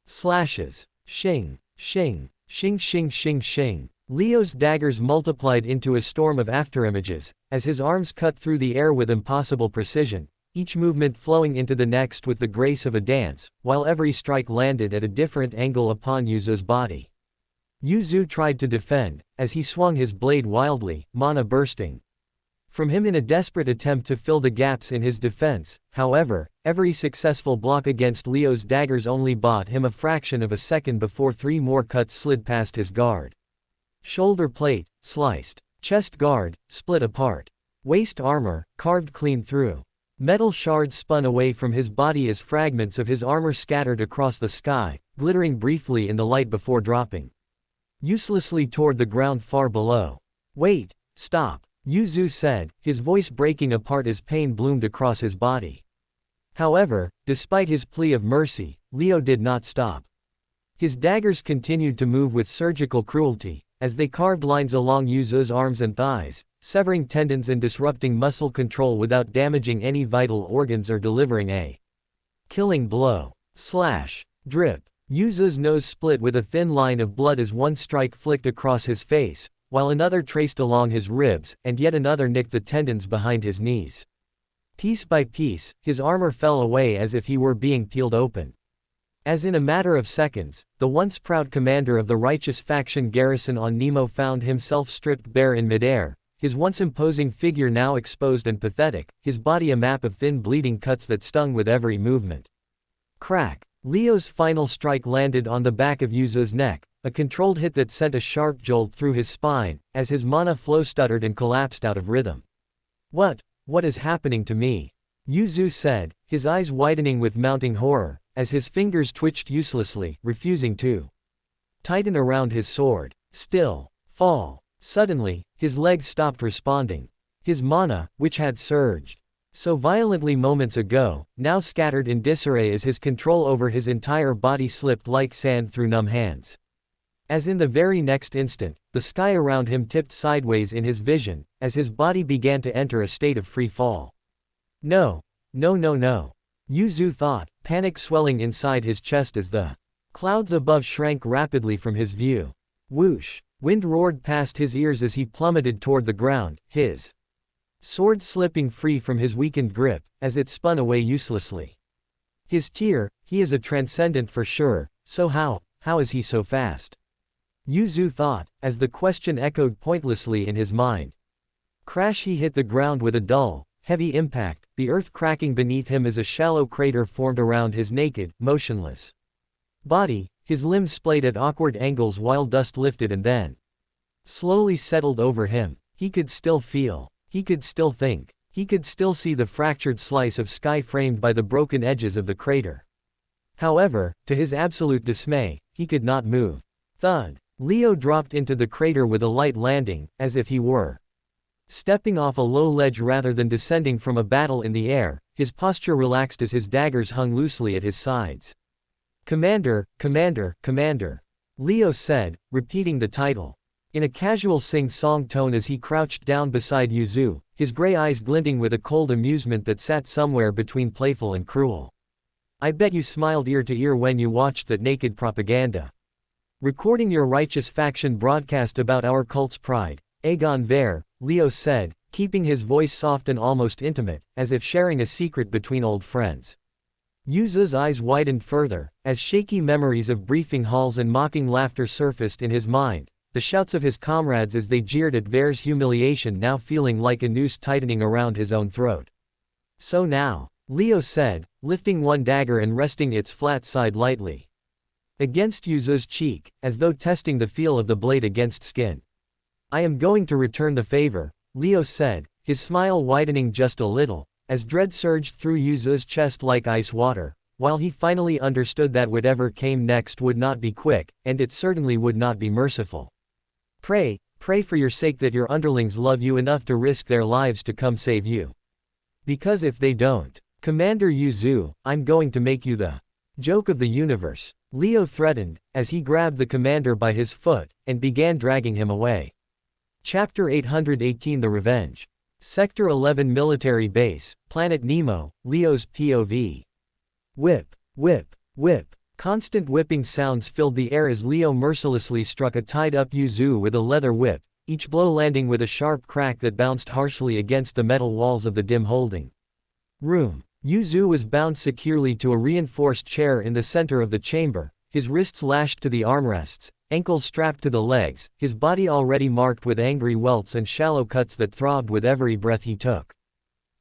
slashes. Shing, shing, shing shing shing shing. Leo's daggers multiplied into a storm of afterimages, as his arms cut through the air with impossible precision, each movement flowing into the next with the grace of a dance, while every strike landed at a different angle upon Yu Zhu's body. Yu Zhu tried to defend, as he swung his blade wildly, mana bursting from him in a desperate attempt to fill the gaps in his defense. However, every successful block against Leo's daggers only bought him a fraction of a second before 3 more cuts slid past his guard. Shoulder plate, sliced. Chest guard, split apart. Waist armor, carved clean through. Metal shards spun away from his body as fragments of his armor scattered across the sky, glittering briefly in the light before dropping uselessly toward the ground far below. Wait, stop, Yu Zhu said, his voice breaking apart as pain bloomed across his body. However, despite his plea of mercy, Leo did not stop. His daggers continued to move with surgical cruelty, as they carved lines along Yu Zhu's arms and thighs, severing tendons and disrupting muscle control without damaging any vital organs or delivering a killing blow. Slash. Drip. Yu Zhu's nose split with a thin line of blood as one strike flicked across his face, while another traced along his ribs, and yet another nicked the tendons behind his knees. Piece by piece, his armor fell away as if he were being peeled open. As in a matter of seconds, the once proud commander of the righteous faction garrison on Nemo found himself stripped bare in midair, his once imposing figure now exposed and pathetic, his body a map of thin bleeding cuts that stung with every movement. Crack! Leo's final strike landed on the back of Yu Zhu's neck, a controlled hit that sent a sharp jolt through his spine, as his mana flow stuttered and collapsed out of rhythm. What is happening to me? Yu Zhu said, his eyes widening with mounting horror, as his fingers twitched uselessly, refusing to tighten around his sword. Still. Fall. Suddenly, his legs stopped responding. His mana, which had surged so violently moments ago, now scattered in disarray as his control over his entire body slipped like sand through numb hands. As in the very next instant, the sky around him tipped sideways in his vision, as his body began to enter a state of free fall. No. No no no. Yu Zhu thought, panic swelling inside his chest as the clouds above shrank rapidly from his view. Whoosh! Wind roared past his ears as he plummeted toward the ground, his sword slipping free from his weakened grip, as it spun away uselessly. His tear, he is a transcendent for sure, so how is he so fast? Yu Zhu thought, as the question echoed pointlessly in his mind. Crash! He hit the ground with a dull, heavy impact, the earth cracking beneath him as a shallow crater formed around his naked, motionless body, his limbs splayed at awkward angles while dust lifted and then slowly settled over him. He could still feel. He could still think. He could still see the fractured slice of sky framed by the broken edges of the crater. However, to his absolute dismay, he could not move. Thud. Leo dropped into the crater with a light landing, as if he were stepping off a low ledge rather than descending from a battle in the air. His posture relaxed as his daggers hung loosely at his sides. Commander, Commander, Commander, Leo said, repeating the title in a casual sing-song tone as he crouched down beside Yu Zhu, his gray eyes glinting with a cold amusement that sat somewhere between playful and cruel. I bet you smiled ear to ear when you watched that naked propaganda. Recording your righteous faction broadcast about our cult's pride, Aegon Ver, Leo said, keeping his voice soft and almost intimate, as if sharing a secret between old friends. Yu Zhu's eyes widened further, as shaky memories of briefing halls and mocking laughter surfaced in his mind, the shouts of his comrades as they jeered at Ver's humiliation now feeling like a noose tightening around his own throat. So now, Leo said, lifting one dagger and resting its flat side lightly against Yuzu's cheek, as though testing the feel of the blade against skin. I am going to return the favor, Leo said, his smile widening just a little, as dread surged through Yuzu's chest like ice water, while he finally understood that whatever came next would not be quick, and it certainly would not be merciful. Pray for your sake that your underlings love you enough to risk their lives to come save you. Because if they don't, Commander Yuzu, I'm going to make you the joke of the universe, Leo threatened, as he grabbed the commander by his foot, and began dragging him away. Chapter 818 The Revenge. Sector 11 Military Base, Planet Nemo, Leo's POV. Whip, whip, whip. Constant whipping sounds filled the air as Leo mercilessly struck a tied-up Yuzu with a leather whip, each blow landing with a sharp crack that bounced harshly against the metal walls of the dim holding room. Yuzu was bound securely to a reinforced chair in the center of the chamber, his wrists lashed to the armrests, ankles strapped to the legs, his body already marked with angry welts and shallow cuts that throbbed with every breath he took.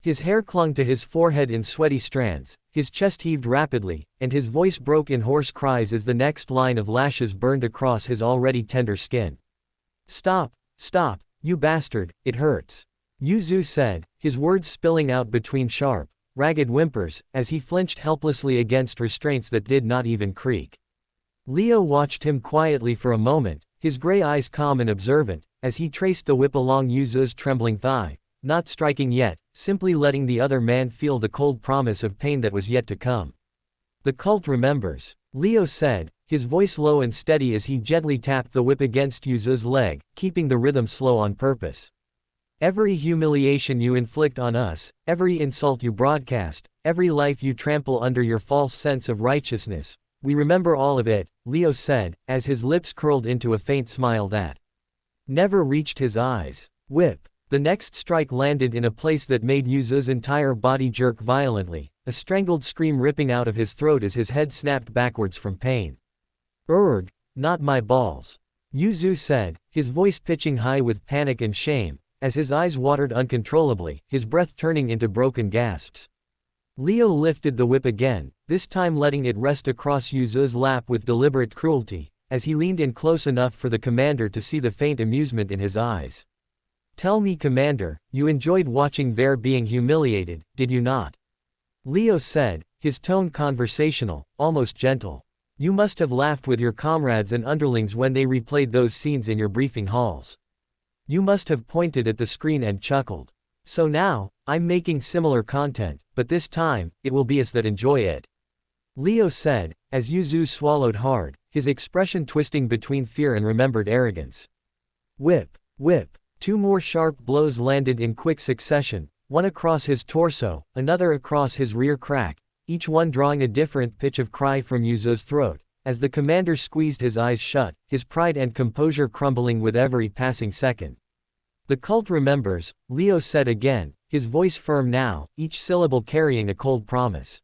His hair clung to his forehead in sweaty strands, his chest heaved rapidly, and his voice broke in hoarse cries as the next line of lashes burned across his already tender skin. Stop, you bastard, it hurts. Yuzu said, his words spilling out between sharp, ragged whimpers, as he flinched helplessly against restraints that did not even creak. Leo watched him quietly for a moment, his gray eyes calm and observant, as he traced the whip along Yuzu's trembling thigh, not striking yet, simply letting the other man feel the cold promise of pain that was yet to come. The cult remembers, Leo said, his voice low and steady as he gently tapped the whip against Yuzu's leg, keeping the rhythm slow on purpose. Every humiliation you inflict on us, every insult you broadcast, every life you trample under your false sense of righteousness, we remember all of it, Leo said, as his lips curled into a faint smile that never reached his eyes. Whip. The next strike landed in a place that made Yuzu's entire body jerk violently, a strangled scream ripping out of his throat as his head snapped backwards from pain. Urgh, not my balls. Yuzu said, his voice pitching high with panic and shame, as his eyes watered uncontrollably, his breath turning into broken gasps. Leo lifted the whip again, this time letting it rest across Yuzu's lap with deliberate cruelty, as he leaned in close enough for the commander to see the faint amusement in his eyes. Tell me, Commander, you enjoyed watching Ver being humiliated, did you not? Leo said, his tone conversational, almost gentle. You must have laughed with your comrades and underlings when they replayed those scenes in your briefing halls. You must have pointed at the screen and chuckled. So now, I'm making similar content, but this time, it will be us that enjoy it. Leo said, as Yuzu swallowed hard, his expression twisting between fear and remembered arrogance. Whip, whip. 2 more sharp blows landed in quick succession, one across his torso, another across his rear crack, each one drawing a different pitch of cry from Yuzu's throat, as the commander squeezed his eyes shut, his pride and composure crumbling with every passing second. The cult remembers, Leo said again, his voice firm now, each syllable carrying a cold promise.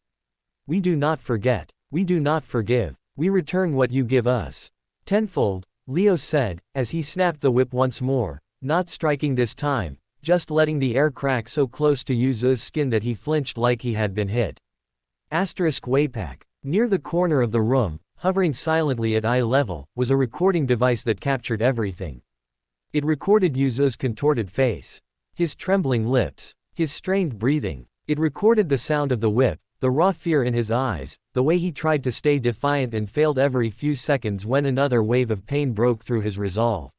We do not forget, we do not forgive, we return what you give us. Tenfold, Leo said, as he snapped the whip once more. Not striking this time, just letting the air crack so close to Yuzu's skin that he flinched like he had been hit. Waypack. Near the corner of the room, hovering silently at eye level, was a recording device that captured everything. It recorded Yuzu's contorted face, his trembling lips, his strained breathing. It recorded the sound of the whip, the raw fear in his eyes, the way he tried to stay defiant and failed every few seconds when another wave of pain broke through his resolve.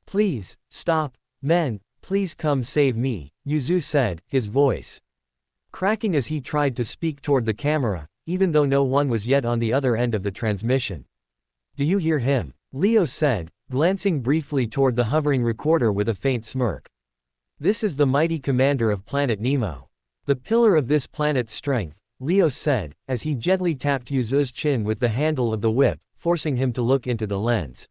Please, stop, men, please come save me, Yuzu said, his voice cracking as he tried to speak toward the camera, even though no one was yet on the other end of the transmission. Do you hear him? Leo said, glancing briefly toward the hovering recorder with a faint smirk. This is the mighty commander of Planet Nemo. The pillar of this planet's strength, Leo said, as he gently tapped Yuzu's chin with the handle of the whip, forcing him to look into the lens.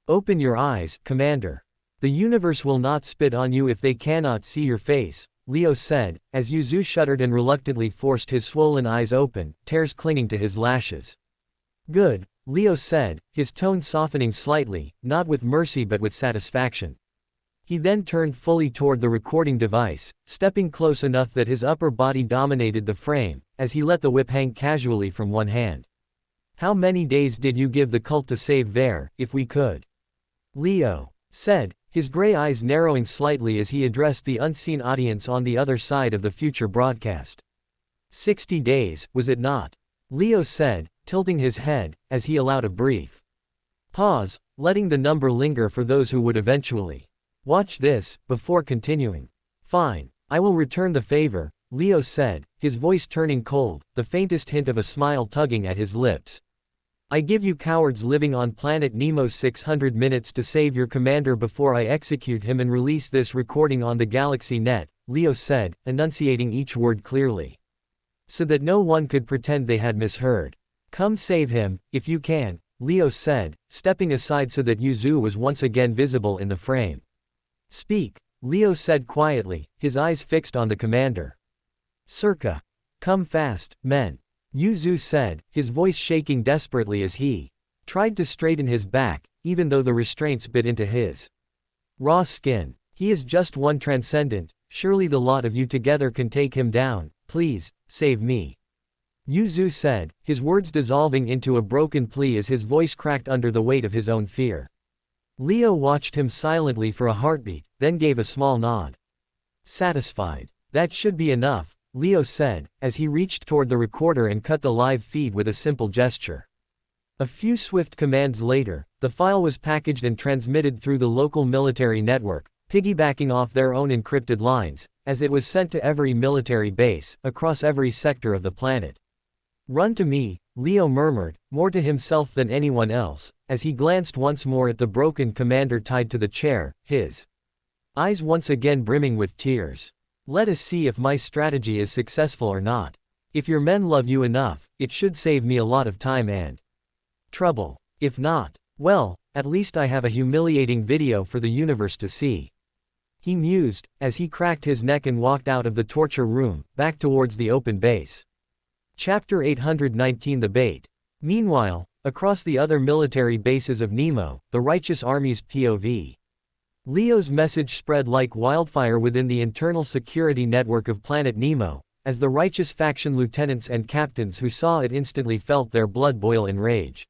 Open your eyes, Commander. The universe will not spit on you if they cannot see your face, Leo said, as Yuzu shuddered and reluctantly forced his swollen eyes open, tears clinging to his lashes. Good, Leo said, his tone softening slightly, not with mercy but with satisfaction. He then turned fully toward the recording device, stepping close enough that his upper body dominated the frame, as he let the whip hang casually from one hand. "How many days did you give the cult to save there, if we could?" Leo said, his gray eyes narrowing slightly as he addressed the unseen audience on the other side of the future broadcast. 60 days, was it not? Leo said, tilting his head, as he allowed a brief pause, letting the number linger for those who would eventually watch this, before continuing. "Fine. I will return the favor," Leo said, his voice turning cold, the faintest hint of a smile tugging at his lips. "I give you cowards living on planet Nemo 600 minutes to save your commander before I execute him and release this recording on the galaxy net," Leo said, enunciating each word clearly, so that no one could pretend they had misheard. "Come save him, if you can," Leo said, stepping aside so that Yuzu was once again visible in the frame. "Speak," Leo said quietly, his eyes fixed on the commander. "Circa. Come fast, men," Yuzu said, his voice shaking desperately as he tried to straighten his back, even though the restraints bit into his raw skin. "He is just one transcendent, surely the lot of you together can take him down. Please, save me," Yuzu said, his words dissolving into a broken plea as his voice cracked under the weight of his own fear. Leo watched him silently for a heartbeat, then gave a small nod. Satisfied. "That should be enough," Leo said, as he reached toward the recorder and cut the live feed with a simple gesture. A few swift commands later, the file was packaged and transmitted through the local military network, piggybacking off their own encrypted lines, as it was sent to every military base, across every sector of the planet. "Run to me," Leo murmured, more to himself than anyone else, as he glanced once more at the broken commander tied to the chair, his eyes once again brimming with tears. "Let us see if my strategy is successful or not. If your men love you enough, it should save me a lot of time and trouble. If not, well, at least I have a humiliating video for the universe to see," he mused, as he cracked his neck and walked out of the torture room, back towards the open base. Chapter 819 The Bait. Meanwhile, across the other military bases of Nemo, the Righteous Army's POV. Leo's message spread like wildfire within the internal security network of Planet Nemo, as the Righteous faction lieutenants and captains who saw it instantly felt their blood boil in rage.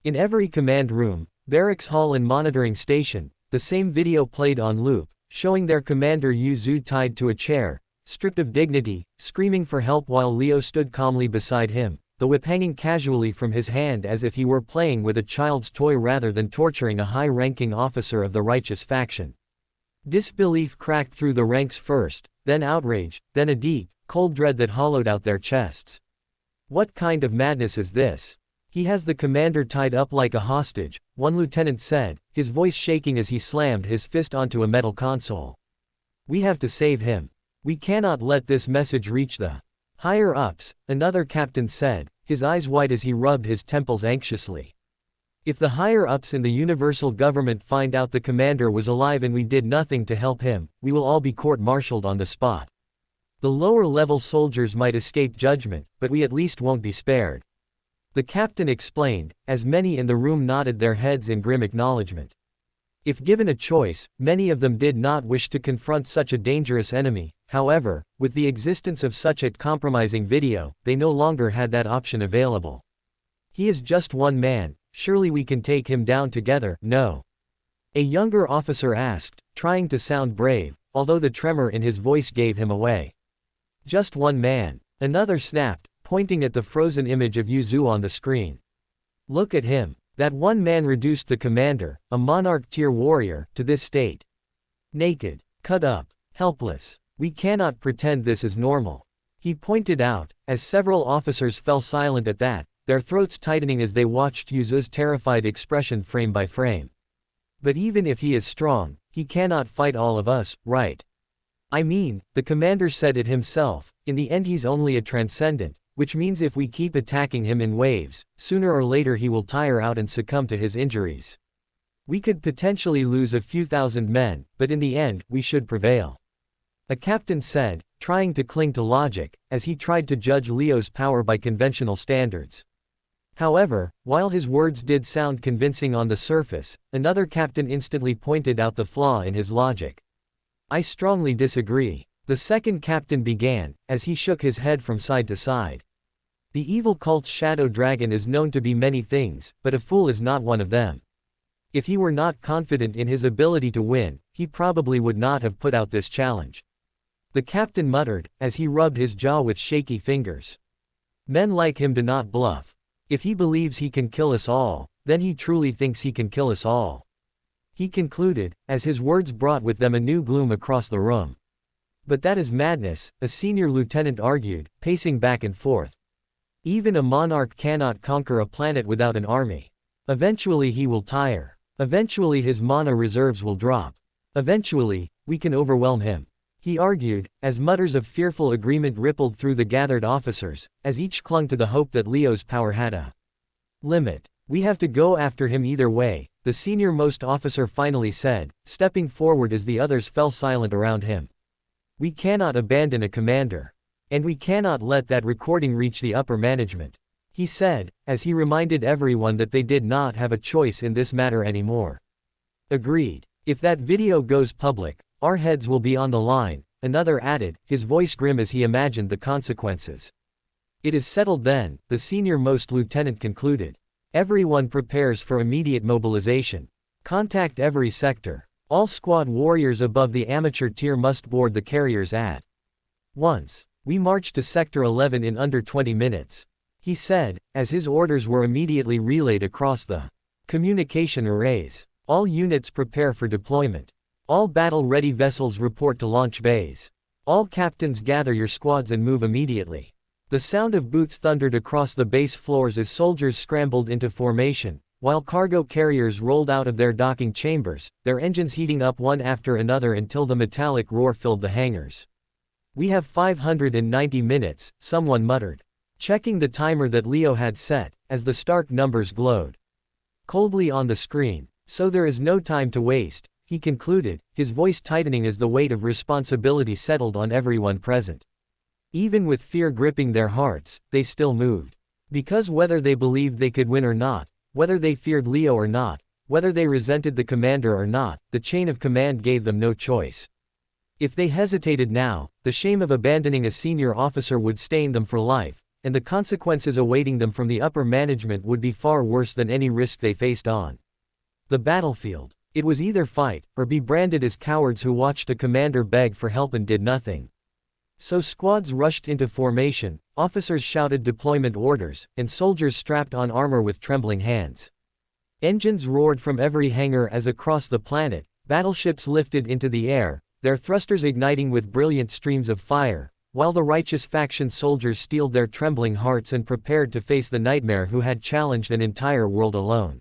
In every command room, barracks hall and monitoring station, the same video played on loop, showing their commander Yuzu tied to a chair, stripped of dignity, screaming for help while Leo stood calmly beside him, the whip hanging casually from his hand as if he were playing with a child's toy rather than torturing a high-ranking officer of the Righteous faction. Disbelief cracked through the ranks first, then outrage, then a deep, cold dread that hollowed out their chests. "What kind of madness is this? He has the commander tied up like a hostage," one lieutenant said, his voice shaking as he slammed his fist onto a metal console. "We have to save him. We cannot let this message reach the higher-ups," another captain said, his eyes wide as he rubbed his temples anxiously. "If the higher-ups in the universal government find out the commander was alive and we did nothing to help him, we will all be court-martialed on the spot. The lower-level soldiers might escape judgment, but we at least won't be spared," the captain explained, as many in the room nodded their heads in grim acknowledgement. If given a choice, many of them did not wish to confront such a dangerous enemy. However, with the existence of such a compromising video, they no longer had that option available. "He is just one man, surely we can take him down together, no?" a younger officer asked, trying to sound brave, although the tremor in his voice gave him away. "Just one man," another snapped, pointing at the frozen image of Yuzu on the screen. "Look at him. That one man reduced the commander, a monarch-tier warrior, to this state. Naked, cut up, helpless. We cannot pretend this is normal," he pointed out, as several officers fell silent at that, their throats tightening as they watched Yuzu's terrified expression frame by frame. "But even if he is strong, he cannot fight all of us, right? I mean, the commander said it himself, in the end he's only a transcendent, which means if we keep attacking him in waves, sooner or later he will tire out and succumb to his injuries. We could potentially lose a few thousand men, but in the end, we should prevail," a captain said, trying to cling to logic, as he tried to judge Leo's power by conventional standards. However, while his words did sound convincing on the surface, another captain instantly pointed out the flaw in his logic. "I strongly disagree," the second captain began, as he shook his head from side to side. "The evil cult's shadow dragon is known to be many things, but a fool is not one of them. If he were not confident in his ability to win, he probably would not have put out this challenge." The captain muttered, as he rubbed his jaw with shaky fingers. "Men like him do not bluff. If he believes he can kill us all, then he truly thinks he can kill us all," he concluded, as his words brought with them a new gloom across the room. "But that is madness," a senior lieutenant argued, pacing back and forth. "Even a monarch cannot conquer a planet without an army. Eventually he will tire. Eventually his mana reserves will drop. Eventually, we can overwhelm him," he argued, as mutters of fearful agreement rippled through the gathered officers, as each clung to the hope that Leo's power had a limit. "We have to go after him either way," the senior-most officer finally said, stepping forward as the others fell silent around him. "We cannot abandon a commander. And we cannot let that recording reach the upper management," he said, as he reminded everyone that they did not have a choice in this matter anymore. "Agreed. If that video goes public, our heads will be on the line," another added, his voice grim as he imagined the consequences. "It is settled then," the senior-most lieutenant concluded. "Everyone prepares for immediate mobilization. Contact every sector. All squad warriors above the amateur tier must board the carriers at once. We march to Sector 11 in under 20 minutes," he said, as his orders were immediately relayed across the communication arrays. "All units prepare for deployment. All battle-ready vessels report to launch bays. All captains gather your squads and move immediately." The sound of boots thundered across the base floors as soldiers scrambled into formation, while cargo carriers rolled out of their docking chambers, their engines heating up one after another until the metallic roar filled the hangars. "We have 590 minutes, someone muttered, checking the timer that Leo had set, as the stark numbers glowed coldly on the screen. "So there is no time to waste," he concluded, his voice tightening as the weight of responsibility settled on everyone present. Even with fear gripping their hearts, they still moved. Because whether they believed they could win or not, whether they feared Leo or not, whether they resented the commander or not, the chain of command gave them no choice. If they hesitated now, the shame of abandoning a senior officer would stain them for life, and the consequences awaiting them from the upper management would be far worse than any risk they faced on the battlefield. It was either fight, or be branded as cowards who watched a commander beg for help and did nothing. So squads rushed into formation, officers shouted deployment orders, and soldiers strapped on armor with trembling hands. Engines roared from every hangar as across the planet, battleships lifted into the air, their thrusters igniting with brilliant streams of fire, while the righteous faction soldiers steeled their trembling hearts and prepared to face the nightmare who had challenged an entire world alone.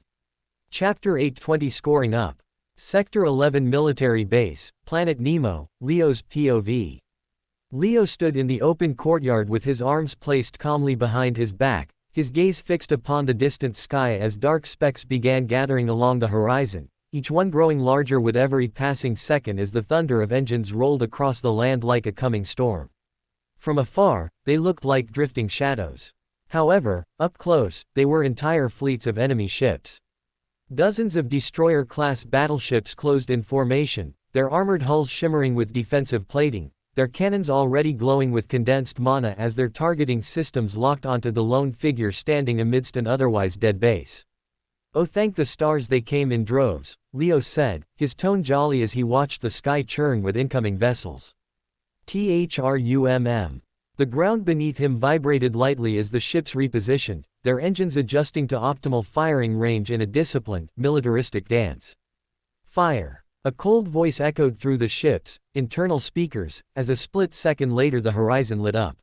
Chapter 820 Scoring Up. Sector 11 Military Base, Planet Nemo, Leo's POV. Leo stood in the open courtyard with his arms placed calmly behind his back, his gaze fixed upon the distant sky as dark specks began gathering along the horizon, each one growing larger with every passing second as the thunder of engines rolled across the land like a coming storm. From afar, they looked like drifting shadows. However, up close, they were entire fleets of enemy ships. Dozens of destroyer-class battleships closed in formation, their armored hulls shimmering with defensive plating, their cannons already glowing with condensed mana as their targeting systems locked onto the lone figure standing amidst an otherwise dead base. "Oh, thank the stars they came in droves," Leo said, his tone jolly as he watched the sky churn with incoming vessels. "THRUMM." The ground beneath him vibrated lightly as the ships repositioned, their engines adjusting to optimal firing range in a disciplined, militaristic dance. "Fire!" A cold voice echoed through the ship's internal speakers, as a split second later the horizon lit up.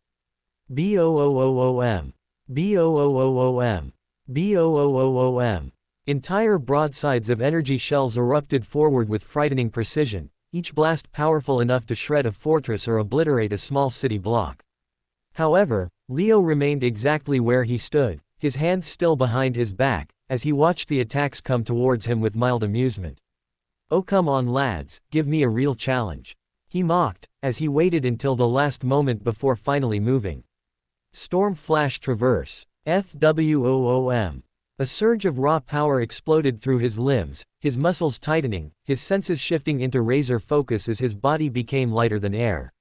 "BOOOOM! BOOOOM! BOOOOM!" Entire broadsides of energy shells erupted forward with frightening precision, each blast powerful enough to shred a fortress or obliterate a small city block. However, Leo remained exactly where he stood, his hands still behind his back, as he watched the attacks come towards him with mild amusement. "Oh, come on, lads, give me a real challenge," he mocked, as he waited until the last moment before finally moving. Storm Flash Traverse. FWOOM. A surge of raw power exploded through his limbs, his muscles tightening, his senses shifting into razor focus as his body became lighter than air.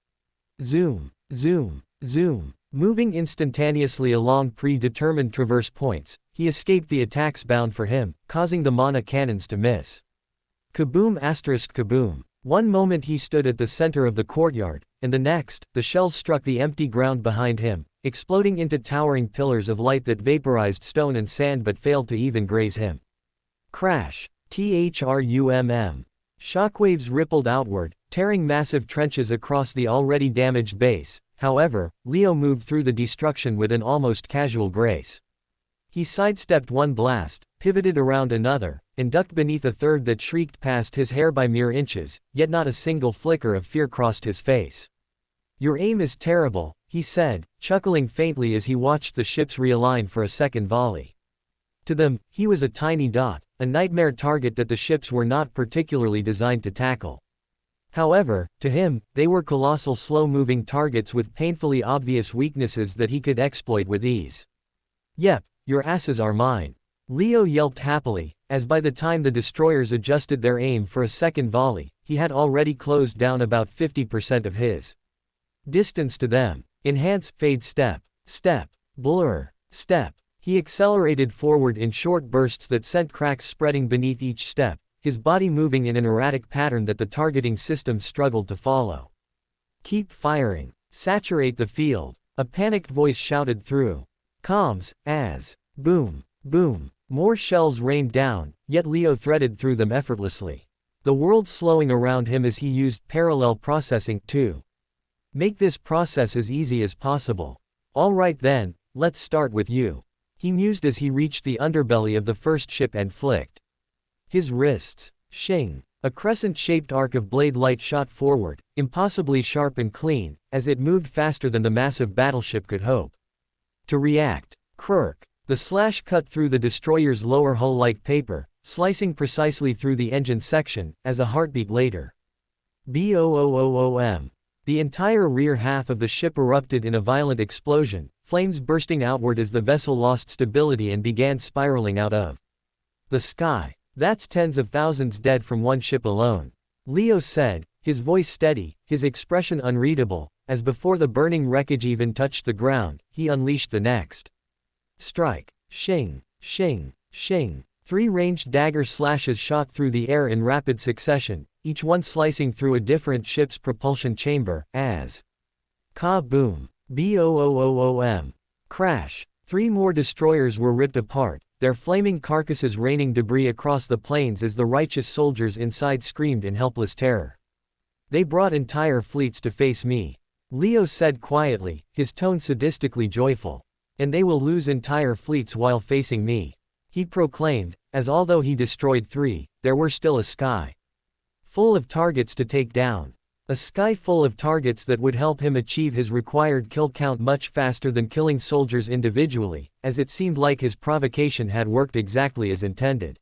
Zoom, zoom, zoom. Moving instantaneously along predetermined traverse points, he escaped the attacks bound for him, causing the mana cannons to miss. Kaboom asterisk kaboom. One moment he stood at the center of the courtyard, and the next, the shells struck the empty ground behind him, exploding into towering pillars of light that vaporized stone and sand but failed to even graze him. Crash. THRUMM. Shockwaves rippled outward, tearing massive trenches across the already damaged base. However, Leo moved through the destruction with an almost casual grace. He sidestepped one blast, pivoted around another, and ducked beneath a third that shrieked past his hair by mere inches, yet not a single flicker of fear crossed his face. "Your aim is terrible," he said, chuckling faintly as he watched the ships realign for a second volley. To them, he was a tiny dot, a nightmare target that the ships were not particularly designed to tackle. However, to him, they were colossal slow-moving targets with painfully obvious weaknesses that he could exploit with ease. "Yep, your asses are mine," Leo yelped happily, as by the time the destroyers adjusted their aim for a second volley, he had already closed down about 50% of his distance to them. Enhance, fade step, step, blur, step. He accelerated forward in short bursts that sent cracks spreading beneath each step, his body moving in an erratic pattern that the targeting system struggled to follow. "Keep firing. Saturate the field," a panicked voice shouted through comms, as boom, boom, more shells rained down, yet Leo threaded through them effortlessly. The world slowing around him as he used parallel processing to make this process as easy as possible. "All right then, let's start with you," he mused as he reached the underbelly of the first ship and flicked his wrists. Shing. A crescent-shaped arc of blade light shot forward, impossibly sharp and clean, as it moved faster than the massive battleship could hope to react. Crrrk. The slash cut through the destroyer's lower hull like paper, slicing precisely through the engine section, as a heartbeat later. BOOOOM. The entire rear half of the ship erupted in a violent explosion, flames bursting outward as the vessel lost stability and began spiraling out of the sky. "That's tens of thousands dead from one ship alone," Leo said, his voice steady, his expression unreadable, as before the burning wreckage even touched the ground, he unleashed the next strike. Shing, shing, shing. 3 ranged dagger slashes shot through the air in rapid succession, each one slicing through a different ship's propulsion chamber, as ka-boom. BOOOOM. Crash. 3 more destroyers were ripped apart, their flaming carcasses raining debris across the plains as the righteous soldiers inside screamed in helpless terror. "They brought entire fleets to face me," Leo said quietly, his tone sadistically joyful. "And they will lose entire fleets while facing me," he proclaimed, as although he destroyed 3, there were still a sky full of targets to take down. A sky full of targets that would help him achieve his required kill count much faster than killing soldiers individually, as it seemed like his provocation had worked exactly as intended.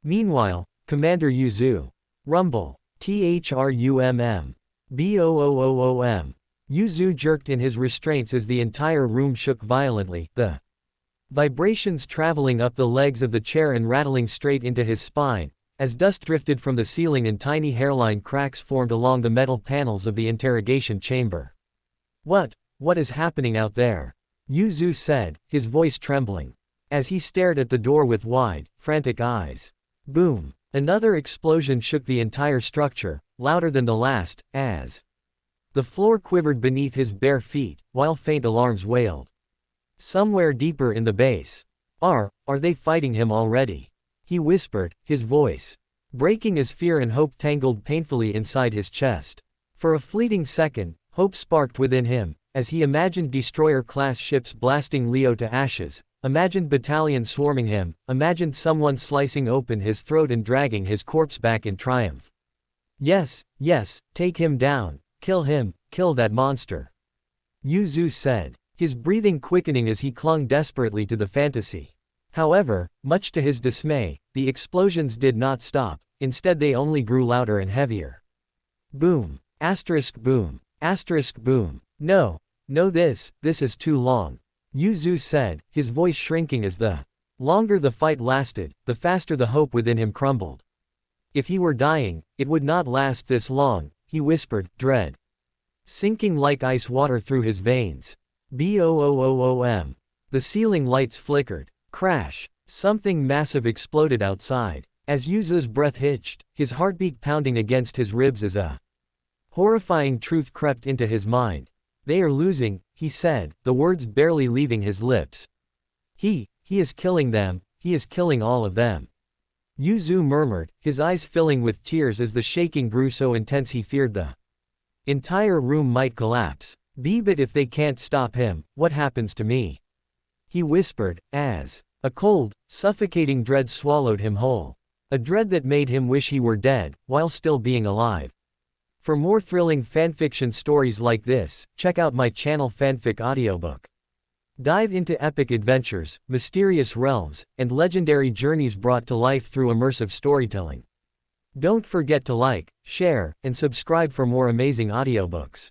Meanwhile, Commander Yuzu. Rumble. THRUMM. BOOOOM. Yuzu jerked in his restraints as the entire room shook violently, the vibrations traveling up the legs of the chair and rattling straight into his spine, as dust drifted from the ceiling and tiny hairline cracks formed along the metal panels of the interrogation chamber. What is happening out there?" Yuzu said, his voice trembling, as he stared at the door with wide, frantic eyes. Boom. Another explosion shook the entire structure, louder than the last, as the floor quivered beneath his bare feet, while faint alarms wailed. Somewhere deeper in the base. Are they fighting him already?" he whispered, his voice breaking as fear and hope tangled painfully inside his chest. For a fleeting second, hope sparked within him, as he imagined destroyer-class ships blasting Leo to ashes, imagined battalions swarming him, imagined someone slicing open his throat and dragging his corpse back in triumph. Yes, take him down, kill him, kill that monster," Yuzu said, his breathing quickening as he clung desperately to the fantasy. However, much to his dismay, the explosions did not stop, instead they only grew louder and heavier. Boom. Asterisk boom. Asterisk boom. No, this is too long. Yu said, his voice shrinking as the longer the fight lasted, the faster the hope within him crumbled. If he were dying, it would not last this long, he whispered, dread sinking like ice water through his veins. Boom. The ceiling lights flickered. Crash. Something massive exploded outside. As Yuzu's breath hitched, his heartbeat pounding against his ribs as a horrifying truth crept into his mind. They are losing, he said, the words barely leaving his lips. He is killing them, he is killing all of them. Yuzu murmured, his eyes filling with tears as the shaking grew so intense he feared the entire room might collapse. But if they can't stop him, what happens to me? He whispered, as a cold, suffocating dread swallowed him whole. A dread that made him wish he were dead, while still being alive. For more thrilling fanfiction stories like this, check out my channel Fanfic Audiobook. Dive into epic adventures, mysterious realms, and legendary journeys brought to life through immersive storytelling. Don't forget to like, share, and subscribe for more amazing audiobooks.